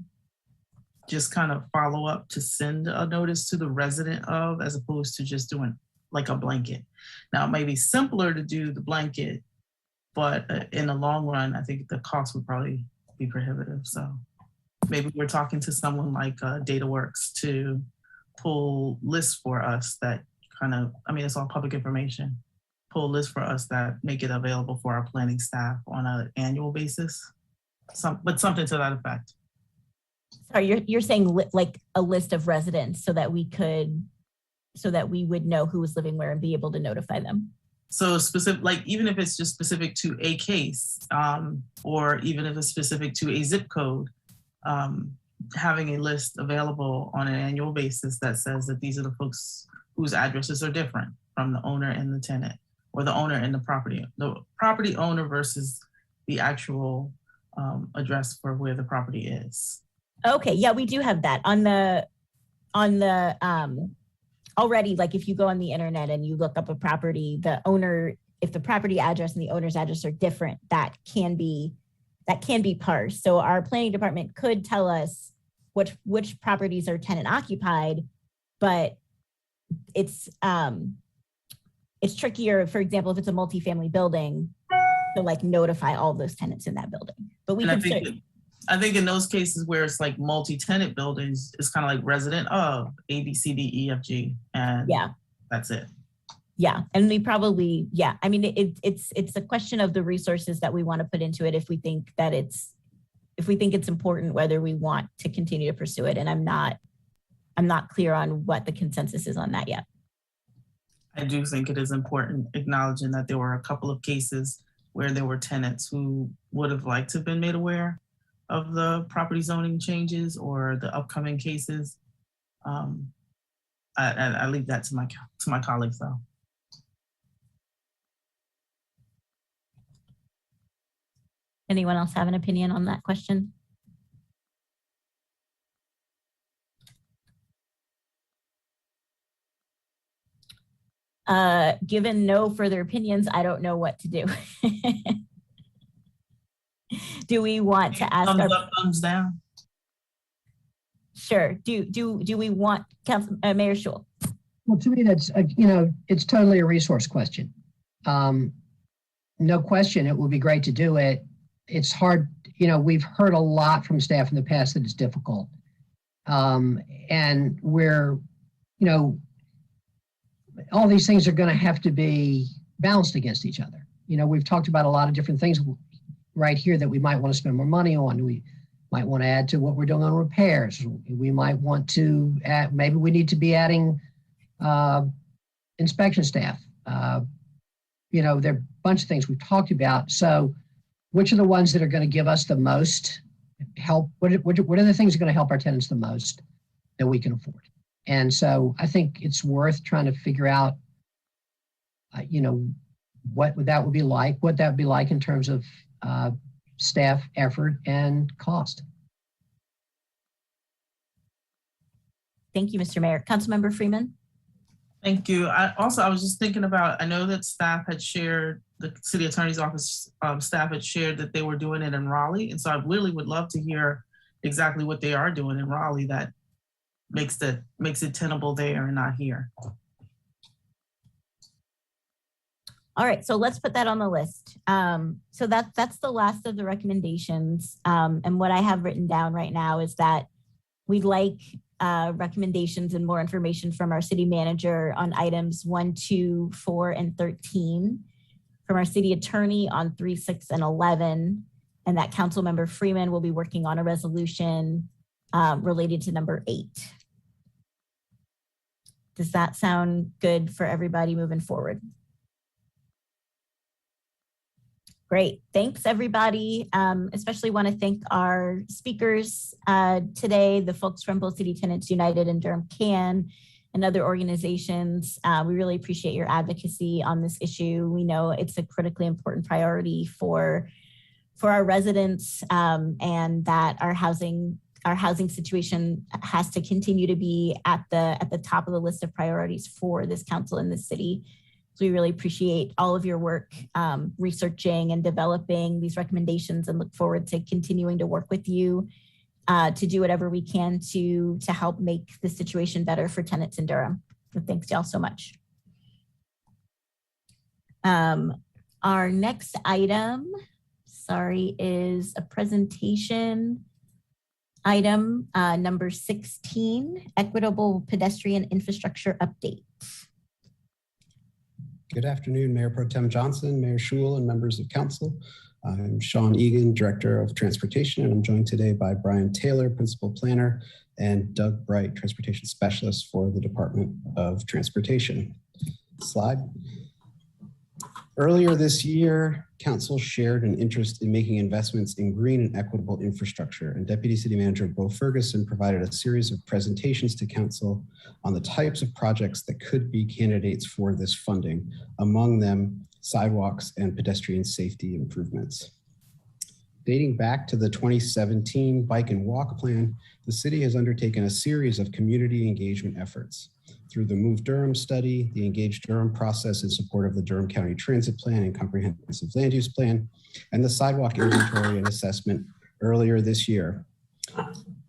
just kind of follow up to send a notice to the resident of, as opposed to just doing like a blanket. Now, it may be simpler to do the blanket, but in the long run, I think the cost would probably be prohibitive. So maybe we're talking to someone like DataWorks to pull lists for us that kind of, I mean, it's all public information, pull lists for us that make it available for our planning staff on an annual basis, but something to that effect. Sorry, you're saying like a list of residents so that we would know who was living where and be able to notify them. So specific, like even if it's just specific to a case, or even if it's specific to a zip code, having a list available on an annual basis that says that these are the folks whose addresses are different from the owner and the tenant, or the owner and the property owner versus the actual address for where the property is. Okay, yeah, we do have that on the already. Like if you go on the internet and you look up a property, the owner, if the property address and the owner's address are different, that can be parsed. So our planning department could tell us which properties are tenant occupied, but it's trickier, for example, if it's a multifamily building, to like notify all those tenants in that building. But we can I think in those cases where it's like multi-tenant buildings, it's kind of like resident of A, B, C, D, E, F, G, and yeah, that's it. Yeah, and we probably, yeah, I mean, it's a question of the resources that we want to put into it if we think it's important, whether we want to continue to pursue it. And I'm not clear on what the consensus is on that yet. I do think it is important, acknowledging that there were a couple of cases where there were tenants who would have liked to have been made aware of the property zoning changes or the upcoming cases. I leave that to my colleagues though. Anyone else have an opinion on that question? Given no further opinions, I don't know what to do. Do we want to ask? Thumbs up, thumbs down. Sure. Do we want Mayor Schul? Well, to me, that's it's totally a resource question. No question, it would be great to do it. It's hard. We've heard a lot from staff in the past that it's difficult, and we're all these things are going to have to be balanced against each other. You know, we've talked about a lot of different things right here that we might want to spend more money on. We might want to add to what we're doing on repairs. We might want to add, maybe we need to be adding inspection staff. You know, there are a bunch of things we've talked about. So which are the ones that are going to give us the most help? What are the things that are going to help our tenants the most that we can afford? And so I think it's worth trying to figure out, you know, what that would be like in terms of staff effort and cost. Thank you, Mr. Mayor. Councilmember Freeman. Thank you. I was just thinking about, I know that staff had shared, the city attorney's office staff had shared that they were doing it in Raleigh. And so I really would love to hear exactly what they are doing in Raleigh that makes it tenable there and not here. All right, so let's put that on the list. So that's the last of the recommendations. And what I have written down right now is that we'd like recommendations and more information from our city manager on items 1, 2, 4, and 13, from our city attorney on 3, 6, and 11, and that Councilmember Freeman will be working on a resolution related to number 8. Does that sound good for everybody moving forward? Great, thanks everybody. Especially want to thank our speakers today, the folks from both City Tenants United and Durham CAN and other organizations. We really appreciate your advocacy on this issue. We know it's a critically important priority for our residents, and that our housing situation has to continue to be at the top of the list of priorities for this council in this city. So we really appreciate all of your work researching and developing these recommendations, and look forward to continuing to work with you to do whatever we can to help make the situation better for tenants in Durham. So thanks y'all so much. Our next item, is a presentation item number 16, Equitable Pedestrian Infrastructure Update. Good afternoon, Mayor Pro Tem Johnson, Mayor Schul, and members of council. I'm Sean Egan, Director of Transportation, and I'm joined today by Brian Taylor, Principal Planner, and Doug Bright, Transportation Specialist for the Department of Transportation. Slide. Earlier this year, Council shared an interest in making investments in green and equitable infrastructure, and Deputy City Manager Bo Ferguson provided a series of presentations to Council on the types of projects that could be candidates for this funding, among them sidewalks and pedestrian safety improvements. Dating back to the 2017 Bike and Walk Plan, the city has undertaken a series of community engagement efforts. Through the Move Durham study, the Engage Durham process in support of the Durham County Transit Plan and Comprehensive Land Use Plan, and the Sidewalk Inventory and Assessment earlier this year.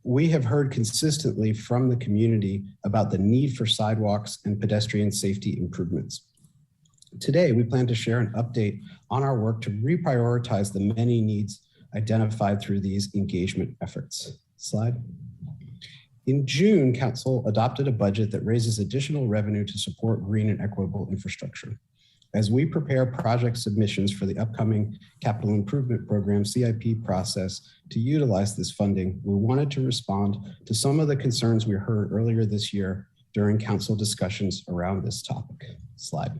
We have heard consistently from the community about the need for sidewalks and pedestrian safety improvements. Today, we plan to share an update on our work to reprioritize the many needs identified through these engagement efforts. Slide. In June, Council adopted a budget that raises additional revenue to support green and equitable infrastructure. As we prepare project submissions for the upcoming Capital Improvement Program CIP process to utilize this funding, we wanted to respond to some of the concerns we heard earlier this year during Council discussions around this topic. Slide.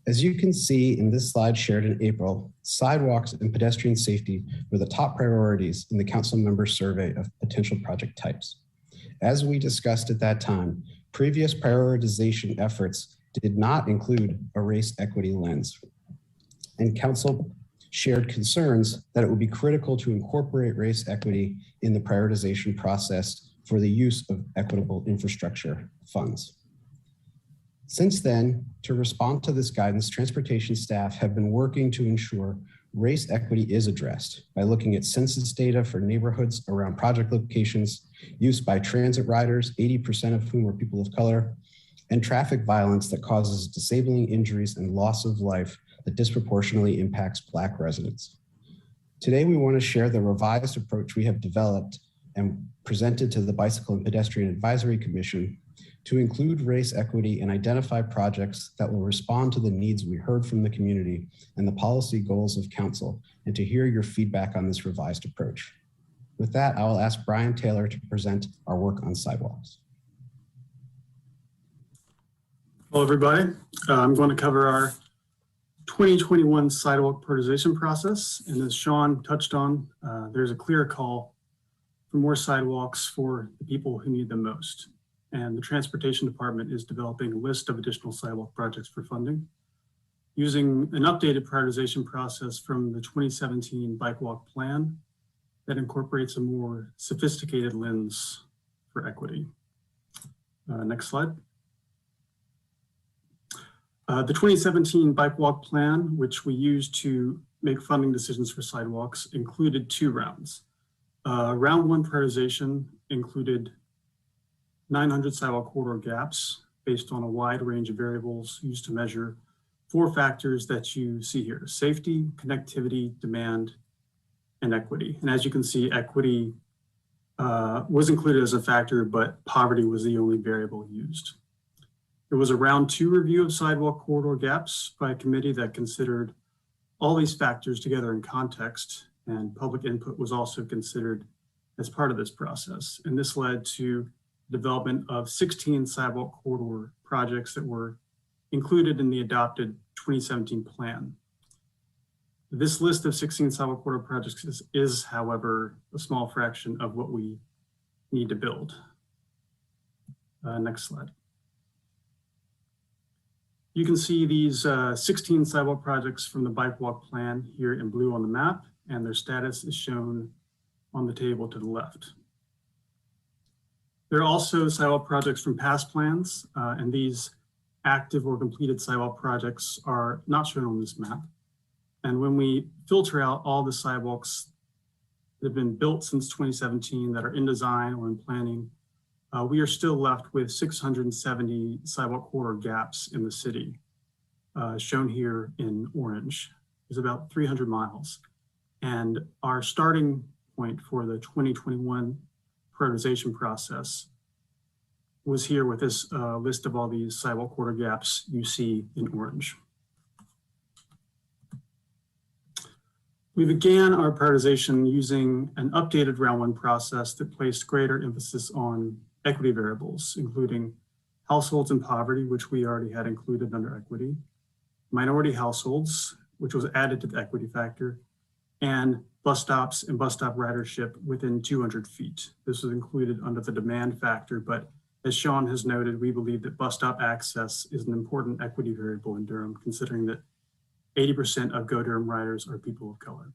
As you can see in this slide shared in April, sidewalks and pedestrian safety were the top priorities in the council member survey of potential project types. As we discussed at that time, previous prioritization efforts did not include a race equity lens. And council shared concerns that it would be critical to incorporate race equity in the prioritization process for the use of equitable infrastructure funds. Since then, to respond to this guidance, transportation staff have been working to ensure race equity is addressed by looking at census data for neighborhoods around project locations, used by transit riders, 80% of whom are people of color, and traffic violence that causes disabling injuries and loss of life that disproportionately impacts Black residents. Today, we want to share the revised approach we have developed and presented to the Bicycle and Pedestrian Advisory Commission, to include race equity and identify projects that will respond to the needs we heard from the community and the policy goals of council, and to hear your feedback on this revised approach. With that, I will ask Brian Taylor to present our work on sidewalks. Hello, everybody. I'm going to cover our 2021 sidewalk prioritization process. And as Sean touched on, there's a clear call for more sidewalks for the people who need them most. And the Transportation Department is developing a list of additional sidewalk projects for funding using an updated prioritization process from the 2017 Bike Walk Plan that incorporates a more sophisticated lens for equity. Next slide. The 2017 Bike Walk Plan, which we used to make funding decisions for sidewalks, included 2 rounds. Round 1 prioritization included 900 sidewalk corridor gaps based on a wide range of variables used to measure 4 factors that you see here: safety, connectivity, demand, and equity. And as you can see, equity was included as a factor, but poverty was the only variable used. There was a round 2 review of sidewalk corridor gaps by a committee that considered all these factors together in context, and public input was also considered as part of this process. And this led to development of 16 sidewalk corridor projects that were included in the adopted 2017 plan. This list of 16 sidewalk corridor projects is, however, a small fraction of what we need to build. Next slide. You can see these 16 sidewalk projects from the Bike Walk Plan here in blue on the map, and their status is shown on the table to the left. There are also sidewalk projects from past plans, and these active or completed sidewalk projects are not shown on this map. And when we filter out all the sidewalks that have been built since 2017 that are in design or in planning, we are still left with 670 sidewalk corridor gaps in the city, shown here in orange. There's about 300 miles. And our starting point for the 2021 prioritization process was here with this list of all these sidewalk corridor gaps you see in orange. We began our prioritization using an updated round 1 process that placed greater emphasis on equity variables, including households in poverty, which we already had included under equity, minority households, which was added to the equity factor, and bus stops and bus stop ridership within 200 feet. This was included under the demand factor, but as Sean has noted, we believe that bus stop access is an important equity variable in Durham, considering that 80% of Go Durham riders are people of color.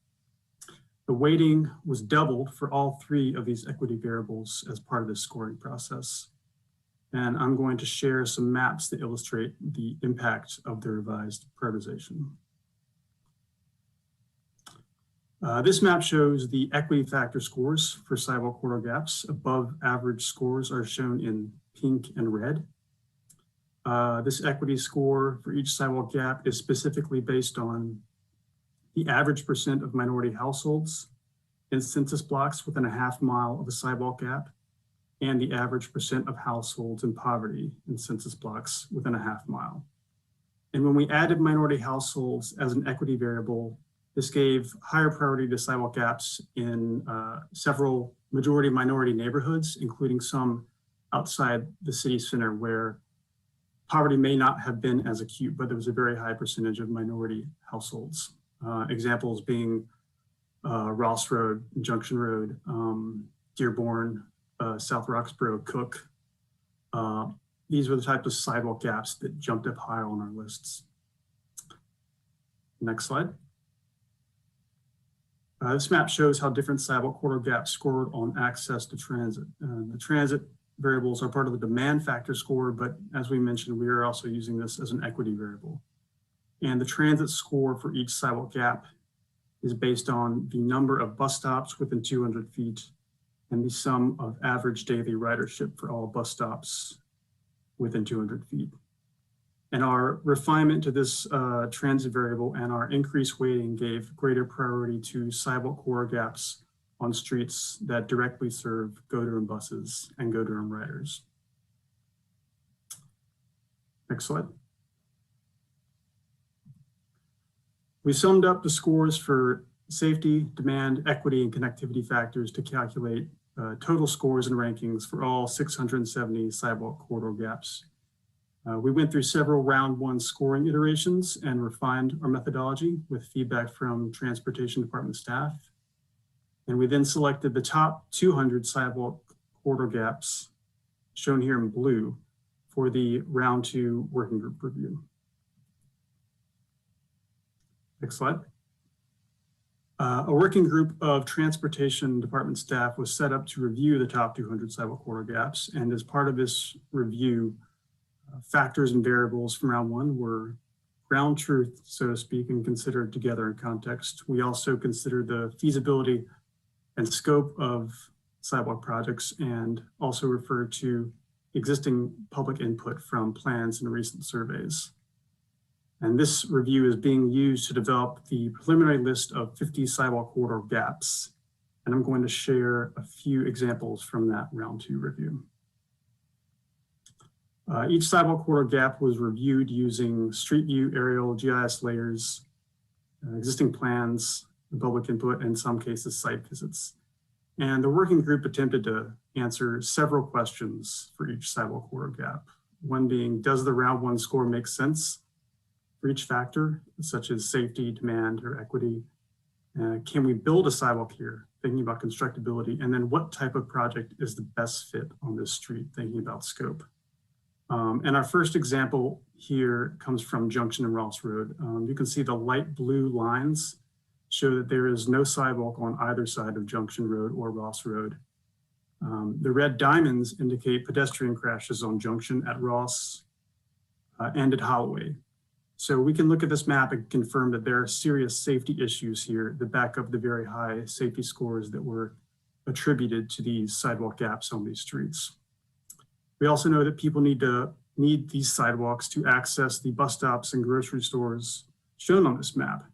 The weighting was doubled for all 3 of these equity variables as part of this scoring process. And I'm going to share some maps that illustrate the impact of the revised prioritization. This map shows the equity factor scores for sidewalk corridor gaps. Above average scores are shown in pink and red. This equity score for each sidewalk gap is specifically based on the average percent of minority households in census blocks within a half mile of a sidewalk gap, and the average percent of households in poverty in census blocks within a half mile. And when we added minority households as an equity variable, this gave higher priority to sidewalk gaps in several majority minority neighborhoods, including some outside the city center where poverty may not have been as acute, but there was a very high percentage of minority households. Examples being Ross Road, Junction Road, Dearborn, South Roxborough, Cook. These were the types of sidewalk gaps that jumped up higher on our lists. Next slide. This map shows how different sidewalk corridor gaps scored on access to transit. The transit variables are part of the demand factor score, but as we mentioned, we are also using this as an equity variable. And the transit score for each sidewalk gap is based on the number of bus stops within 200 feet and the sum of average daily ridership for all bus stops within 200 feet. And our refinement to this transit variable and our increased weighting gave greater priority to sidewalk corridor gaps on streets that directly serve Go Durham buses and Go Durham riders. Next slide. We summed up the scores for safety, demand, equity, and connectivity factors to calculate total scores and rankings for all 670 sidewalk corridor gaps. We went through several round one scoring iterations and refined our methodology with feedback from Transportation Department staff. And we then selected the top 200 sidewalk corridor gaps, shown here in blue, for the round two working group review. Next slide. A working group of Transportation Department staff was set up to review the top 200 sidewalk corridor gaps. And as part of this review, factors and variables from round one were ground truth, so to speak, and considered together in context. We also considered the feasibility and scope of sidewalk projects and also referred to existing public input from plans and recent surveys. And this review is being used to develop the preliminary list of 50 sidewalk corridor gaps. And I'm going to share a few examples from that round two review. Each sidewalk corridor gap was reviewed using street view, aerial, GIS layers, existing plans, public input, and in some cases site visits. And the working group attempted to answer several questions for each sidewalk corridor gap. One being, does the round one score make sense for each factor, such as safety, demand, or equity? Can we build a sidewalk here, thinking about constructability? And then what type of project is the best fit on this street, thinking about scope? And our first example here comes from Junction and Ross Road. You can see the light blue lines show that there is no sidewalk on either side of Junction Road or Ross Road. The red diamonds indicate pedestrian crashes on Junction, at Ross, and at Holloway. So we can look at this map and confirm that there are serious safety issues here that back up the very high safety scores that were attributed to these sidewalk gaps on these streets. We also know that people need these sidewalks to access the bus stops and grocery stores shown on this map.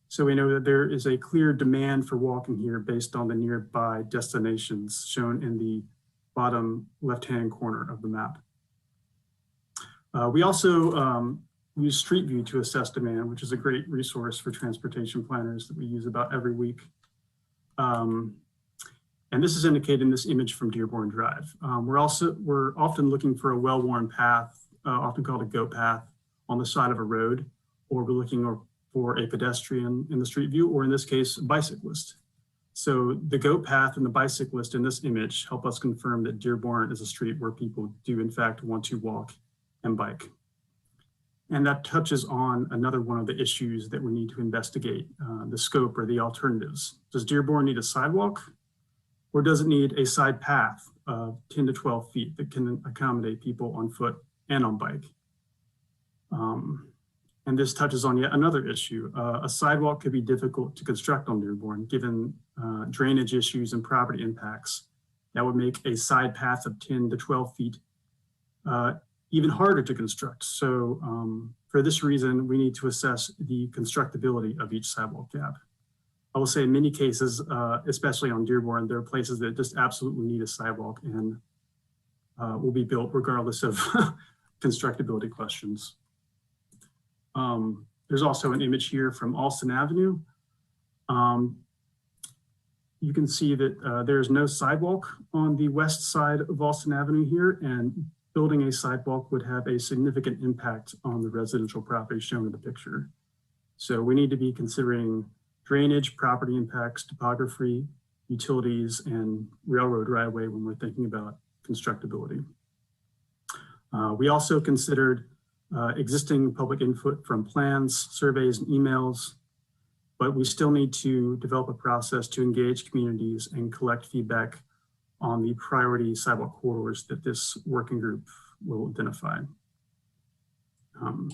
So we know that there is a clear demand for walking here based on the nearby destinations shown in the bottom left-hand corner of the map. We also use Street View to assess demand, which is a great resource for transportation planners that we use about every week. And this is indicated in this image from Dearborn Drive. We're often looking for a well-worn path, often called a goat path, on the side of a road, or we're looking for a pedestrian in the street view, or in this case, a bicyclist. So the goat path and the bicyclist in this image help us confirm that Dearborn is a street where people do in fact want to walk and bike. And that touches on another one of the issues that we need to investigate, the scope or the alternatives. Does Dearborn need a sidewalk? Or does it need a side path of 10 to 12 feet that can accommodate people on foot and on bike? And this touches on yet another issue. A sidewalk could be difficult to construct on Dearborn given drainage issues and property impacts. That would make a side path of 10 to 12 feet even harder to construct. So for this reason, we need to assess the constructability of each sidewalk gap. I will say in many cases, especially on Dearborn, there are places that just absolutely need a sidewalk and will be built regardless of constructability questions. There's also an image here from Alston Avenue. You can see that there's no sidewalk on the west side of Alston Avenue here, and building a sidewalk would have a significant impact on the residential property shown in the picture. So we need to be considering drainage, property impacts, topography, utilities, and railroad right-of-way when we're thinking about constructability. We also considered existing public input from plans, surveys, and emails, but we still need to develop a process to engage communities and collect feedback on the priority sidewalk corridors that this working group will identify.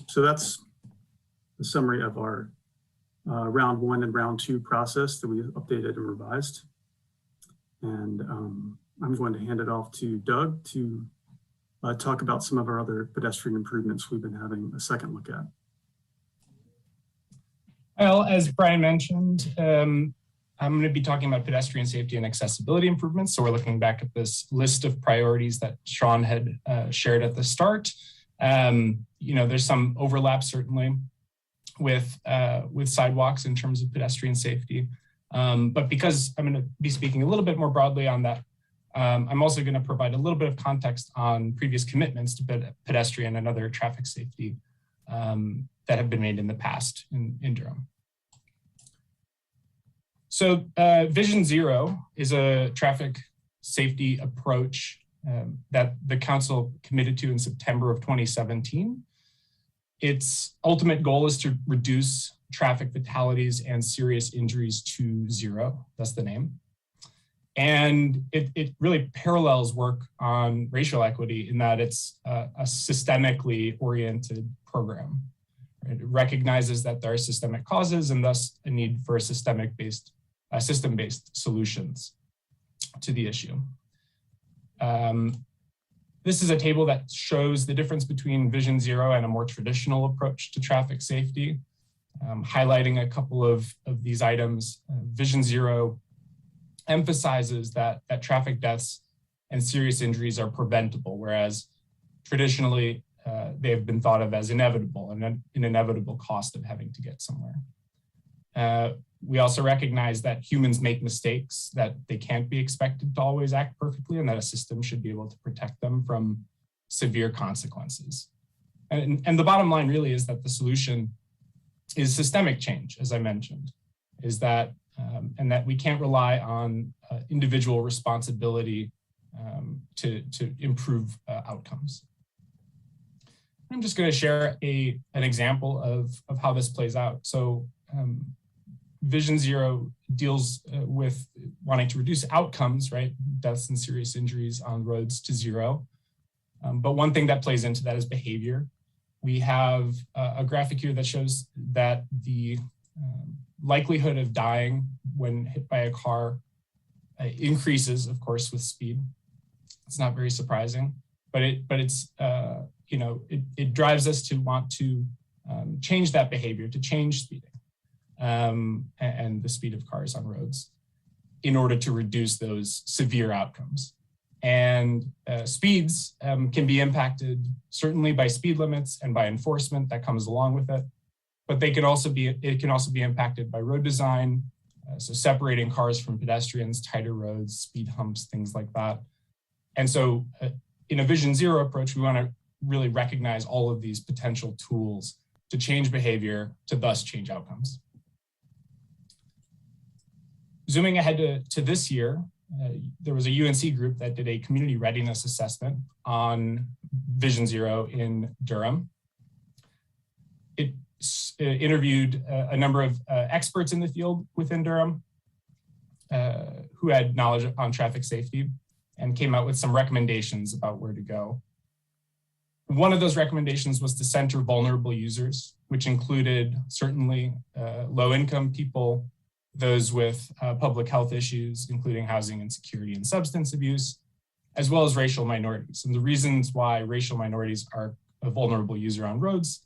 So that's the summary of our round one and round two process that we updated and revised. And I'm going to hand it off to Doug to talk about some of our other pedestrian improvements we've been having a second look at. Well, as Brian mentioned, I'm going to be talking about pedestrian safety and accessibility improvements. So we're looking back at this list of priorities that Sean had shared at the start. You there's some overlap certainly with sidewalks in terms of pedestrian safety. But because I'm going to be speaking a little bit more broadly on that, I'm also going to provide a little bit of context on previous commitments to pedestrian and other traffic safety that have been made in the past in Durham. So Vision Zero is a traffic safety approach that the council committed to in September of 2017. Its ultimate goal is to reduce traffic fatalities and serious injuries to zero. That's the name. And it really parallels work on racial equity in that it's a systemically oriented program. It recognizes that there are systemic causes and thus a need for system-based solutions to the issue. This is a table that shows the difference between Vision Zero and a more traditional approach to traffic safety, highlighting a couple of these items. Vision Zero emphasizes that traffic deaths and serious injuries are preventable, whereas traditionally they have been thought of as inevitable and an inevitable cost of having to get somewhere. We also recognize that humans make mistakes, that they can't be expected to always act perfectly, and that a system should be able to protect them from severe consequences. And the bottom line really is that the solution is systemic change, as I mentioned, is that and that we can't rely on individual responsibility to improve outcomes. I'm just going to share an example of how this plays out. So Vision Zero deals with wanting to reduce outcomes, right? Deaths and serious injuries on roads to zero. But one thing that plays into that is behavior. We have a graphic here that shows that the likelihood of dying when hit by a car increases, of course, with speed. It's not very surprising, but it's it drives us to want to change that behavior, to change speeding and the speed of cars on roads in order to reduce those severe outcomes. And speeds can be impacted certainly by speed limits and by enforcement that comes along with it. But it can also be impacted by road design, so separating cars from pedestrians, tighter roads, speed humps, things like that. And so in a Vision Zero approach, we want to really recognize all of these potential tools to change behavior, to thus change outcomes. Zooming ahead to this year, there was a UNC group that did a community readiness assessment on Vision Zero in Durham. It interviewed a number of experts in the field within Durham who had knowledge on traffic safety and came out with some recommendations about where to go. One of those recommendations was to center vulnerable users, which included certainly low-income people, those with public health issues, including housing insecurity and substance abuse, as well as racial minorities. And the reasons why racial minorities are a vulnerable user on roads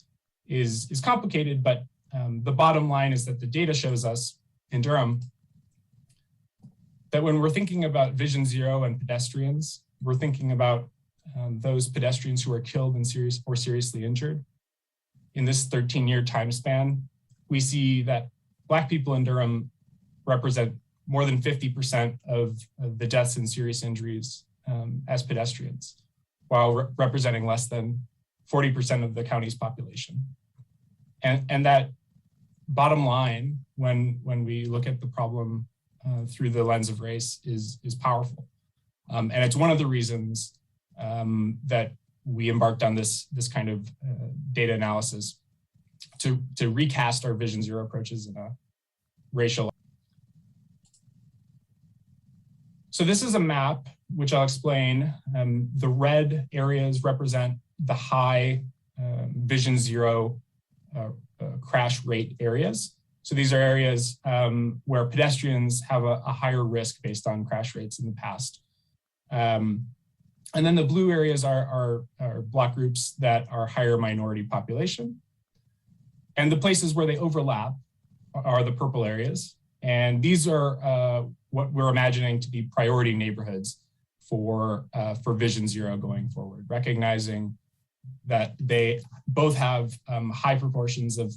is complicated, but the bottom line is that the data shows us in Durham that when we're thinking about Vision Zero and pedestrians, we're thinking about those pedestrians who are killed and seriously injured. In this 13-year time span, we see that Black people in Durham represent more than 50% of the deaths and serious injuries as pedestrians, while representing less than 40% of the county's population. And that bottom line, when we look at the problem through the lens of race, is powerful. And it's one of the reasons that we embarked on this kind of data analysis to recast our Vision Zero approaches in a racial. So this is a map, which I'll explain. The red areas represent the high Vision Zero crash rate areas. So these are areas where pedestrians have a higher risk based on crash rates in the past. And then the blue areas are block groups that are higher minority population. And the places where they overlap are the purple areas. And these are what we're imagining to be priority neighborhoods for Vision Zero going forward, recognizing that they both have high proportions of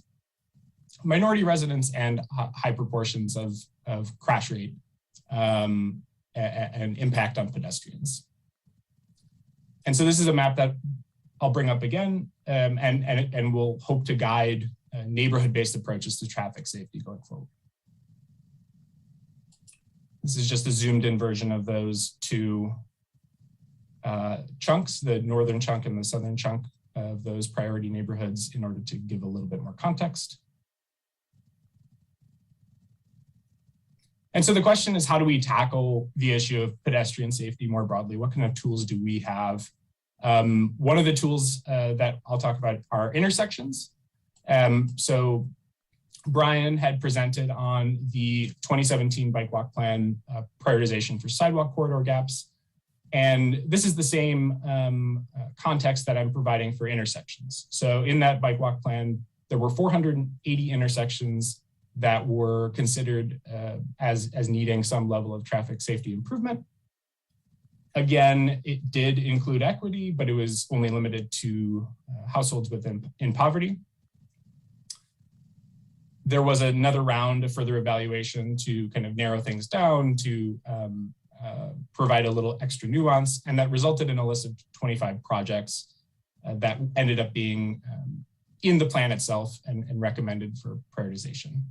minority residents and high proportions of crash rate and impact on pedestrians. And so this is a map that I'll bring up again, and we'll hope to guide neighborhood-based approaches to traffic safety going forward. This is just a zoomed in version of those two chunks, the northern chunk and the southern chunk of those priority neighborhoods, in order to give a little bit more context. And so the question is, how do we tackle the issue of pedestrian safety more broadly? What kind of tools do we have? One of the tools that I'll talk about are intersections. So Brian had presented on the 2017 Bike Walk Plan prioritization for sidewalk corridor gaps. And this is the same context that I'm providing for intersections. So in that Bike Walk Plan, there were 480 intersections that were considered as needing some level of traffic safety improvement. Again, it did include equity, but it was only limited to households in poverty. There was another round of further evaluation to kind of narrow things down, to provide a little extra nuance, and that resulted in a list of 25 projects that ended up being in the plan itself and recommended for prioritization.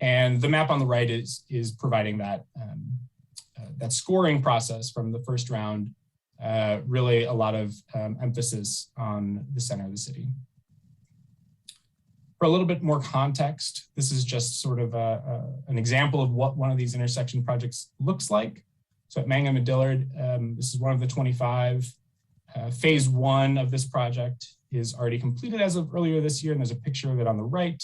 And the map on the right is providing that that scoring process from the first round, really a lot of emphasis on the center of the city. For a little bit more context, this is just sort of an example of what one of these intersection projects looks like. So at Mangum and Dillard, this is one of the 25. Phase 1 of this project is already completed as of earlier this year, and there's a picture of it on the right.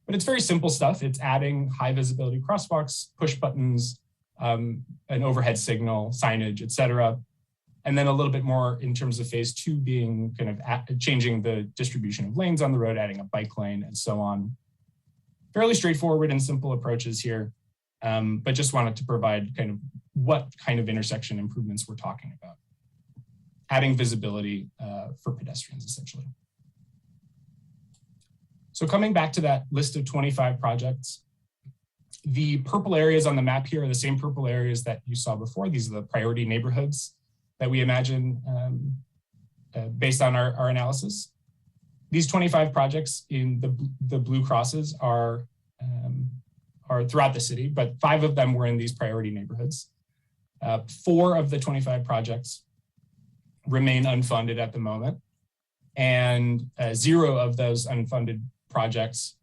But it's very simple stuff. It's adding high visibility crosswalks, push buttons, an overhead signal, signage, et cetera. And then a little bit more in terms of phase 2 being kind of changing the distribution of lanes on the road, adding a bike lane and so on. Fairly straightforward and simple approaches here, but just wanted to provide kind of what kind of intersection improvements we're talking about. Adding visibility for pedestrians, essentially. So coming back to that list of 25 projects, the purple areas on the map here are the same purple areas that you saw before. These are the priority neighborhoods that we imagine based on our analysis. These 25 projects in the blue crosses are throughout the city, but 5 of them were in these priority neighborhoods. 4 of the 25 projects remain unfunded at the moment, and 0 of those unfunded projects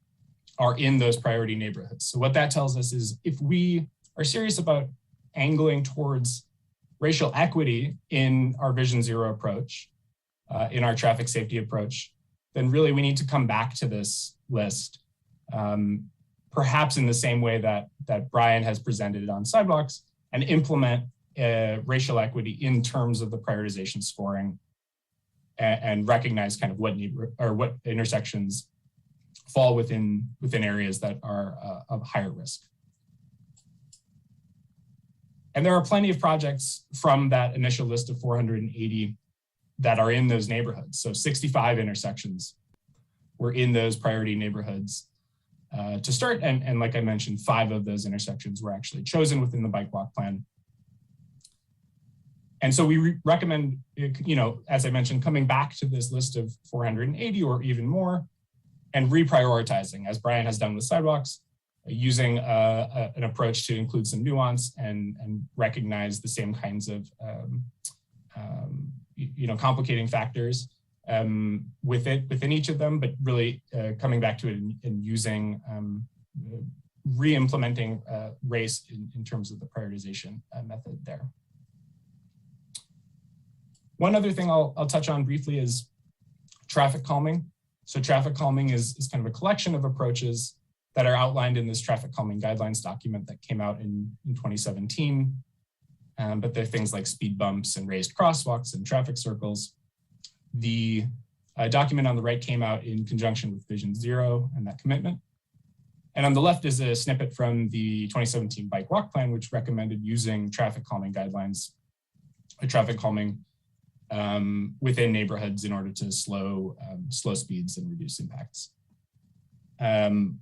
are in those priority neighborhoods. So what that tells us is, if we are serious about angling towards racial equity in our Vision Zero approach, in our traffic safety approach, then really we need to come back to this list, perhaps in the same way that Brian has presented it on sidewalks, and implement racial equity in terms of the prioritization scoring, and recognize kind of what intersections fall within areas that are of higher risk. And there are plenty of projects from that initial list of 480 that are in those neighborhoods. So 65 intersections were in those priority neighborhoods to start. And like I mentioned, 5 of those intersections were actually chosen within the Bike Walk Plan. And so we recommend, as I mentioned, coming back to this list of 480 or even more, and reprioritizing, as Brian has done with sidewalks, using an approach to include some nuance and recognize the same kinds of complicating factors within each of them, but really coming back to it and using re-implementing race in terms of the prioritization method there. One other thing I'll touch on briefly is traffic calming. So traffic calming is kind of a collection of approaches that are outlined in this traffic calming guidelines document that came out in 2017. But there are things like speed bumps and raised crosswalks and traffic circles. The document on the right came out in conjunction with Vision Zero and that commitment. And on the left is a snippet from the 2017 Bike Walk Plan, which recommended using traffic calming guidelines, traffic calming within neighborhoods in order to slow speeds and reduce impacts.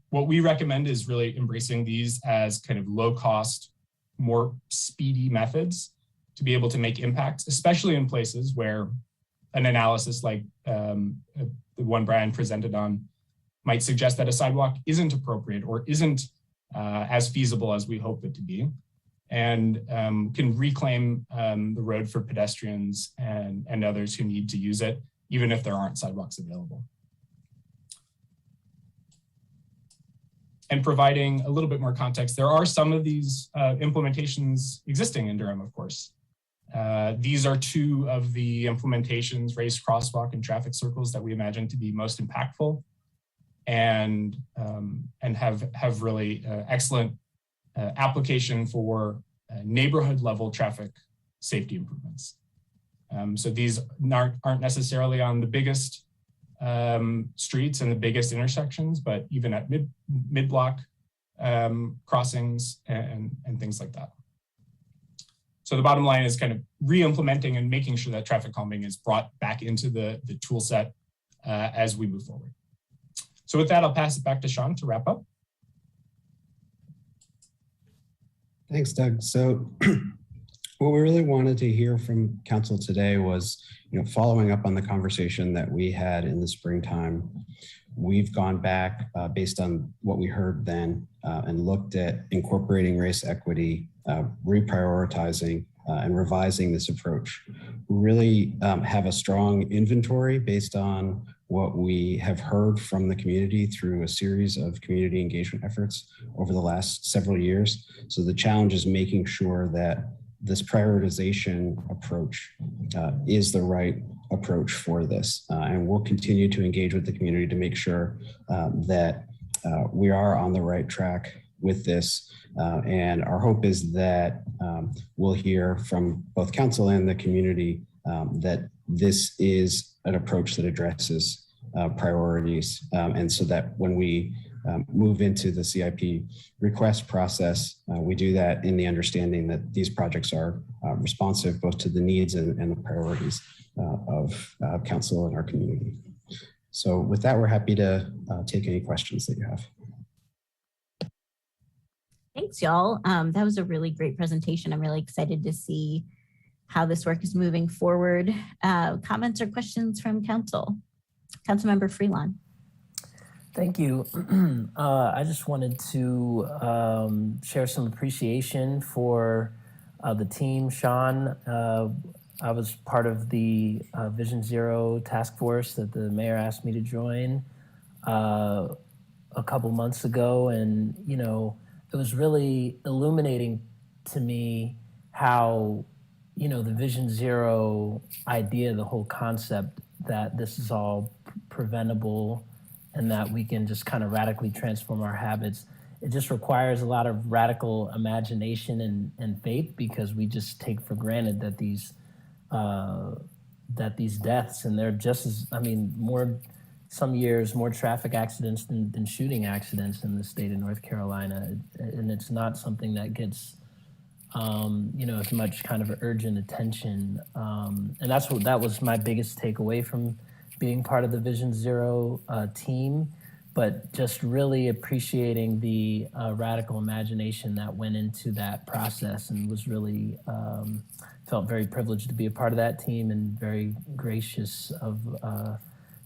What we recommend is really embracing these as kind of low cost, more speedy methods to be able to make impacts, especially in places where an analysis like the one Brian presented on might suggest that a sidewalk isn't appropriate or isn't as feasible as we hope it to be, and can reclaim the road for pedestrians and others who need to use it, even if there aren't sidewalks available. And providing a little bit more context, there are some of these implementations existing in Durham, of course. These are two of the implementations, raised crosswalk and traffic circles, that we imagine to be most impactful and have really excellent application for neighborhood level traffic safety improvements. So these aren't necessarily on the biggest streets and the biggest intersections, but even at mid-block crossings and things like that. So the bottom line is kind of re-implementing and making sure that traffic calming is brought back into the tool set as we move forward. So with that, I'll pass it back to Sean to wrap up. Thanks, Doug. So what we really wanted to hear from council today was, following up on the conversation that we had in the springtime. We've gone back based on what we heard then and looked at incorporating race equity, reprioritizing and revising this approach. We really have a strong inventory based on what we have heard from the community through a series of community engagement efforts over the last several years. So the challenge is making sure that this prioritization approach is the right approach for this. And we'll continue to engage with the community to make sure that we are on the right track with this. And our hope is that we'll hear from both council and the community that this is an approach that addresses priorities. And so that when we move into the CIP request process, we do that in the understanding that these projects are responsive both to the needs and the priorities of council and our community. So with that, we're happy to take any questions that you have. Thanks, y'all. That was a really great presentation. I'm really excited to see how this work is moving forward. Comments or questions from council? Councilmember Freelon. Thank you. I just wanted to share some appreciation for the team. Sean, I was part of the Vision Zero task force that the mayor asked me to join a couple months ago. And, it was really illuminating to me how, the Vision Zero idea, the whole concept that this is all preventable and that we can just kind of radically transform our habits. It just requires a lot of radical imagination and faith, because we just take for granted that these deaths, and they're just as, some years more traffic accidents than shooting accidents in the state of North Carolina. And it's not something that gets, as much kind of urgent attention. And that was my biggest takeaway from being part of the Vision Zero team, but just really appreciating the radical imagination that went into that process, and was really, felt very privileged to be a part of that team, and very gracious of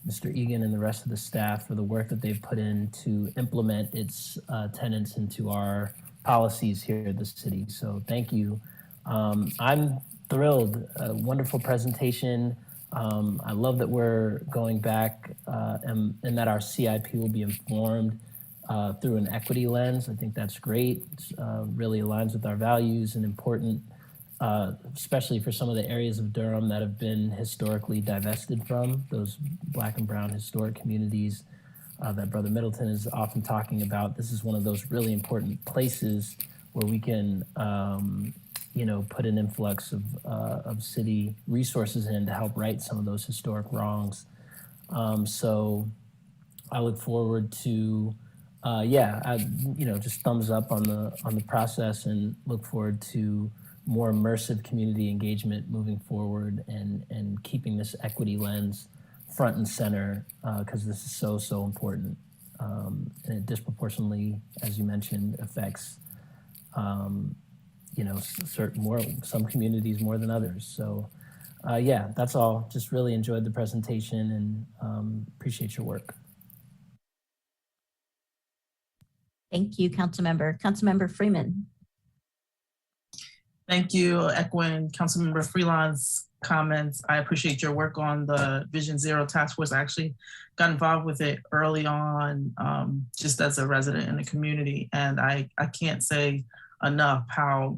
Mr. Egan and the rest of the staff for the work that they've put in to implement its tenets into our policies here at the city. So thank you. I'm thrilled. A wonderful presentation. I love that we're going back and that our CIP will be informed through an equity lens. I think that's great. It really aligns with our values, and important, especially for some of the areas of Durham that have been historically divested from, those Black and brown historic communities that Brother Middleton is often talking about. This is one of those really important places where we can put an influx of city resources in to help right some of those historic wrongs. So I look forward to, just thumbs up on the process, and look forward to more immersive community engagement moving forward and keeping this equity lens front and center because this is so important. And it disproportionately, as you mentioned, affects some communities more than others. So yeah, that's all. Just really enjoyed the presentation and appreciate your work. Thank you, Councilmember. Councilmember Freeman. Thank you, echoing Councilmember Freeland's comments. I appreciate your work on the Vision Zero Task Force. I actually got involved with it early on, just as a resident in the community. And I can't say enough how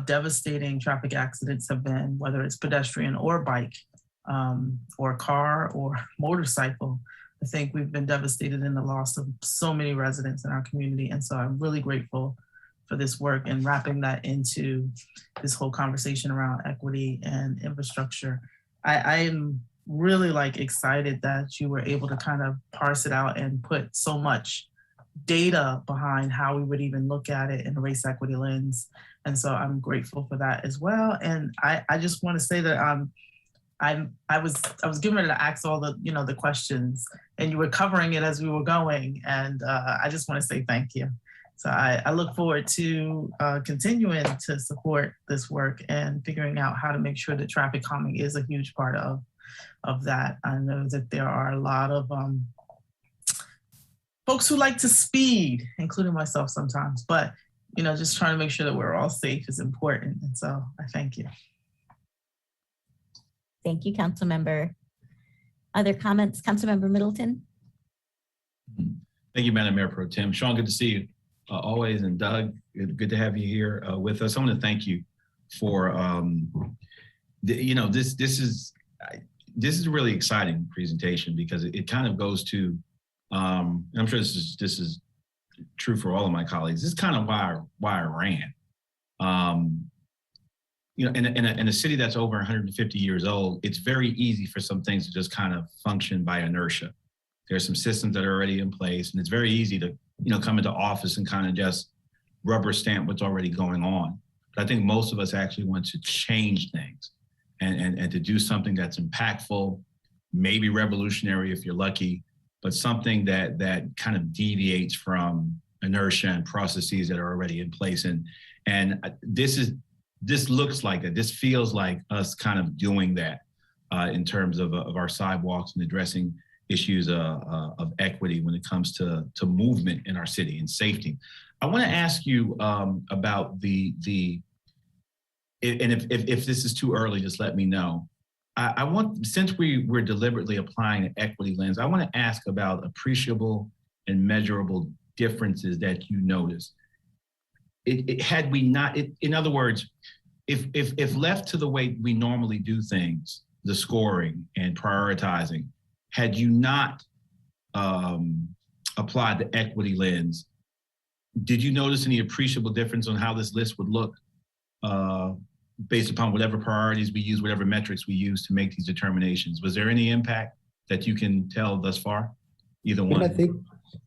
devastating traffic accidents have been, whether it's pedestrian or bike, or car or motorcycle. I think we've been devastated in the loss of so many residents in our community. And so I'm really grateful for this work and wrapping that into this whole conversation around equity and infrastructure. I am really excited that you were able to kind of parse it out and put so much data behind how we would even look at it in a race equity lens. And so I'm grateful for that as well. And I just want to say that I was getting ready to ask all the the questions, and you were covering it as we were going. And I just want to say thank you. So I look forward to continuing to support this work and figuring out how to make sure that traffic calming is a huge part of that. I know that there are a lot of folks who like to speed, including myself sometimes, but just trying to make sure that we're all safe is important. And so I thank you. Thank you, Councilmember. Other comments? Councilmember Middleton. Thank you, Madam Mayor Pro Tem. Sean, good to see you always. And Doug, good to have you here with us. I want to thank you for, this is a really exciting presentation because it kind of goes to, I'm sure this is true for all of my colleagues. This is kind of why I ran. In a city that's over 150 years old, it's very easy for some things to just kind of function by inertia. There's some systems that are already in place, and it's very easy to, come into office and kind of just rubber stamp what's already going on. But I think most of us actually want to change things and to do something that's impactful, maybe revolutionary if you're lucky, but something that kind of deviates from inertia and processes that are already in place. And this looks like that. This feels like us kind of doing that in terms of our sidewalks and addressing issues of equity when it comes to movement in our city and safety. I want to ask you about and if this is too early, just let me know. I want, since we're deliberately applying an equity lens, I want to ask about appreciable and measurable differences that you notice. In other words, if left to the way we normally do things, the scoring and prioritizing, had you not applied the equity lens, did you notice any appreciable difference on how this list would look based upon whatever priorities we use, whatever metrics we use to make these determinations? Was there any impact that you can tell thus far? Either one? I think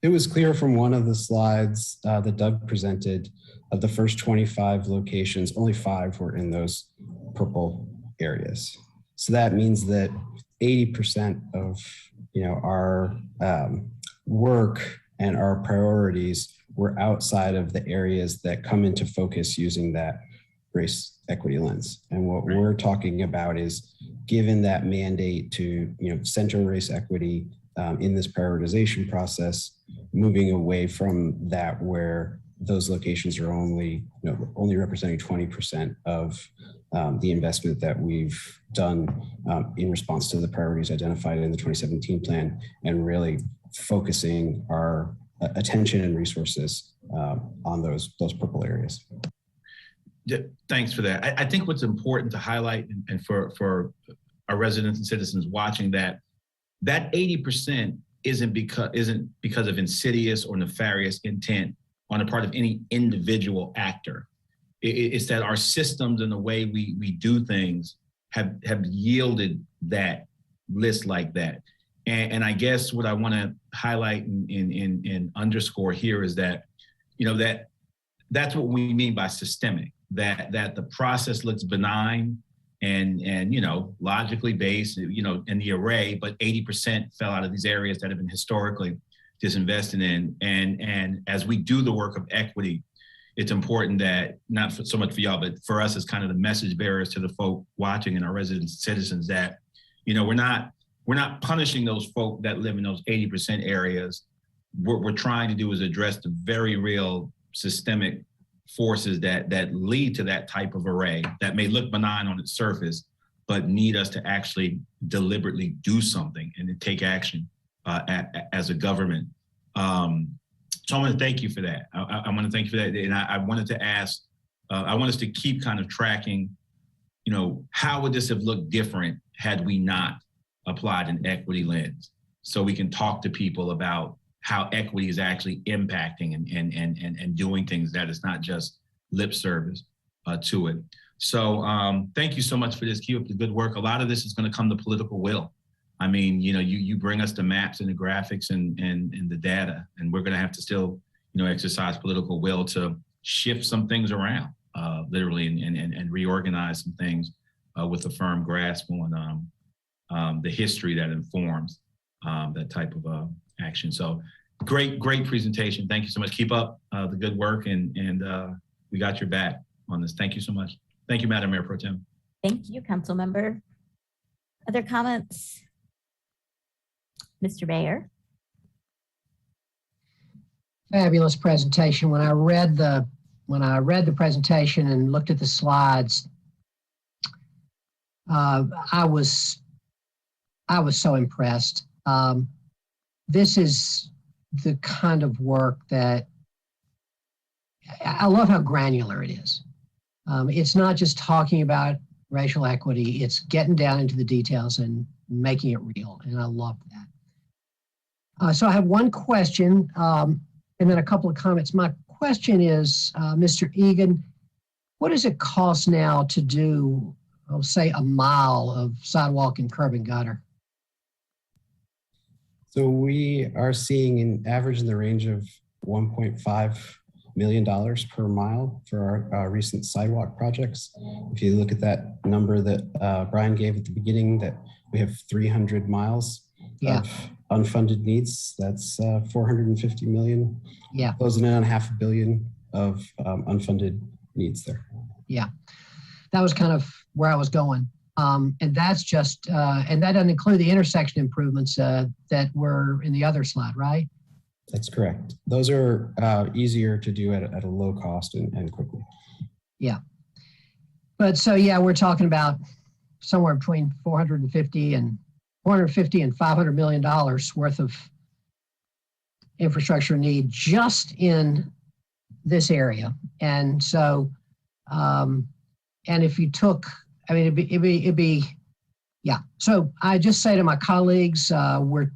it was clear from one of the slides that Doug presented of the first 25 locations, only 5 were in those purple areas. So that means that 80% of our work and our priorities were outside of the areas that come into focus using that race equity lens. And what we're talking about is, given that mandate to center race equity in this prioritization process, moving away from that where those locations are only representing 20% of the investment that we've done in response to the priorities identified in the 2017 plan, and really focusing our attention and resources on those purple areas. Thanks for that. I think what's important to highlight, and for our residents and citizens watching, that 80% isn't because of insidious or nefarious intent on the part of any individual actor. It's that our systems and the way we do things have yielded that list like that. And I guess what I want to highlight and underscore here is that, that's what we mean by systemic. that the process looks benign and you know, logically based, you know, in the array, but 80% fell out of these areas that have been historically disinvested in. And as we do the work of equity, it's important that not so much for y'all, but for us as kind of the message bearers to the folk watching and our resident citizens that, you know, we're not punishing those folk that live in those 80% areas. What we're trying to do is address the very real systemic forces that lead to that type of array that may look benign on its surface, but need us to actually deliberately do something and to take action as a government. So I want to thank you for that. I want to thank you for that. And I wanted to ask, I want us to keep kind of tracking, you know, how would this have looked different had we not applied an equity lens? So we can talk to people about how equity is actually impacting and doing things that is not just lip service to it. So thank you so much for this. Keep up the good work. A lot of this is going to come to political will. I mean, you know, you bring us the maps and the graphics and the data, and we're going to have to still, you know, exercise political will to shift some things around, literally, and reorganize some things with a firm grasp on the history that informs that type of action. So great presentation. Thank you so much. Keep up the good work, and we got your back on this. Thank you so much. Thank you, Madam Mayor Pro Tem. Thank you, Council Member. Other comments? Mr. Mayor. Fabulous presentation. When I read the presentation and looked at the slides, I was so impressed. This is the kind of work that I love how granular it is. It's not just talking about racial equity, it's getting down into the details and making it real, and I love that. So I have one question and then a couple of comments. My question is, Mr. Egan, what does it cost now to do, I'll say, a mile of sidewalk and curb and gutter? So we are seeing an average in the range of $1.5 million per mile for our recent sidewalk projects. If you look at that number that Brian gave at the beginning, that we have 300 miles of unfunded needs, that's 450 million. Yeah. Closing in on $500 million of unfunded needs there. Yeah, that was kind of where I was going. And that's just, and that doesn't include the intersection improvements that were in the other slide, right? That's correct. Those are easier to do at a low cost and quickly. Yeah. But so, yeah, we're talking about somewhere between 450 and $500 million worth of infrastructure need just in this area. And so, and if you took, I mean, it'd be, yeah. So I just say to my colleagues, we're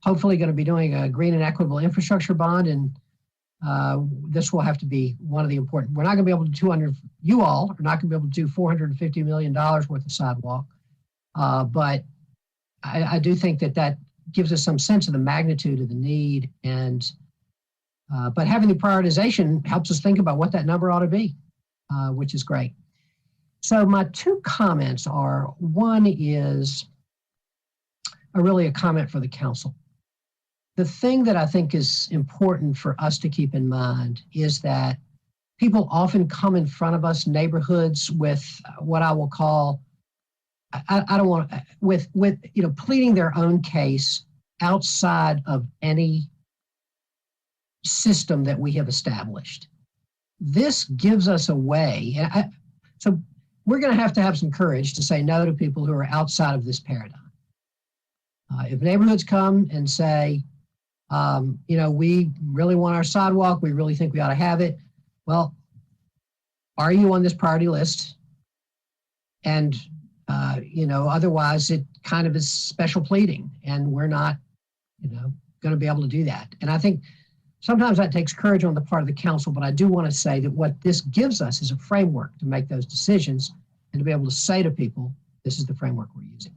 hopefully going to be doing a green and equitable infrastructure bond, and this will have to be one of the important. We're not going to be able to do you all are not going to be able to do $450 million worth of sidewalk, but I do think that gives us some sense of the magnitude of the need, and but having the prioritization helps us think about what that number ought to be, which is great. So my two comments are, one is really a comment for the council. The thing that I think is important for us to keep in mind is that people often come in front of us, neighborhoods, with what I will call, I don't want, with you know, pleading their own case outside of any system that we have established. This gives us a way, so we're going to have some courage to say no to people who are outside of this paradigm. If neighborhoods come and say, you know, we really want our sidewalk, we really think we ought to have it. Well, are you on this priority list? And, you know, otherwise it kind of is special pleading, and we're not, you know, going to be able to do that. And I think sometimes that takes courage on the part of the council, but I do want to say that what this gives us is a framework to make those decisions and to be able to say to people, this is the framework we're using.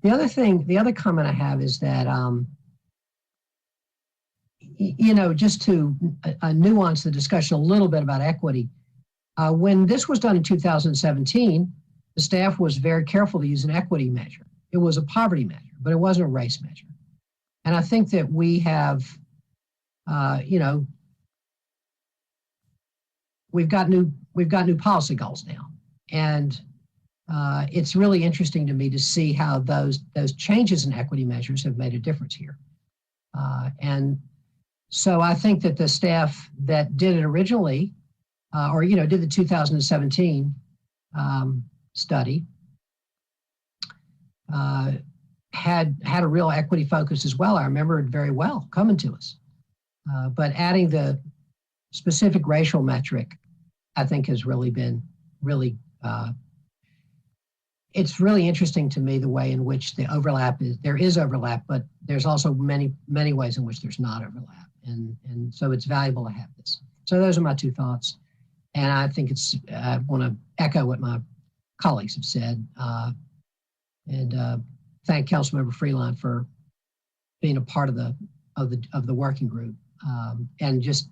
The other comment I have is that, you know, just to nuance the discussion a little bit about equity, When this was done in 2017, the staff was very careful to use an equity measure. It was a poverty measure, but it wasn't a race measure. And I think that we have, we've got new policy goals now, and it's really interesting to me to see how those changes in equity measures have made a difference here. And so I think that the staff that did it originally, did the 2017 study, had a real equity focus as well. I remember it very well coming to us. But adding the specific racial metric, I think has really been it's really interesting to me the way in which the overlap is. There is overlap, but there's also many ways in which there's not overlap. And so it's valuable to have this. So those are my two thoughts. And I think I want to echo what my colleagues have said, and thank Councilmember Freeland for being a part of the working group. And just,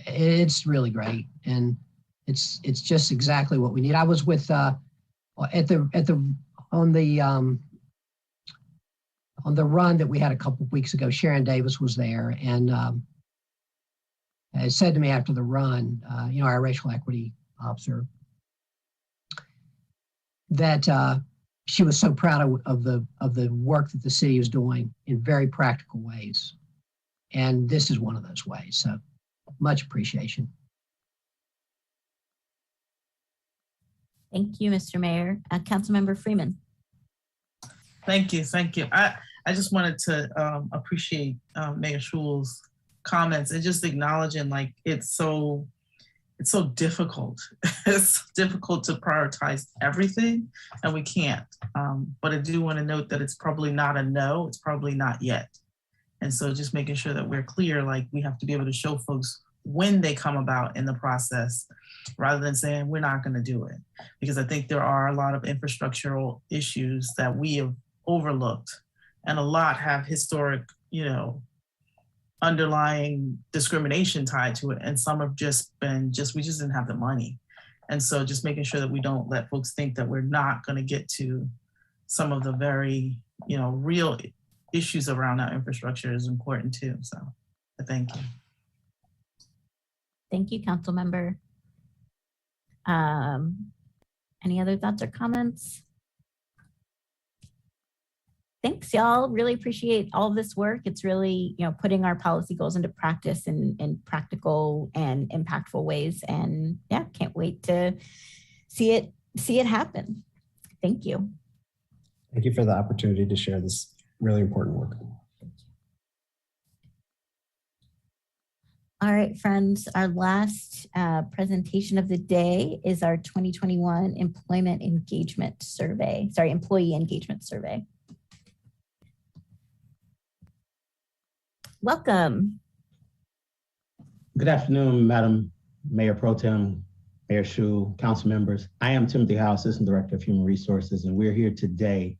it's really great. And it's just exactly what we need. I was with, on the run that we had a couple of weeks ago, Sharon Davis was there, and said to me after the run, our racial equity officer, that she was so proud of the work that the city is doing in very practical ways. And this is one of those ways. So much appreciation. Thank you, Mr. Mayor. Councilmember Freeman. Thank you. I just wanted to appreciate Mayor Schul's comments and just acknowledging, like, it's so difficult. It's difficult to prioritize everything, and we can't. But I do want to note that it's probably not a no, it's probably not yet. And so just making sure that we're clear, like, we have to be able to show folks when they come about in the process, rather than saying we're not going to do it. Because I think there are a lot of infrastructural issues that we have overlooked, and a lot have historic, underlying discrimination tied to it. And some have just been we just didn't have the money. And so just making sure that we don't let folks think that we're not going to get to some of the very, real issues around our infrastructure is important too. So thank you. Thank you, Councilmember. Any other thoughts or comments? Thanks, y'all. Really appreciate all of this work. It's really, putting our policy goals into practice in practical and impactful ways. And yeah, can't wait to see it happen. Thank you. Thank you for the opportunity to share this really important work. All right, friends, our last presentation of the day is our 2021 employee engagement survey. Welcome. Good afternoon, Madam Mayor Pro Tem, Mayor Schul, council members. I am Timothy Howe, Assistant Director of Human Resources, and we're here today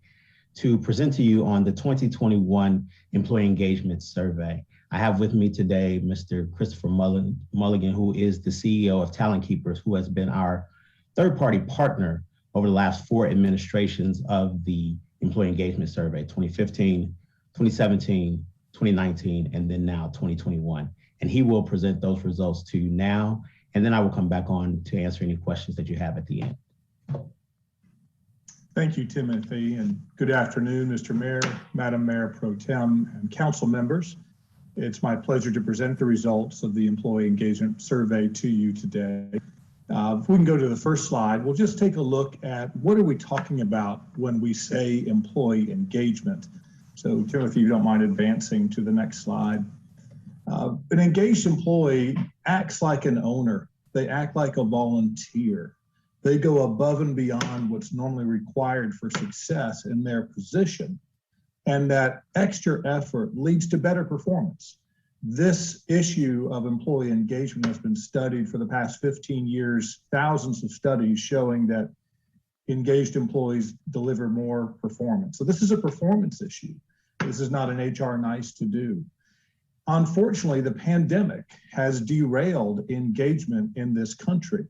to present to you on the 2021 Employee Engagement Survey. I have with me today Mr. Christopher Mulligan, who is the CEO of Talent Keepers, who has been our third-party partner over the last 4 administrations of the Employee Engagement Survey, 2015, 2017, 2019, and then now 2021. And he will present those results to you now, and then I will come back on to answer any questions that you have at the end. Thank you, Timothy, and good afternoon, Mr. Mayor, Madam Mayor Pro Tem, and council members. It's my pleasure to present the results of the Employee Engagement Survey to you today. If we can go to the first slide, we'll just take a look at what are we talking about when we say employee engagement. So Timothy, if you don't mind advancing to the next slide. An engaged employee acts like an owner. They act like a volunteer. They go above and beyond what's normally required for success in their position. And that extra effort leads to better performance. This issue of employee engagement has been studied for the past 15 years, thousands of studies showing that engaged employees deliver more performance. So this is a performance issue. This is not an HR nice to do. Unfortunately, the pandemic has derailed engagement in this country.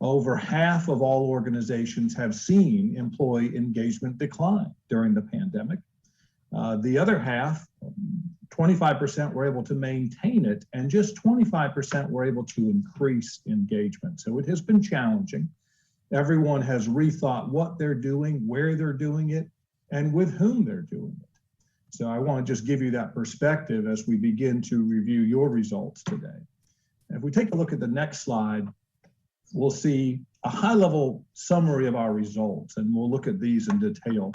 Over half of all organizations have seen employee engagement decline during the pandemic. The other half, 25% were able to maintain it, and just 25% were able to increase engagement. So it has been challenging. Everyone has rethought what they're doing, where they're doing it, and with whom they're doing it. So I want to just give you that perspective as we begin to review your results today. If we take a look at the next slide, we'll see a high-level summary of our results, and we'll look at these in detail.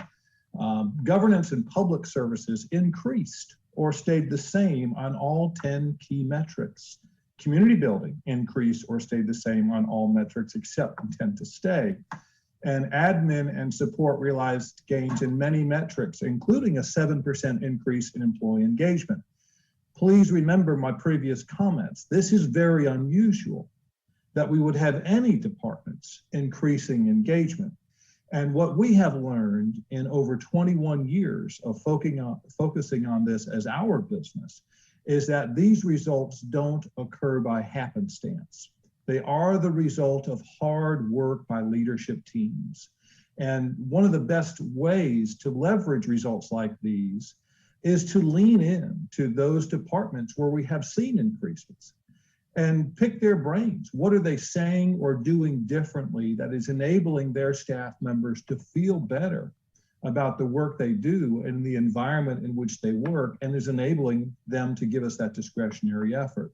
Governance and public services increased or stayed the same on all 10 key metrics. Community building increased or stayed the same on all metrics except intent to stay. And admin and support realized gains in many metrics, including a 7% increase in employee engagement. Please remember my previous comments. This is very unusual that we would have any departments increasing engagement. And what we have learned in over 21 years of focusing on this as our business is that these results don't occur by happenstance. They are the result of hard work by leadership teams. And one of the best ways to leverage results like these is to lean in to those departments where we have seen increases and pick their brains. What are they saying or doing differently that is enabling their staff members to feel better about the work they do and the environment in which they work, and is enabling them to give us that discretionary effort?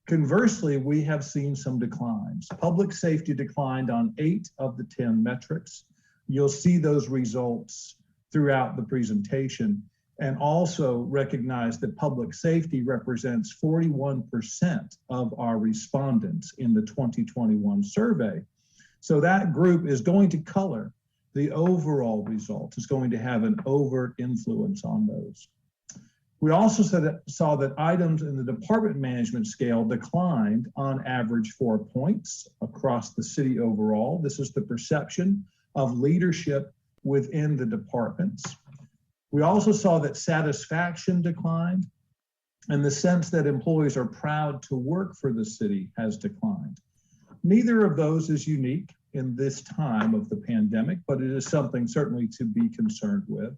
Conversely, we have seen some declines. Public safety declined on 8 of the 10 metrics. You'll see those results throughout the presentation, and also recognize that public safety represents 41% of our respondents in the 2021 survey. So that group is going to color the overall result, is going to have an overt influence on those. We also saw that items in the department management scale declined on average 4 points across the city overall. This is the perception of leadership within the departments. We also saw that satisfaction declined, and the sense that employees are proud to work for the city has declined. Neither of those is unique in this time of the pandemic, but it is something certainly to be concerned with.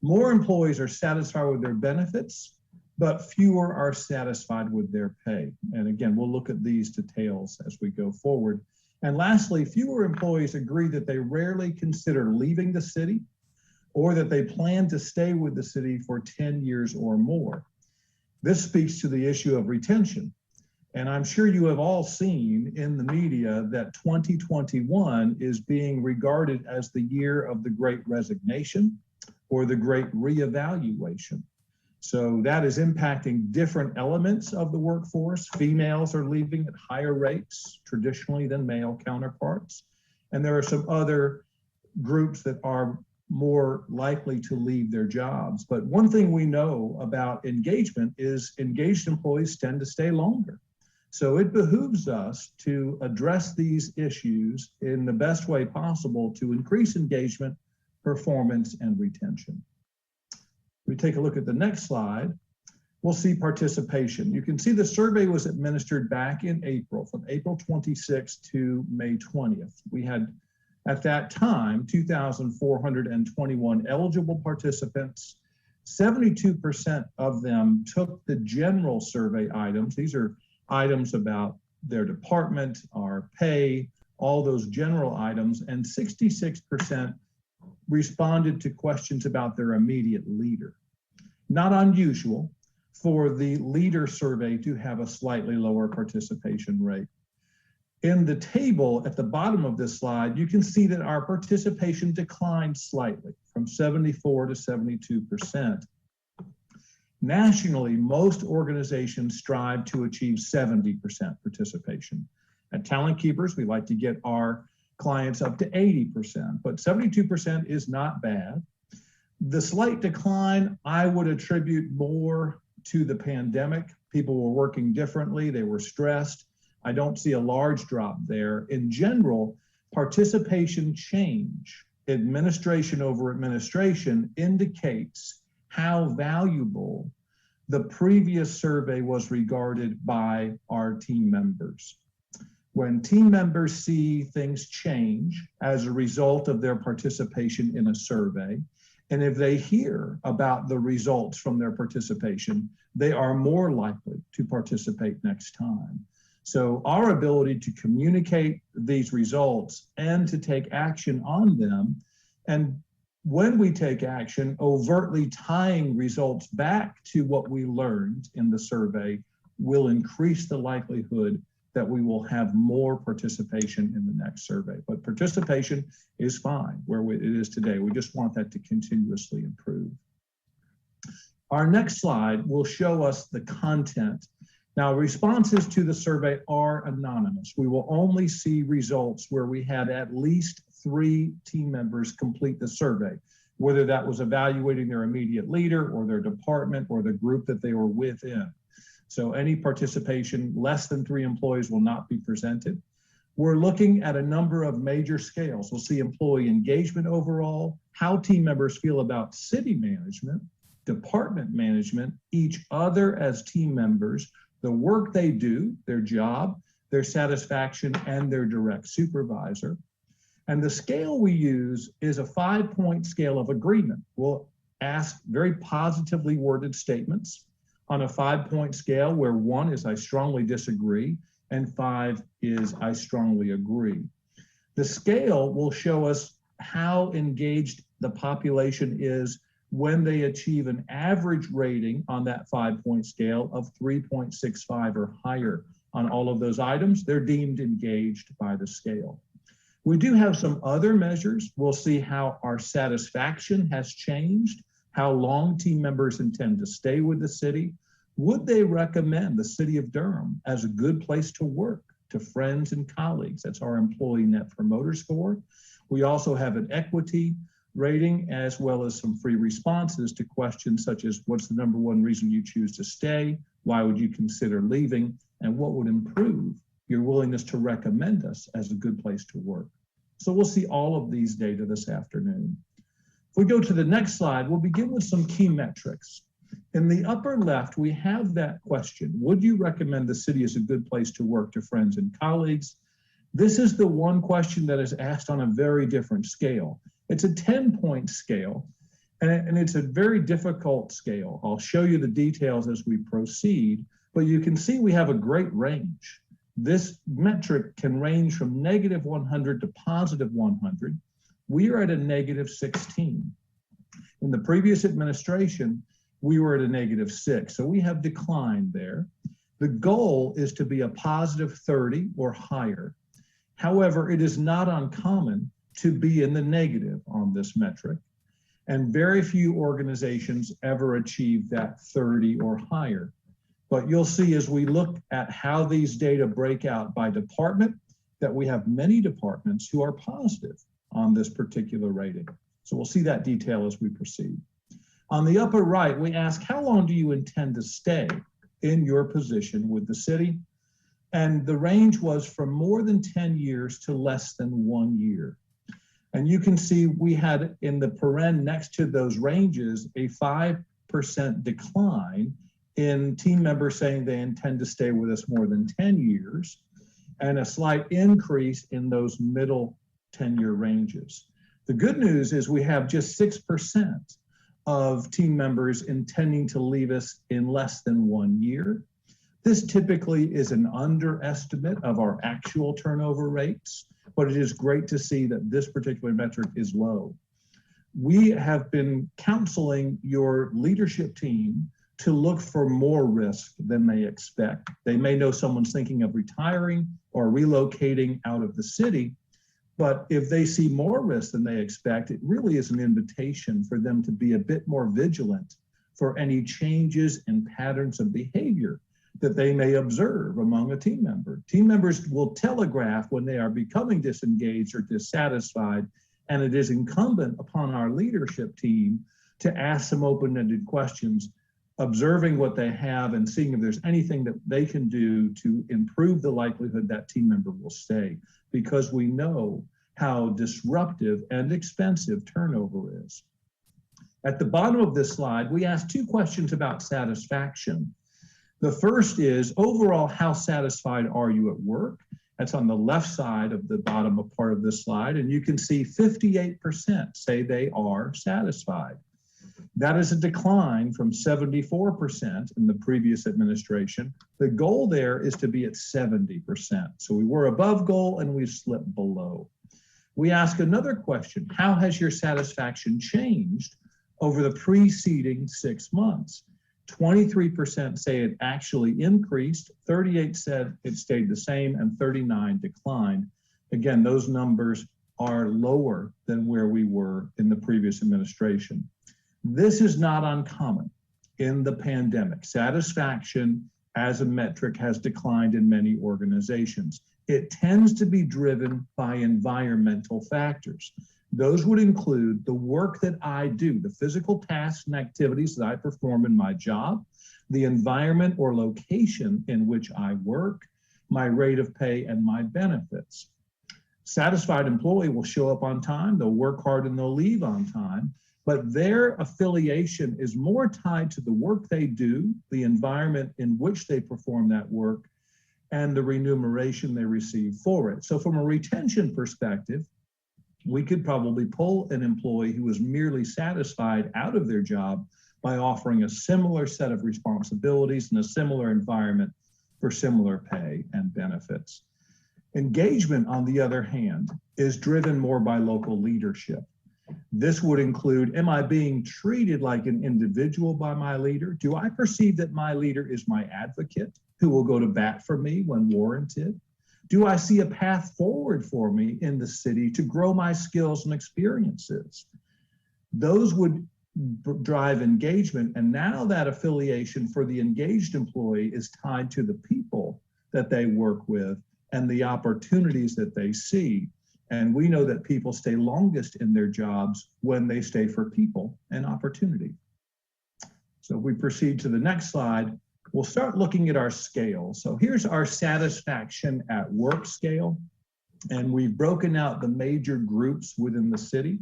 More employees are satisfied with their benefits, but fewer are satisfied with their pay. And again, we'll look at these details as we go forward. And lastly, fewer employees agree that they rarely consider leaving the city, or that they plan to stay with the city for 10 years or more. This speaks to the issue of retention. And I'm sure you have all seen in the media that 2021 is being regarded as the year of the Great Resignation or the Great Reevaluation. So that is impacting different elements of the workforce. Females are leaving at higher rates traditionally than male counterparts. And there are some other groups that are more likely to leave their jobs. But one thing we know about engagement is engaged employees tend to stay longer. So it behooves us to address these issues in the best way possible to increase engagement, performance, and retention. We take a look at the next slide. We'll see participation. You can see the survey was administered back in April, from April 26th to May 20th. We had, at that time, 2,421 eligible participants. 72% of them took the general survey items. These are items about their department, our pay, all those general items, and 66% responded to questions about their immediate leader. Not unusual for the leader survey to have a slightly lower participation rate. In the table at the bottom of this slide, you can see that our participation declined slightly from 74 to 72%. Nationally, most organizations strive to achieve 70% participation. At Talent Keepers, we like to get our clients up to 80%, but 72% is not bad. The slight decline, I would attribute more to the pandemic. People were working differently, they were stressed. I don't see a large drop there. In general, participation change, administration over administration, indicates how valuable the previous survey was regarded by our team members. When team members see things change as a result of their participation in a survey, and if they hear about the results from their participation, they are more likely to participate next time. So our ability to communicate these results and to take action on them, and when we take action, overtly tying results back to what we learned in the survey, will increase the likelihood that we will have more participation in the next survey. But participation is fine where it is today. We just want that to continuously improve. Our next slide will show us the content. Now, responses to the survey are anonymous. We will only see results where we had at least 3 team members complete the survey, whether that was evaluating their immediate leader or their department or the group that they were within. So any participation less than 3 employees will not be presented. We're looking at a number of major scales. We'll see employee engagement overall, how team members feel about city management, department management, each other as team members, the work they do, their job, their satisfaction, and their direct supervisor. And the scale we use is a 5-point scale of agreement. We'll ask very positively worded statements on a 5-point scale where 1 is I strongly disagree and 5 is I strongly agree. The scale will show us how engaged the population is when they achieve an average rating on that 5-point scale of 3.65 or higher on all of those items. They're deemed engaged by the scale. We do have some other measures. We'll see how our satisfaction has changed, how long team members intend to stay with the city. Would they recommend the city of Durham as a good place to work to friends and colleagues? That's our employee net promoter score. We also have an equity rating as well as some free responses to questions such as what's the #1 reason you choose to stay? Why would you consider leaving? And what would improve your willingness to recommend us as a good place to work? So we'll see all of these data this afternoon. If we go to the next slide, we'll begin with some key metrics. In the upper left, we have that question. Would you recommend the city as a good place to work to friends and colleagues? This is the one question that is asked on a very different scale. It's a 10-point scale, and it's a very difficult scale. I'll show you the details as we proceed, but you can see we have a great range. This metric can range from -100 to +100. We are at a -16. In the previous administration, we were at a -6, so we have declined there. The goal is to be a +30 or higher. However, it is not uncommon to be in the negative on this metric, and very few organizations ever achieve that 30 or higher. But you'll see as we look at how these data break out by department that we have many departments who are positive on this particular rating. So we'll see that detail as we proceed. On the upper right, we ask, how long do you intend to stay in your position with the city? And the range was from more than 10 years to less than 1 year. And you can see we had in the paren next to those ranges a 5% decline in team members saying they intend to stay with us more than 10 years, and a slight increase in those middle 10-year ranges. The good news is we have just 6% of team members intending to leave us in less than 1 year. This typically is an underestimate of our actual turnover rates, but it is great to see that this particular metric is low. We have been counseling your leadership team to look for more risk than they expect. They may know someone's thinking of retiring or relocating out of the city, but if they see more risk than they expect, it really is an invitation for them to be a bit more vigilant for any changes in patterns of behavior that they may observe among a team member. Team members will telegraph when they are becoming disengaged or dissatisfied, and it is incumbent upon our leadership team to ask some open-ended questions, observing what they have and seeing if there's anything that they can do to improve the likelihood that team member will stay, because we know how disruptive and expensive turnover is. At the bottom of this slide, we ask 2 questions about satisfaction. The first is, overall, how satisfied are you at work? That's on the left side of the bottom part of this slide. And you can see 58% say they are satisfied. That is a decline from 74% in the previous administration. The goal there is to be at 70%. So we were above goal and we've slipped below. We ask another question: how has your satisfaction changed over the preceding 6 months? 23% say it actually increased, 38 said it stayed the same, and 39 declined. Again, those numbers are lower than where we were in the previous administration. This is not uncommon in the pandemic. Satisfaction as a metric has declined in many organizations. It tends to be driven by environmental factors. Those would include the work that I do, the physical tasks and activities that I perform in my job, the environment or location in which I work, my rate of pay, and my benefits. Satisfied employee will show up on time, they'll work hard, and they'll leave on time, but their affiliation is more tied to the work they do, the environment in which they perform that work, and the remuneration they receive for it. So from a retention perspective, we could probably pull an employee who is merely satisfied out of their job by offering a similar set of responsibilities and a similar environment for similar pay and benefits. Engagement, on the other hand, is driven more by local leadership. This would include, am I being treated like an individual by my leader? Do I perceive that my leader is my advocate who will go to bat for me when warranted? Do I see a path forward for me in the city to grow my skills and experiences? Those would drive engagement. And now that affiliation for the engaged employee is tied to the people that they work with and the opportunities that they see. And we know that people stay longest in their jobs when they stay for people and opportunity. So if we proceed to the next slide, we'll start looking at our scale. So here's our satisfaction at work scale. And we've broken out the major groups within the city,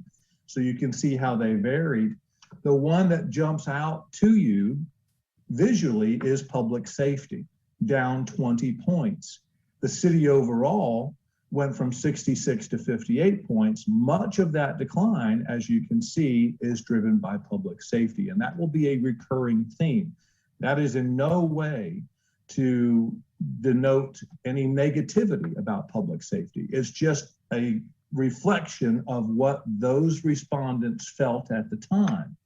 so you can see how they varied. The one that jumps out to you visually is public safety, down 20 points. The city overall went from 66 to 58 points. Much of that decline, as you can see, is driven by public safety, and that will be a recurring theme. That is in no way to denote any negativity about public safety. It's just a reflection of what those respondents felt at the time.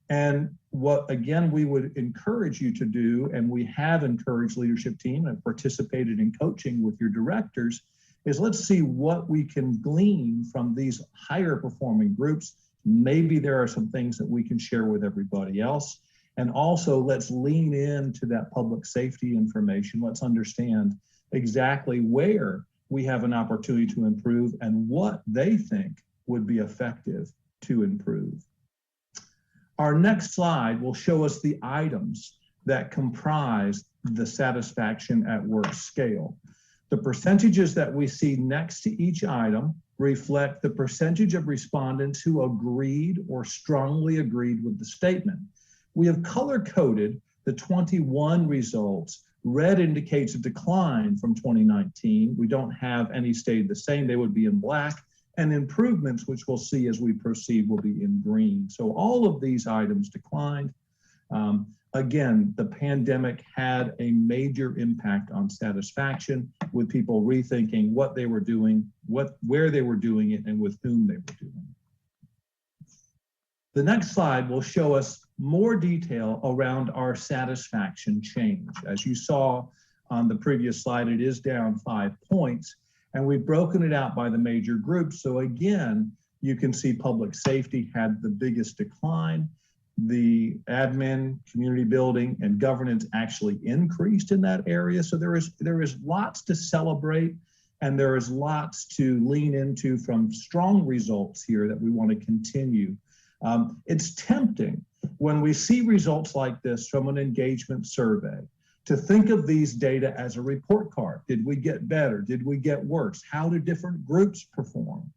And what, again, we would encourage you to do, and we have encouraged leadership team and participated in coaching with your directors, is let's see what we can glean from these higher performing groups. Maybe there are some things that we can share with everybody else. And also, let's lean into that public safety information. Let's understand exactly where we have an opportunity to improve and what they think would be effective to improve. Our next slide will show us the items that comprise the satisfaction at work scale. The percentages that we see next to each item reflect the percentage of respondents who agreed or strongly agreed with the statement. We have color-coded the 21 results. Red indicates a decline from 2019. We don't have any stayed the same. They would be in black. And improvements, which we'll see as we proceed, will be in green. So all of these items declined. Again, the pandemic had a major impact on satisfaction, with people rethinking what they were doing, where they were doing it, and with whom they were doing it. The next slide will show us more detail around our satisfaction change. As you saw on the previous slide, it is down 5 points, and we've broken it out by the major groups. So again, you can see public safety had the biggest decline. The admin, community building, and governance actually increased in that area. So there is lots to celebrate, and there is lots to lean into from strong results here that we want to continue. It's tempting when we see results like this from an engagement survey to think of these data as a report card. Did we get better? Did we get worse? How did different groups perform?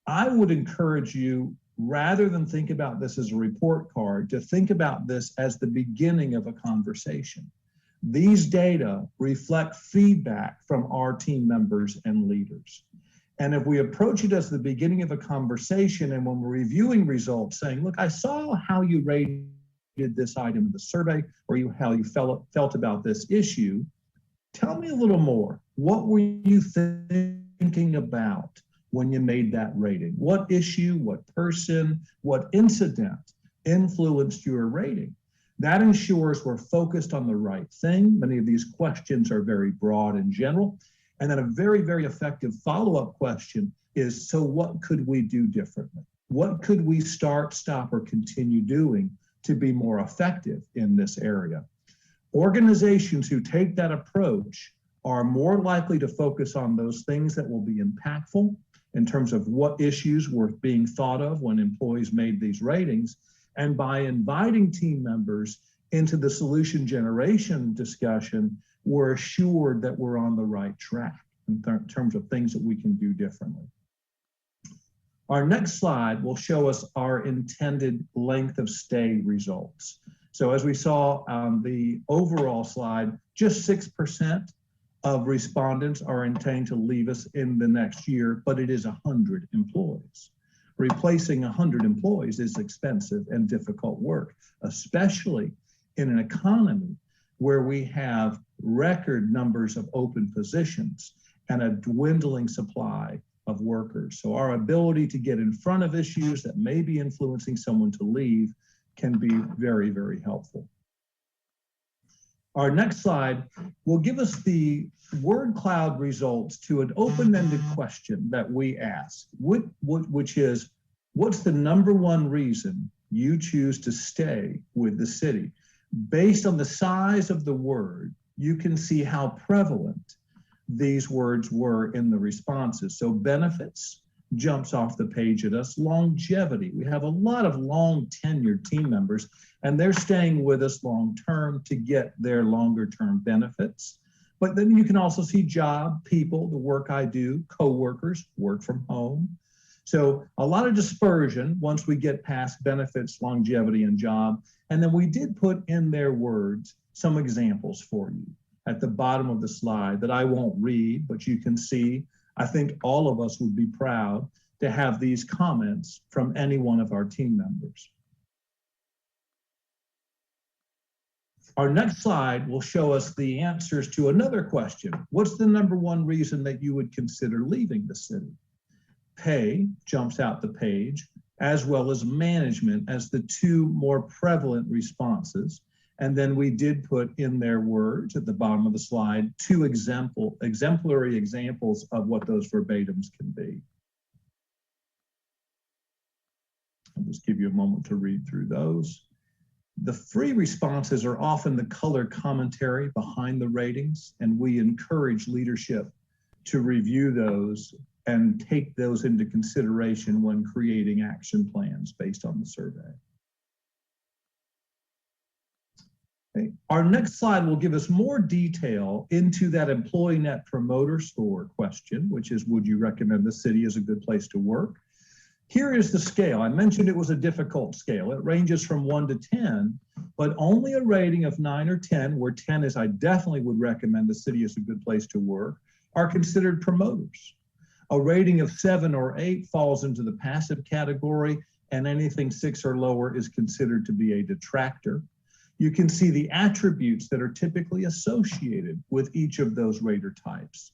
I would encourage you, rather than think about this as a report card, to think about this as the beginning of a conversation. These data reflect feedback from our team members and leaders. And if we approach it as the beginning of a conversation, and when we're reviewing results saying, look, I saw how you rated this item in the survey, or how you felt about this issue, tell me a little more. What were you thinking about when you made that rating? What issue, what person, what incident influenced your rating? That ensures we're focused on the right thing. Many of these questions are very broad and general. And then a very, very effective follow-up question is, so what could we do differently? What could we start, stop, or continue doing to be more effective in this area? Organizations who take that approach are more likely to focus on those things that will be impactful in terms of what issues were being thought of when employees made these ratings. And by inviting team members into the solution generation discussion, we're assured that we're on the right track in terms of things that we can do differently. Our next slide will show us our intended length of stay results. So as we saw on the overall slide, just 6% of respondents are intending to leave us in the next year, but it is 100 employees. Replacing 100 employees is expensive and difficult work, especially in an economy where we have record numbers of open positions and a dwindling supply of workers. So our ability to get in front of issues that may be influencing someone to leave can be very, very helpful. Our next slide will give us the word cloud results to an open-ended question that we ask, which is, what's the number one reason you choose to stay with the city? Based on the size of the word, you can see how prevalent these words were in the responses. So benefits jumps off the page at us. Longevity, we have a lot of long tenured team members, and they're staying with us long term to get their longer term benefits. But then you can also see job, people, the work I do, coworkers, work from home. So a lot of dispersion once we get past benefits, longevity, and job. And then we did put in their words some examples for you at the bottom of the slide that I won't read, but you can see. I think all of us would be proud to have these comments from any one of our team members. Our next slide will show us the answers to another question. What's the number one reason that you would consider leaving the city? Pay jumps out the page, as well as management as the two more prevalent responses. And then we did put in their words at the bottom of the slide, two exemplary examples of what those verbatims can be. I'll just give you a moment to read through those. The free responses are often the color commentary behind the ratings, and we encourage leadership to review those and take those into consideration when creating action plans based on the survey. Okay. Our next slide will give us more detail into that employee net promoter score question, which is, would you recommend the city as a good place to work? Here is the scale. I mentioned it was a difficult scale. It ranges from 1 to 10, but only a rating of 9 or 10, where 10 is I definitely would recommend the city as a good place to work, are considered promoters. A rating of 7 or 8 falls into the passive category, and anything 6 or lower is considered to be a detractor. You can see the attributes that are typically associated with each of those rater types.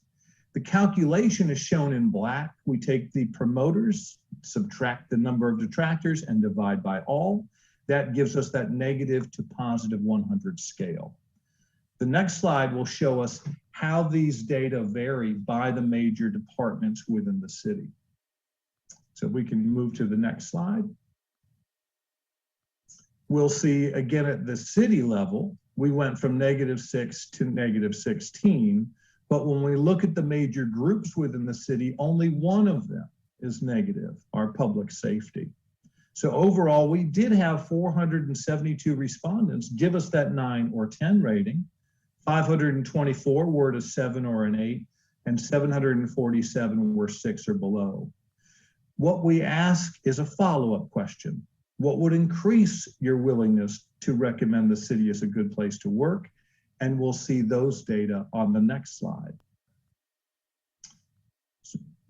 The calculation is shown in black. We take the promoters, subtract the number of detractors, and divide by all. That gives us that negative to positive 100 scale. The next slide will show us how these data vary by the major departments within the city. So we can move to the next slide. We'll see again at the city level, we went from -6 to -16, but when we look at the major groups within the city, only one of them is negative, our public safety. So overall, we did have 472 respondents give us that 9 or 10 rating, 524 were at a 7 or an 8, and 747 were 6 or below. What we ask is a follow-up question. What would increase your willingness to recommend the city as a good place to work? And we'll see those data on the next slide.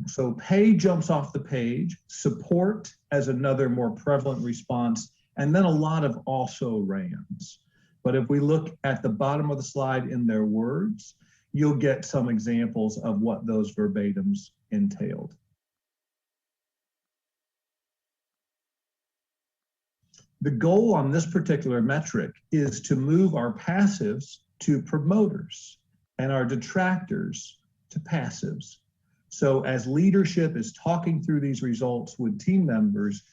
So pay jumps off the page, support as another more prevalent response, and then a lot of also rans. But if we look at the bottom of the slide in their words, you'll get some examples of what those verbatims entailed. The goal on this particular metric is to move our passives to promoters and our detractors to passives. So as leadership is talking through these results with team members,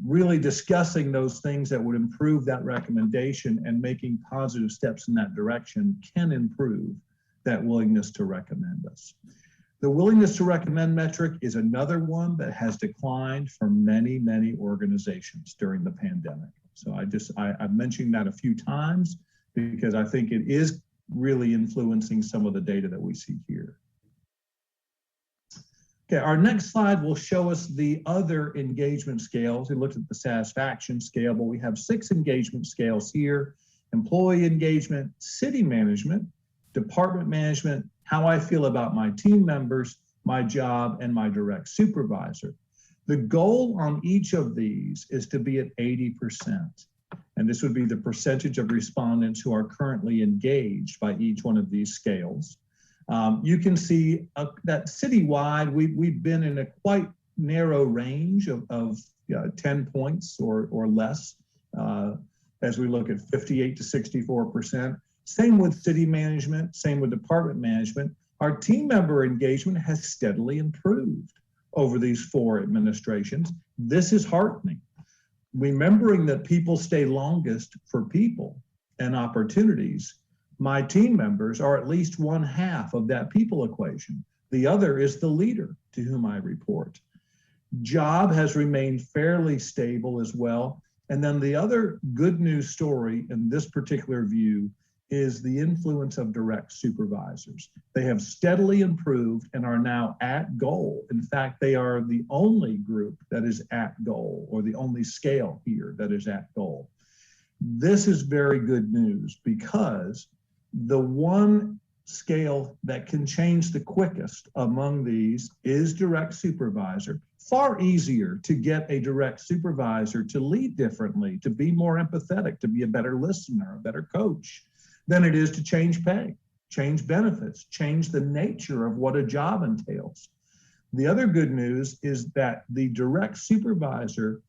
really discussing those things that would improve that recommendation and making positive steps in that direction can improve that willingness to recommend us. The willingness to recommend metric is another one that has declined for many, many organizations during the pandemic. So I've mentioned that a few times because I think it is really influencing some of the data that we see here. Okay, our next slide will show us the other engagement scales. We looked at the satisfaction scale, but we have 6 engagement scales here: employee engagement, city management, department management, how I feel about my team members, my job, and my direct supervisor. The goal on each of these is to be at 80%. And this would be the percentage of respondents who are currently engaged by each one of these scales. You can see that citywide, we've been in a quite narrow range of 10 points or less as we look at 58 to 64%. Same with city management, same with department management. Our team member engagement has steadily improved over these 4 administrations. This is heartening. Remembering that people stay longest for people and opportunities, my team members are at least 1/2 of that people equation. The other is the leader to whom I report. Job has remained fairly stable as well. And then the other good news story in this particular view is the influence of direct supervisors. They have steadily improved and are now at goal. In fact, they are the only group that is at goal, or the only scale here that is at goal. This is very good news because the one scale that can change the quickest among these is direct supervisor. Far easier to get a direct supervisor to lead differently, to be more empathetic, to be a better listener, a better coach, than it is to change pay, change benefits, change the nature of what a job entails. The other good news is that the direct supervisor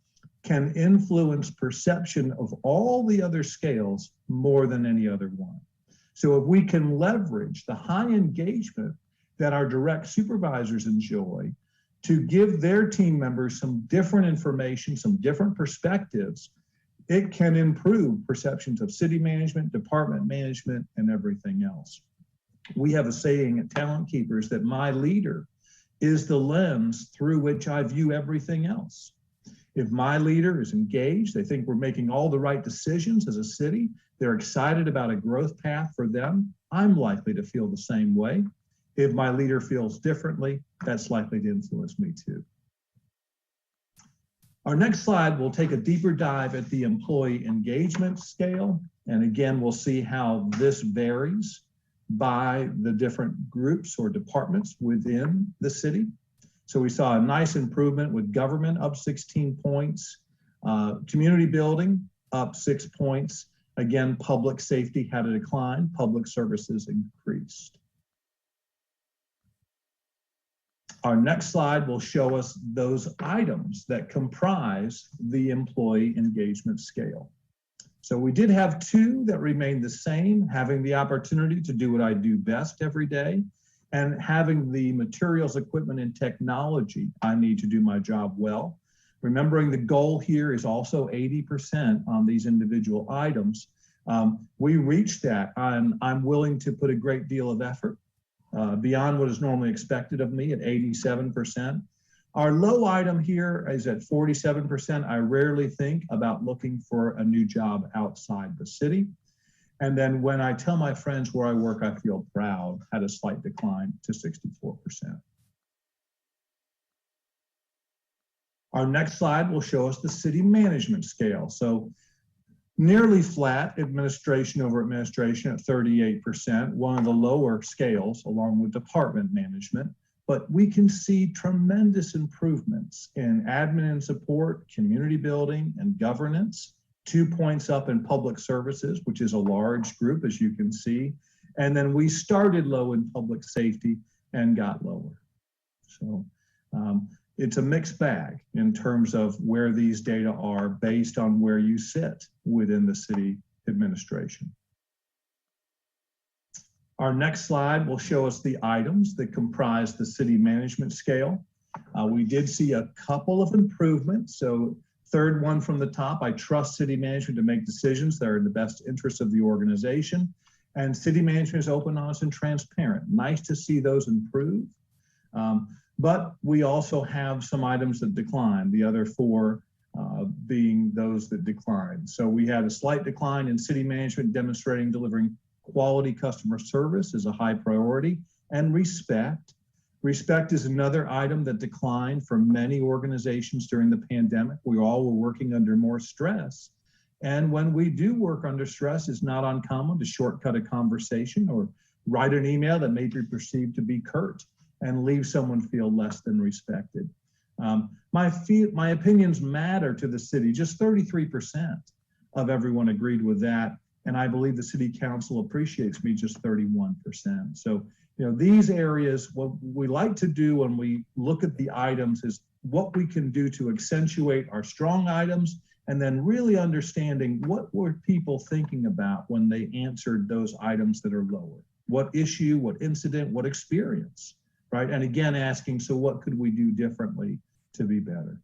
can influence perception of all the other scales more than any other one. So if we can leverage the high engagement that our direct supervisors enjoy to give their team members some different information, some different perspectives, it can improve perceptions of city management, department management, and everything else. We have a saying at Talent Keepers that my leader is the lens through which I view everything else. If my leader is engaged, they think we're making all the right decisions as a city, they're excited about a growth path for them, I'm likely to feel the same way. If my leader feels differently, that's likely to influence me too. Our next slide will take a deeper dive at the employee engagement scale. And again, we'll see how this varies by the different groups or departments within the city. So we saw a nice improvement with government up 16 points, community building up 6 points. Again, public safety had a decline, public services increased. Our next slide will show us those items that comprise the employee engagement scale. So we did have 2 that remained the same, having the opportunity to do what I do best every day, and having the materials, equipment, and technology I need to do my job well. Remembering the goal here is also 80% on these individual items. We reached that. I'm willing to put a great deal of effort beyond what is normally expected of me at 87%. Our low item here is at 47%. I rarely think about looking for a new job outside the city. And then when I tell my friends where I work, I feel proud, had a slight decline to 64%. Our next slide will show us the city management scale. So Nearly flat administration over administration at 38%, one of the lower scales along with department management. But we can see tremendous improvements in admin and support, community building, and governance. 2 points up in public services, which is a large group, as you can see. And then we started low in public safety and got lower. So it's a mixed bag in terms of where these data are based on where you sit within the city administration. Our next slide will show us the items that comprise the city management scale. We did see a couple of improvements. So third one from the top, I trust city management to make decisions that are in the best interest of the organization. And city management is open, honest, and transparent. Nice to see those improve. But we also have some items that decline, the other four being those that decline. So we had a slight decline in city management, demonstrating delivering quality customer service is a high priority, and respect. Respect is another item that declined for many organizations during the pandemic. We all were working under more stress. And when we do work under stress, it's not uncommon to shortcut a conversation or write an email that may be perceived to be curt and leave someone feel less than respected. My opinions matter to the city. Just 33% of everyone agreed with that. And I believe the city council appreciates me, just 31%. So, these areas, what we like to do when we look at the items is what we can do to accentuate our strong items, and then really understanding what were people thinking about when they answered those items that are lower. What issue, what incident, what experience, right? And again, asking, so what could we do differently to be better?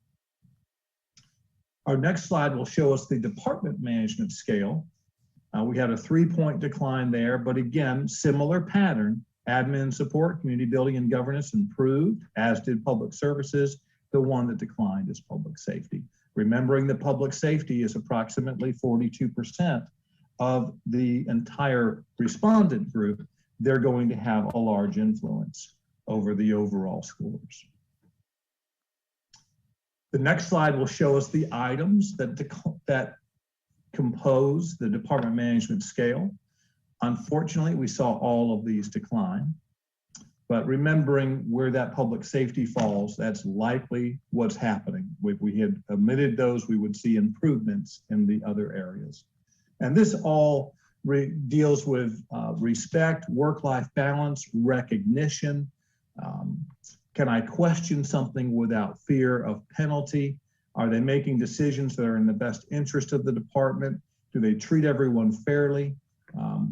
Our next slide will show us the department management scale. We had a 3-point decline there, but again, similar pattern. Admin support, community building, and governance improved, as did public services. The one that declined is public safety. Remembering that public safety is approximately 42% of the entire respondent group, they're going to have a large influence over the overall scores. The next slide will show us the items that compose the department management scale. Unfortunately, we saw all of these decline, but remembering where that public safety falls, that's likely what's happening. If we had omitted those, we would see improvements in the other areas. And this all deals with respect, work-life balance, recognition. Can I question something without fear of penalty? Are they making decisions that are in the best interest of the department? Do they treat everyone fairly?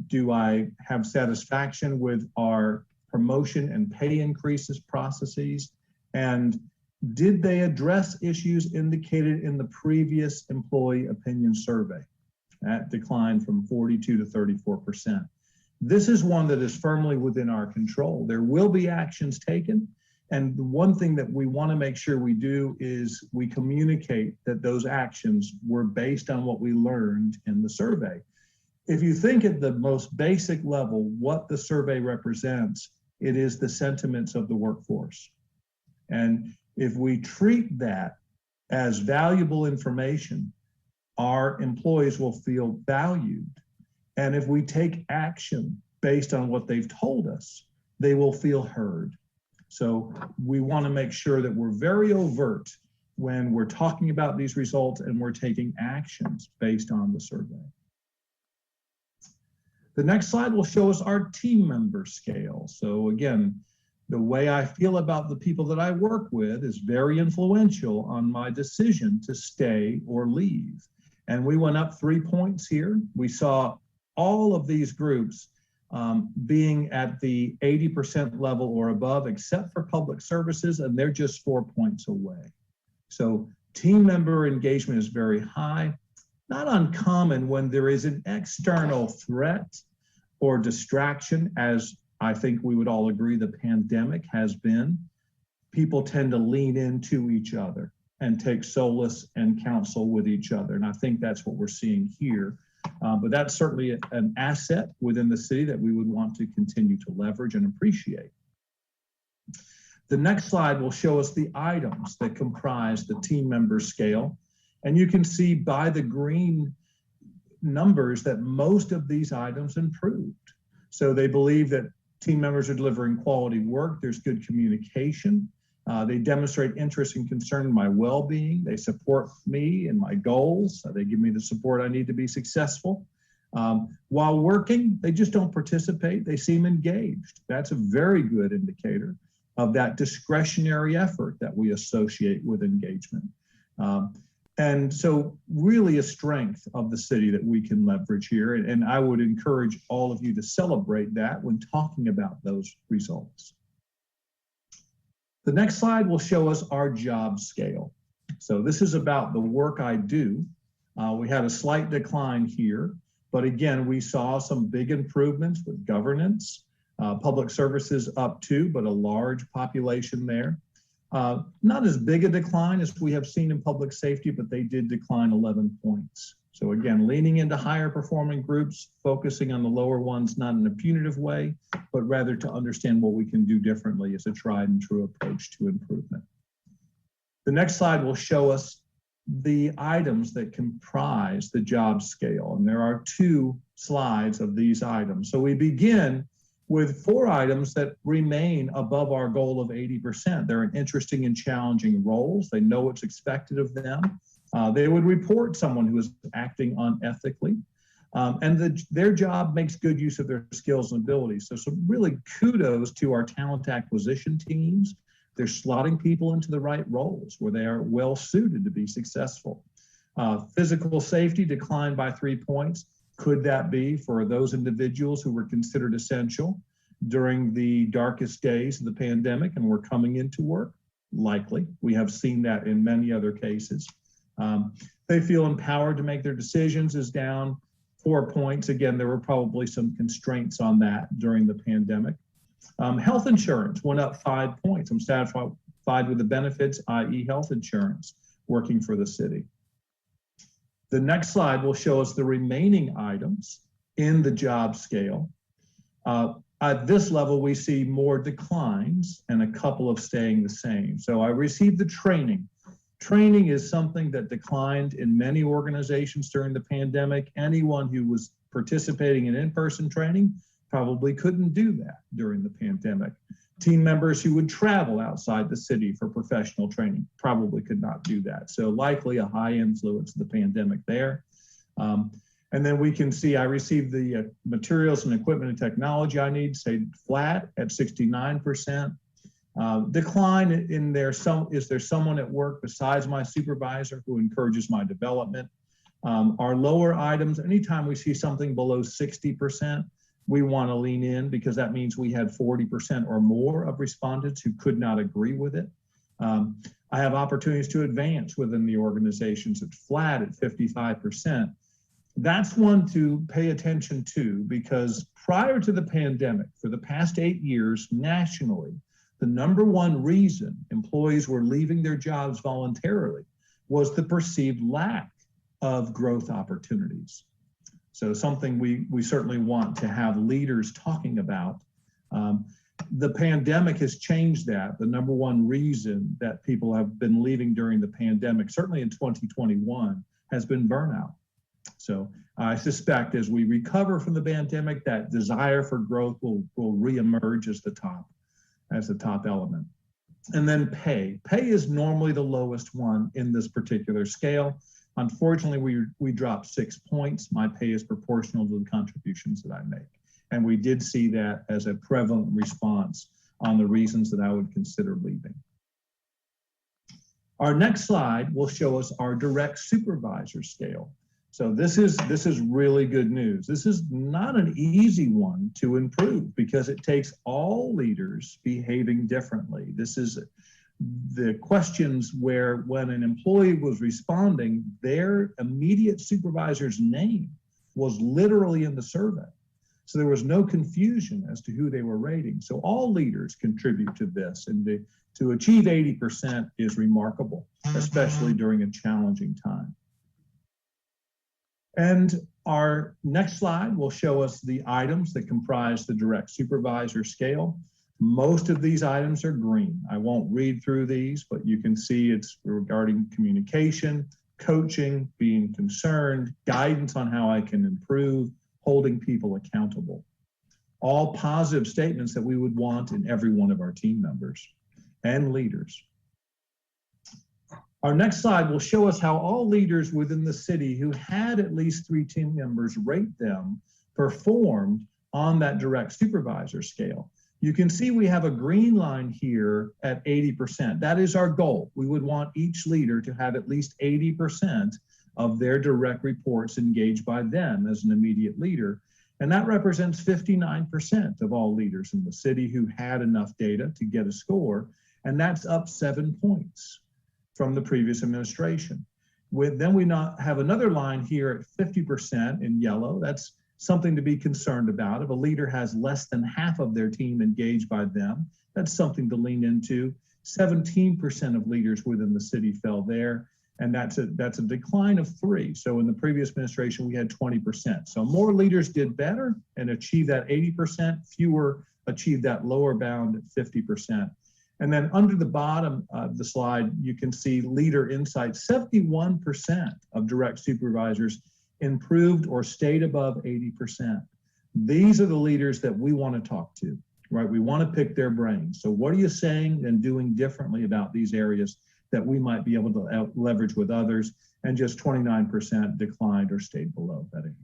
Do I have satisfaction with our promotion and pay increases processes? And did they address issues indicated in the previous employee opinion survey? That declined from 42 to 34%. This is one that is firmly within our control. There will be actions taken. And the one thing that we want to make sure we do is we communicate that those actions were based on what we learned in the survey. If you think at the most basic level, what the survey represents, it is the sentiments of the workforce. And if we treat that as valuable information, our employees will feel valued. And if we take action based on what they've told us, they will feel heard. So we want to make sure that we're very overt when we're talking about these results and we're taking actions based on the survey. The next slide will show us our team member scale. So again, the way I feel about the people that I work with is very influential on my decision to stay or leave. And we went up 3 points here. We saw all of these groups being at the 80% level or above, except for public services, and they're just 4 points away. So team member engagement is very high. Not uncommon when there is an external threat or distraction, as I think we would all agree the pandemic has been. People tend to lean into each other and take solace and counsel with each other. And I think that's what we're seeing here. But that's certainly an asset within the city that we would want to continue to leverage and appreciate. The next slide will show us the items that comprise the team member scale. And you can see by the green numbers that most of these items improved. So they believe that team members are delivering quality work. There's good communication. They demonstrate interest and concern in my well-being. They support me and my goals. They give me the support I need to be successful. While working, they just don't participate. They seem engaged. That's a very good indicator of that discretionary effort that we associate with engagement. And so really a strength of the city that we can leverage here. And I would encourage all of you to celebrate that when talking about those results. The next slide will show us our job scale. So this is about the work I do. We had a slight decline here, but again, we saw some big improvements with governance, public services up too, but a large population there. Not as big a decline as we have seen in public safety, but they did decline 11 points. So again, leaning into higher performing groups, focusing on the lower ones, not in a punitive way, but rather to understand what we can do differently as a tried and true approach to improvement. The next slide will show us the items that comprise the job scale. And there are 2 slides of these items. So we begin with 4 items that remain above our goal of 80%. They're in interesting and challenging roles. They know what's expected of them. They would report someone who is acting unethically. And their job makes good use of their skills and abilities. So some really kudos to our talent acquisition teams. They're slotting people into the right roles where they are well suited to be successful. Physical safety declined by 3 points. Could that be for those individuals who were considered essential during the darkest days of the pandemic and were coming into work? Likely. We have seen that in many other cases. They feel empowered to make their decisions is down 4 points. Again, there were probably some constraints on that during the pandemic. Health insurance went up 5 points. I'm satisfied with the benefits, i.e. health insurance, working for the city. The next slide will show us the remaining items in the job scale. At this level, we see more declines and a couple of staying the same. So I received the training. Training is something that declined in many organizations during the pandemic. Anyone who was participating in in-person training probably couldn't do that during the pandemic. Team members who would travel outside the city for professional training probably could not do that. So likely a high influence of the pandemic there. And then we can see I received the materials and equipment and technology I need, stayed flat at 69%. Decline in there, is there someone at work besides my supervisor who encourages my development? Our lower items, anytime we see something below 60%, we want to lean in because that means we had 40% or more of respondents who could not agree with it. I have opportunities to advance within the organizations. It's flat at 55%. That's one to pay attention to because prior to the pandemic, for the past 8 years nationally, the #1 reason employees were leaving their jobs voluntarily was the perceived lack of growth opportunities. So something we certainly want to have leaders talking about. The pandemic has changed that. The #1 reason that people have been leaving during the pandemic, certainly in 2021, has been burnout. So I suspect as we recover from the pandemic, that desire for growth will reemerge as the top element. And then pay. Pay is normally the lowest one in this particular scale. Unfortunately, we dropped 6 points. My pay is proportional to the contributions that I make. And we did see that as a prevalent response on the reasons that I would consider leaving. Our next slide will show us our direct supervisor scale. So this is really good news. This is not an easy one to improve because it takes all leaders behaving differently. This is the questions where when an employee was responding, their immediate supervisor's name was literally in the survey. So there was no confusion as to who they were rating. So all leaders contribute to this, and to achieve 80% is remarkable, especially during a challenging time. And our next slide will show us the items that comprise the direct supervisor scale. Most of these items are green. I won't read through these, but you can see it's regarding communication, coaching, being concerned, guidance on how I can improve, holding people accountable. All positive statements that we would want in every one of our team members and leaders. Our next slide will show us how all leaders within the city who had at least 3 team members rate them performed on that direct supervisor scale. You can see we have a green line here at 80%. That is our goal. We would want each leader to have at least 80% of their direct reports engaged by them as an immediate leader. And that represents 59% of all leaders in the city who had enough data to get a score. And that's up 7 points from the previous administration. Then we have another line here at 50% in yellow. That's something to be concerned about. If a leader has less than half of their team engaged by them, that's something to lean into. 17% of leaders within the city fell there, and that's a decline of 3. So in the previous administration, we had 20%. So more leaders did better and achieved that 80%, fewer achieved that lower bound at 50%. And then under the bottom of the slide, you can see leader insights. 71% of direct supervisors improved or stayed above 80%. These are the leaders that we want to talk to, right? We want to pick their brains. So what are you saying and doing differently about these areas that we might be able to leverage with others? And just 29% declined or stayed below that 80%.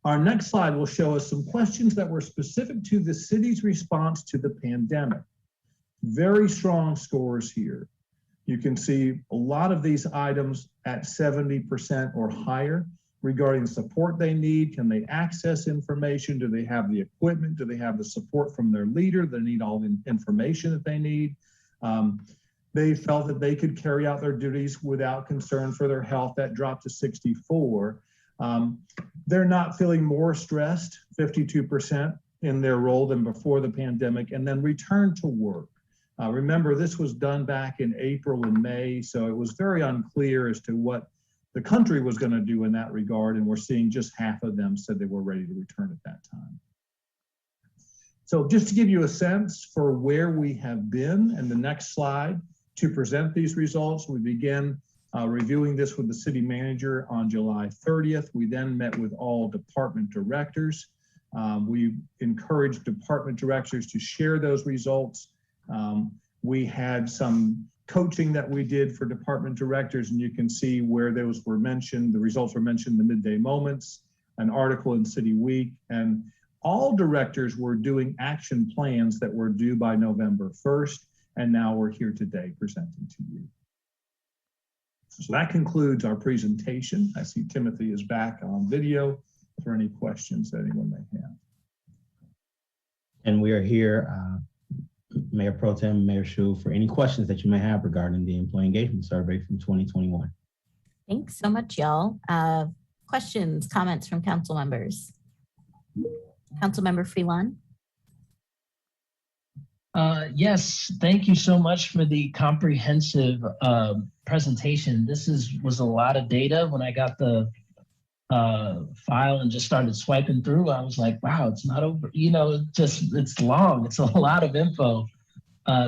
Our next slide will show us some questions that were specific to the city's response to the pandemic. Very strong scores here. You can see a lot of these items at 70% or higher regarding the support they need. Can they access information? Do they have the equipment? Do they have the support from their leader? They need all the information that they need. They felt that they could carry out their duties without concern for their health. That dropped to 64. They're not feeling more stressed, 52% in their role than before the pandemic, and then return to work. Remember, this was done back in April and May, so it was very unclear as to what the country was going to do in that regard, and we're seeing just half of them said they were ready to return at that time. So just to give you a sense for where we have been, and the next slide to present these results, we began reviewing this with the city manager on July 30th. We then met with all department directors. We encouraged department directors to share those results. We had some coaching that we did for department directors, and you can see where those were mentioned. The results were mentioned in the Midday Moments, an article in City Week, and all directors were doing action plans that were due by November 1st, and now we're here today presenting to you. So that concludes our presentation. I see Timothy is back on video for any questions that anyone may have. And we are here, Mayor Pro Tem, Mayor Shu, for any questions that you may have regarding the employee engagement survey from 2021. Thanks so much, y'all. Questions, comments from council members? Councilmember Freelon. Yes, thank you so much for the comprehensive presentation. This was a lot of data. When I got the file and just started swiping through, I was like, wow, it's not over. You know, it's long. It's a lot of info.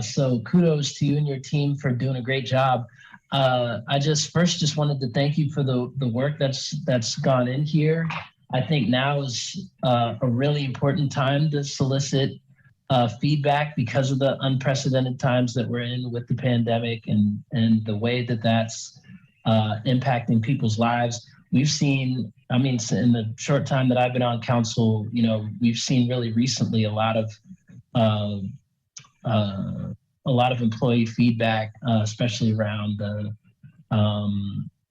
So kudos to you and your team for doing a great job. I just wanted to thank you for the work that's gone in here. I think now is a really important time to solicit feedback because of the unprecedented times that we're in with the pandemic and the way that that's impacting people's lives. We've seen, I mean, in the short time that I've been on council, you know, we've seen really recently a lot of employee feedback, especially around the,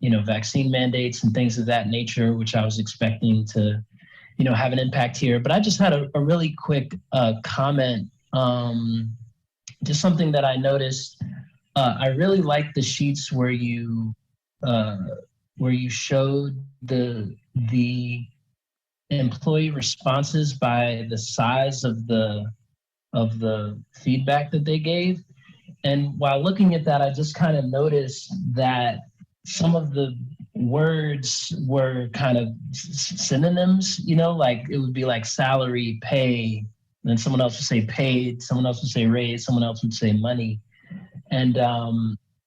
you know, vaccine mandates and things of that nature, which I was expecting to, you know, have an impact here. But I just had a really quick comment, just something that I noticed. I really like the sheets where you showed the employee responses by the size of the feedback that they gave. And while looking at that, I just kind of noticed that some of the words were kind of synonyms, you know, like it would be like salary, pay, and then someone else would say paid, someone else would say raise, someone else would say money. And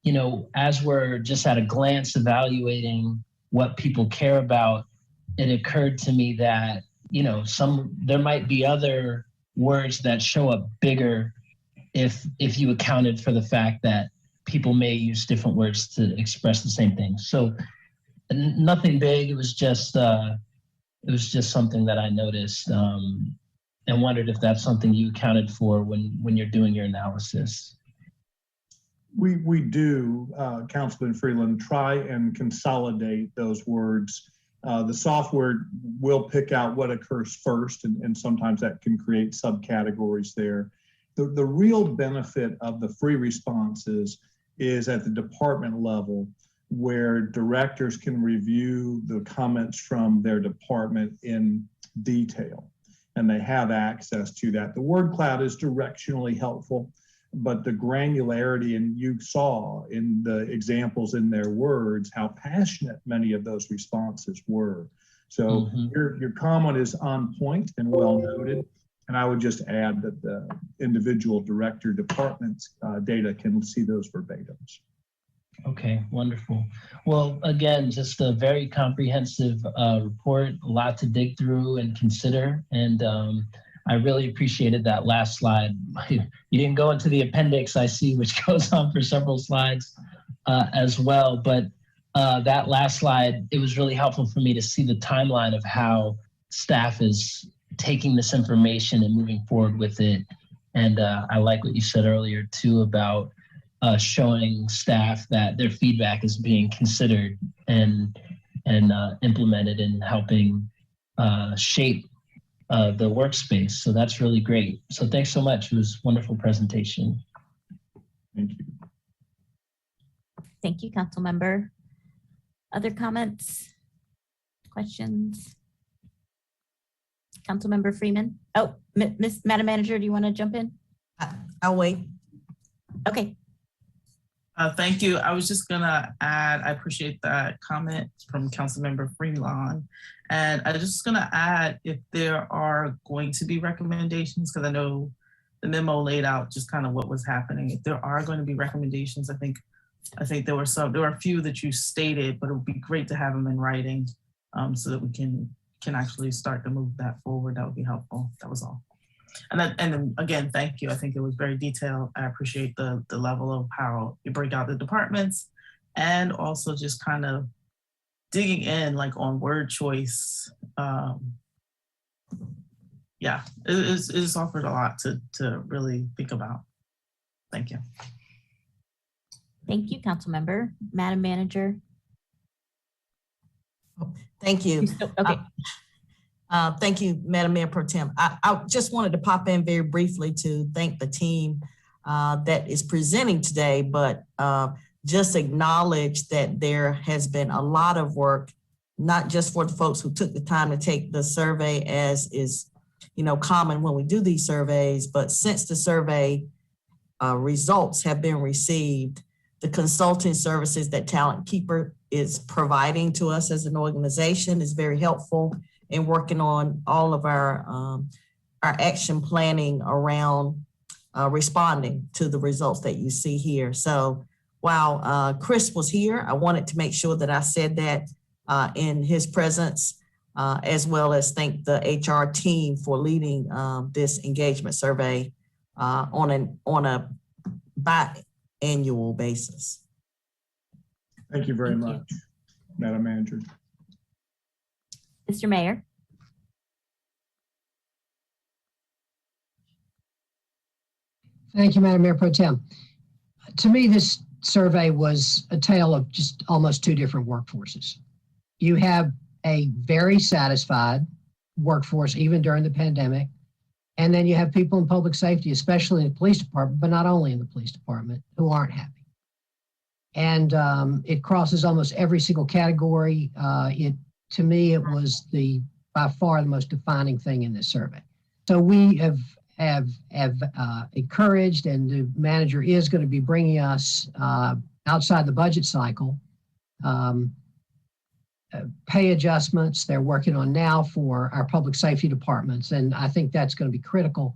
you know, as we're just at a glance evaluating what people care about, it occurred to me that, you know, there might be other words that show up bigger if you accounted for the fact that people may use different words to express the same thing. So nothing big. It was just something that I noticed and wondered if that's something you accounted for when you're doing your analysis. We do, Councilman Freeland, try and consolidate those words. The software will pick out what occurs first, and sometimes that can create subcategories there. The real benefit of the free responses is at the department level, where directors can review the comments from their department in detail, and they have access to that. The word cloud is directionally helpful, but the granularity, and you saw in the examples in their words how passionate many of those responses were. So your comment is on point and well noted. And I would just add that the individual director departments data can see those verbatims. Okay, wonderful. Well, again, just a very comprehensive report, a lot to dig through and consider. And I really appreciated that last slide. You didn't go into the appendix, I see, which goes on for several slides as well. But that last slide, it was really helpful for me to see the timeline of how staff is taking this information and moving forward with it. And I like what you said earlier too about showing staff that their feedback is being considered and implemented in helping shape the workspace. So that's really great. So thanks so much. It was a wonderful presentation. Thank you. Thank you, Council Member. Other comments, questions? Councilmember Freeman. Oh, Madam Manager, do you want to jump in? I'll wait. Okay. Thank you. I was just gonna add, I appreciate that comment from Councilmember Freeland. And I was just gonna add if there are going to be recommendations, because I know the memo laid out just kind of what was happening. If there are going to be recommendations, I think there were a few that you stated, but it would be great to have them in writing so that we can actually start to move that forward. That would be helpful. That was all. And then again, thank you. I think it was very detailed. I appreciate the level of how you break out the departments and also just kind of digging in like on word choice. Yeah, it's offered a lot to really think about. Thank you. Thank you, Councilmember. Madam Manager. Thank you. Okay. Thank you, Madam Mayor Pro Tem. I just wanted to pop in very briefly to thank the team that is presenting today, but just acknowledge that there has been a lot of work, not just for the folks who took the time to take the survey, as is common when we do these surveys, but since the survey results have been received, the consulting services that Talent Keeper is providing to us as an organization is very helpful in working on all of our action planning around responding to the results that you see here. So while Chris was here, I wanted to make sure that I said that in his presence, as well as thank the HR team for leading this engagement survey on a biannual basis. Thank you very much, Madam Manager. Mr. Mayor. Thank you, Madam Mayor Pro Tem. To me, this survey was a tale of just almost two different workforces. You have a very satisfied workforce, even during the pandemic. And then you have people in public safety, especially in the police department, but not only in the police department, who aren't happy. And it crosses almost every single category. To me, it was by far the most defining thing in this survey. So we have encouraged, and the manager is going to be bringing us outside the budget cycle pay adjustments they're working on now for our public safety departments, and I think that's going to be critical.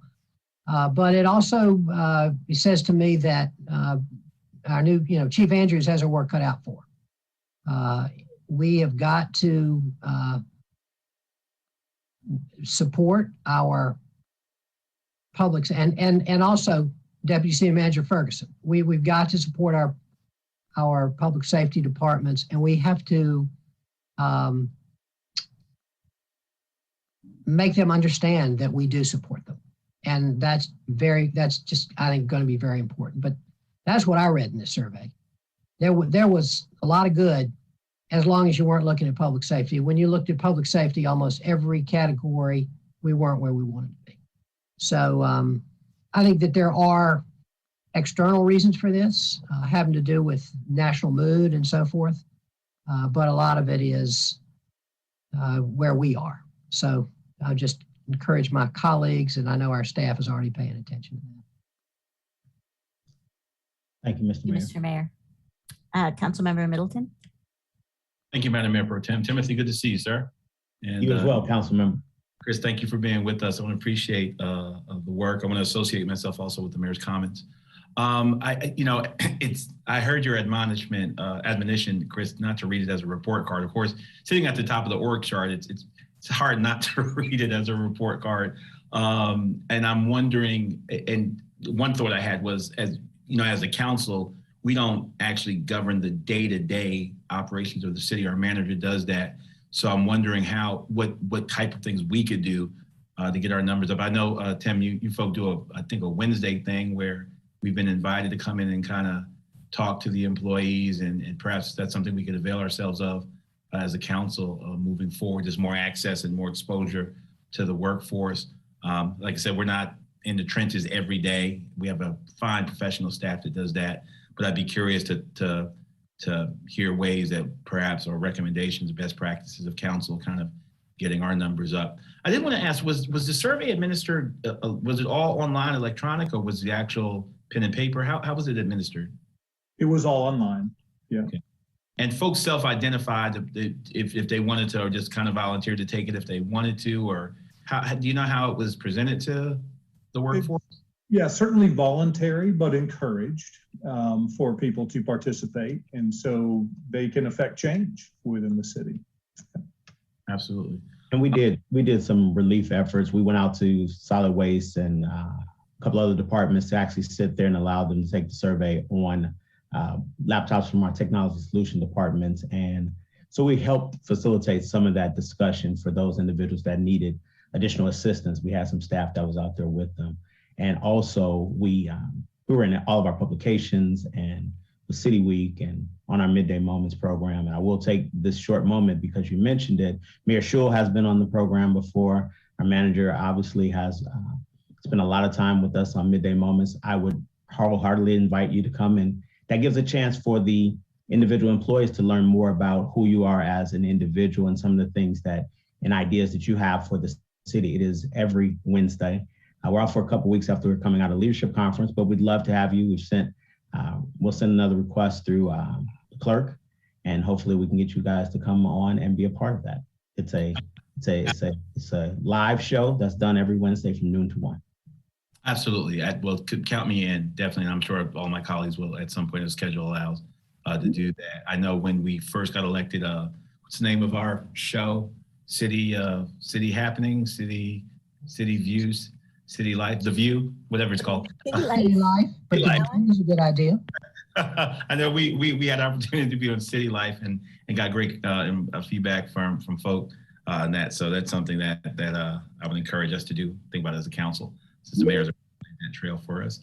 But it also it says to me that our new, Chief Andrews has her work cut out for. We have got to support our publics and also Deputy City Manager Ferguson. We've got to support our public safety departments, and we have to make them understand that we do support them. And that's just, I think, going to be very important. But that's what I read in this survey. There was a lot of good as long as you weren't looking at public safety. When you looked at public safety, almost every category, we weren't where we wanted to be. So I think that there are external reasons for this, having to do with national mood and so forth. But a lot of it is where we are. So I just encourage my colleagues, and I know our staff is already paying attention to that. Thank you, Mr. Mayor. Mr. Mayor. Councilmember Middleton. Thank you, Madam Mayor Pro Tem. Timothy, good to see you, sir. And you as well, Councilmember. Chris, thank you for being with us. I want to appreciate the work. I want to associate myself also with the mayor's comments. I heard your admonition, Chris, not to read it as a report card. Of course, sitting at the top of the org chart, it's hard not to read it as a report card. And I'm wondering, and one thought I had was, as a council, we don't actually govern the day-to-day operations of the city. Our manager does that. So I'm wondering what type of things we could do to get our numbers up. I know, Tim, you folk do a Wednesday thing where we've been invited to come in and kind of talk to the employees, and perhaps that's something we could avail ourselves of as a council moving forward. There's more access and more exposure to the workforce. Like I said, we're not in the trenches every day. We have a fine professional staff that does that, but I'd be curious to hear ways that perhaps, or recommendations, best practices of council kind of getting our numbers up. I did want to ask, was the survey administered, was it all online, electronic, or was the actual pen and paper? How was it administered? It was all online, yeah. Okay. And folks self-identified if they wanted to, or just kind of volunteered to take it if they wanted to, or do you know how it was presented to the workforce? Yeah, certainly voluntary, but encouraged for people to participate. And so they can affect change within the city. Absolutely. And we did some relief efforts. We went out to solid waste and a couple other departments to actually sit there and allow them to take the survey on laptops from our technology solution departments. And so we helped facilitate some of that discussion for those individuals that needed additional assistance. We had some staff that was out there with them. And also we were in all of our publications and the City Week and on our Midday Moments program. And I will take this short moment because you mentioned it. Mayor Schul has been on the program before. Our manager obviously has spent a lot of time with us on Midday Moments. I would wholeheartedly invite you to come, and that gives a chance for the individual employees to learn more about who you are as an individual and some of the things that and ideas that you have for the city. It is every Wednesday. We're off for a couple of weeks after we're coming out of leadership conference, but we'd love to have you. We'll send another request through the clerk, and hopefully we can get you guys to come on and be a part of that. It's a live show that's done every Wednesday from noon to 1. Absolutely. Well, could count me in, definitely. And I'm sure all my colleagues will at some point if schedule allows to do that. I know when we first got elected, what's the name of our show? City Happenings, City Views, City Life, The View, whatever it's called. City Life. But City Life is a good idea. I know we had an opportunity to be on City Life and got great feedback from folk on that. So that's something that I would encourage us to do, think about it as a council, since the mayor's playing that trail for us.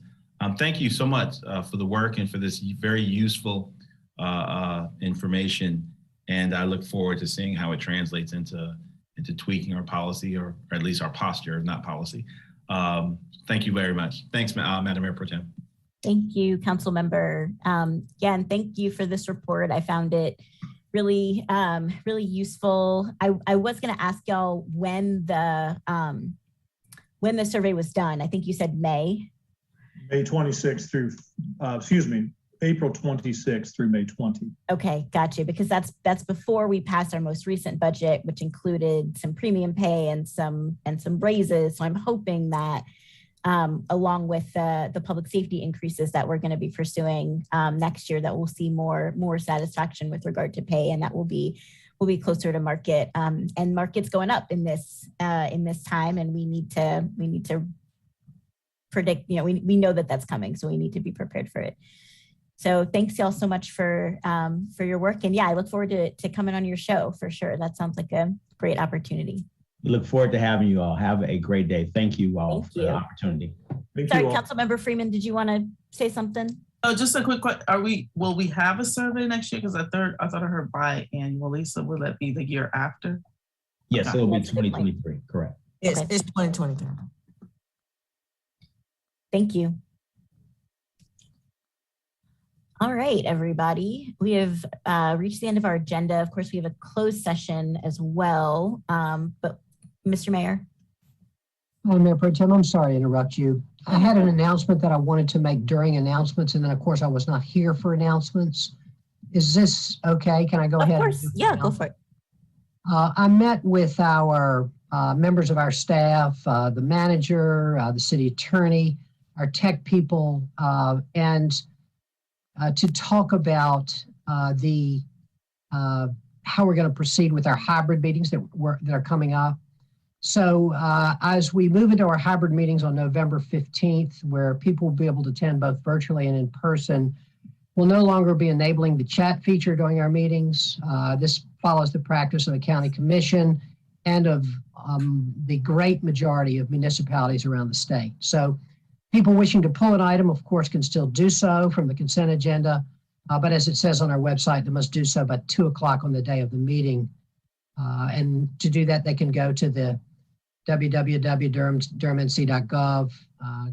Thank you so much for the work and for this very useful information. And I look forward to seeing how it translates into tweaking our policy, or at least our posture, not policy. Thank you very much. Thanks, Madam Mayor Pro Tem. Thank you, Council Member. And thank you for this report. I found it really, really useful. I was going to ask y'all when the survey was done. I think you said May. May 26th through, April 26th through May 20. Okay, gotcha. Because that's before we passed our most recent budget, which included some premium pay and some raises. So I'm hoping that along with the public safety increases that we're going to be pursuing next year, that we'll see more satisfaction with regard to pay, and that will be closer to market. And market's going up in this time, and we need to predict. We know that that's coming, so we need to be prepared for it. So thanks y'all so much for your work, and yeah, I look forward to coming on your show for sure. That sounds like a great opportunity. We look forward to having you all. Have a great day. Thank you all for the opportunity. Sorry, Councilmember Freeman, did you want to say something? Oh, just a quick question. Will we have a survey next year? Because I thought I heard biannually. So will that be the year after? Yes, Okay. it'll be 2023. Correct. It's 2023. Thank you. All right, everybody. We have reached the end of our agenda. Of course, we have a closed session as well. But Mr. Mayor. Mayor Pro Tem, I'm sorry to interrupt you. I had an announcement that I wanted to make during announcements, and then of course I was not here for announcements. Is this okay? Can I go ahead? Of course, yeah, go for it. I met with our members of our staff, the manager, the city attorney, our tech people, and to talk about how we're going to proceed with our hybrid meetings that are coming up. So as we move into our hybrid meetings on November 15th, where people will be able to attend both virtually and in person, we'll no longer be enabling the chat feature during our meetings. This follows the practice of the county commission and of the great majority of municipalities around the state. So people wishing to pull an item, of course, can still do so from the consent agenda. But as it says on our website, they must do so by 2 o'clock on the day of the meeting. And to do that, they can go to the www.durhamnc.gov,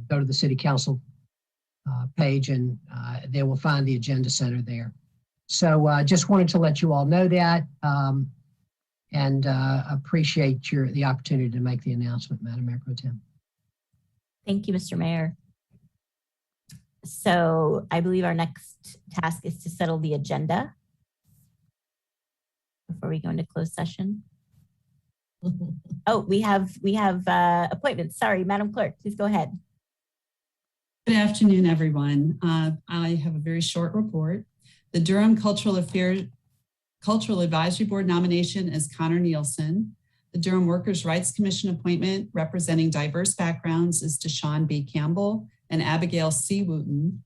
go to the City Council page, and they will find the Agenda Center there. So just wanted to let you all know that, and appreciate the opportunity to make the announcement, Madam Mayor Pro Tem. Thank you, Mr. Mayor. So I believe our next task is to settle the agenda before we go into closed session. Oh, we have appointments. Sorry, Madam Clerk, please go ahead. Good afternoon, everyone. I have a very short report. The Durham Cultural Advisory Board nomination is Connor Nielsen. The Durham Workers' Rights Commission appointment representing diverse backgrounds is Deshawn B. Campbell and Abigail C. Wooten.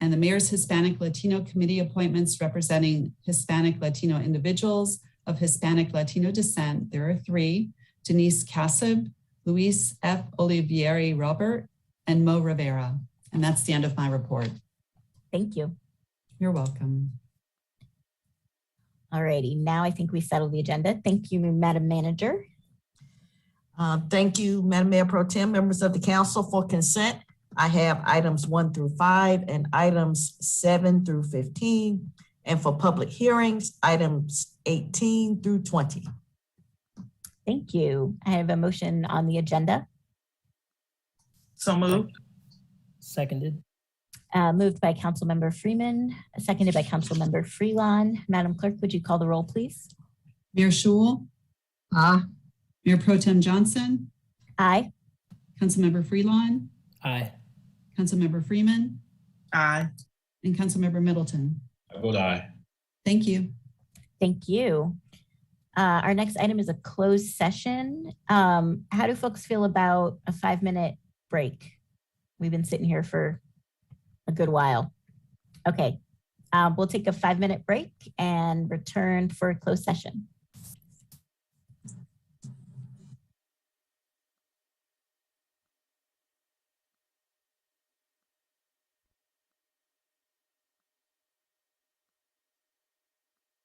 And the Mayor's Hispanic Latino Committee appointments representing Hispanic Latino individuals of Hispanic Latino descent, there are 3, Denise Casab, Luis F. Olivieri Robert, and Mo Rivera. And that's the end of my report. Thank you. You're welcome. All righty, now I think we settled the agenda. Thank you, Madam Manager. Thank you, Madam Mayor Pro Tem, members of the council. For consent, I have items 1 through 5 and items 7 through 15. And for public hearings, items 18 through 20. Thank you. I have a motion on the agenda. So moved. Seconded. Moved by Councilmember Freeman, seconded by Councilmember Freelon. Madam Clerk, would you call the roll, please? Mayor Schul? Aye. Mayor Pro Tem Johnson? Aye. Councilmember Freelon? Aye. Councilmember Freeman? Aye. And Councilmember Middleton? I vote aye. Thank you. Thank you. Our next item is a closed session. How do folks feel about a 5-minute break? We've been sitting here for a good while. Okay, we'll take a 5-minute break and return for a closed session.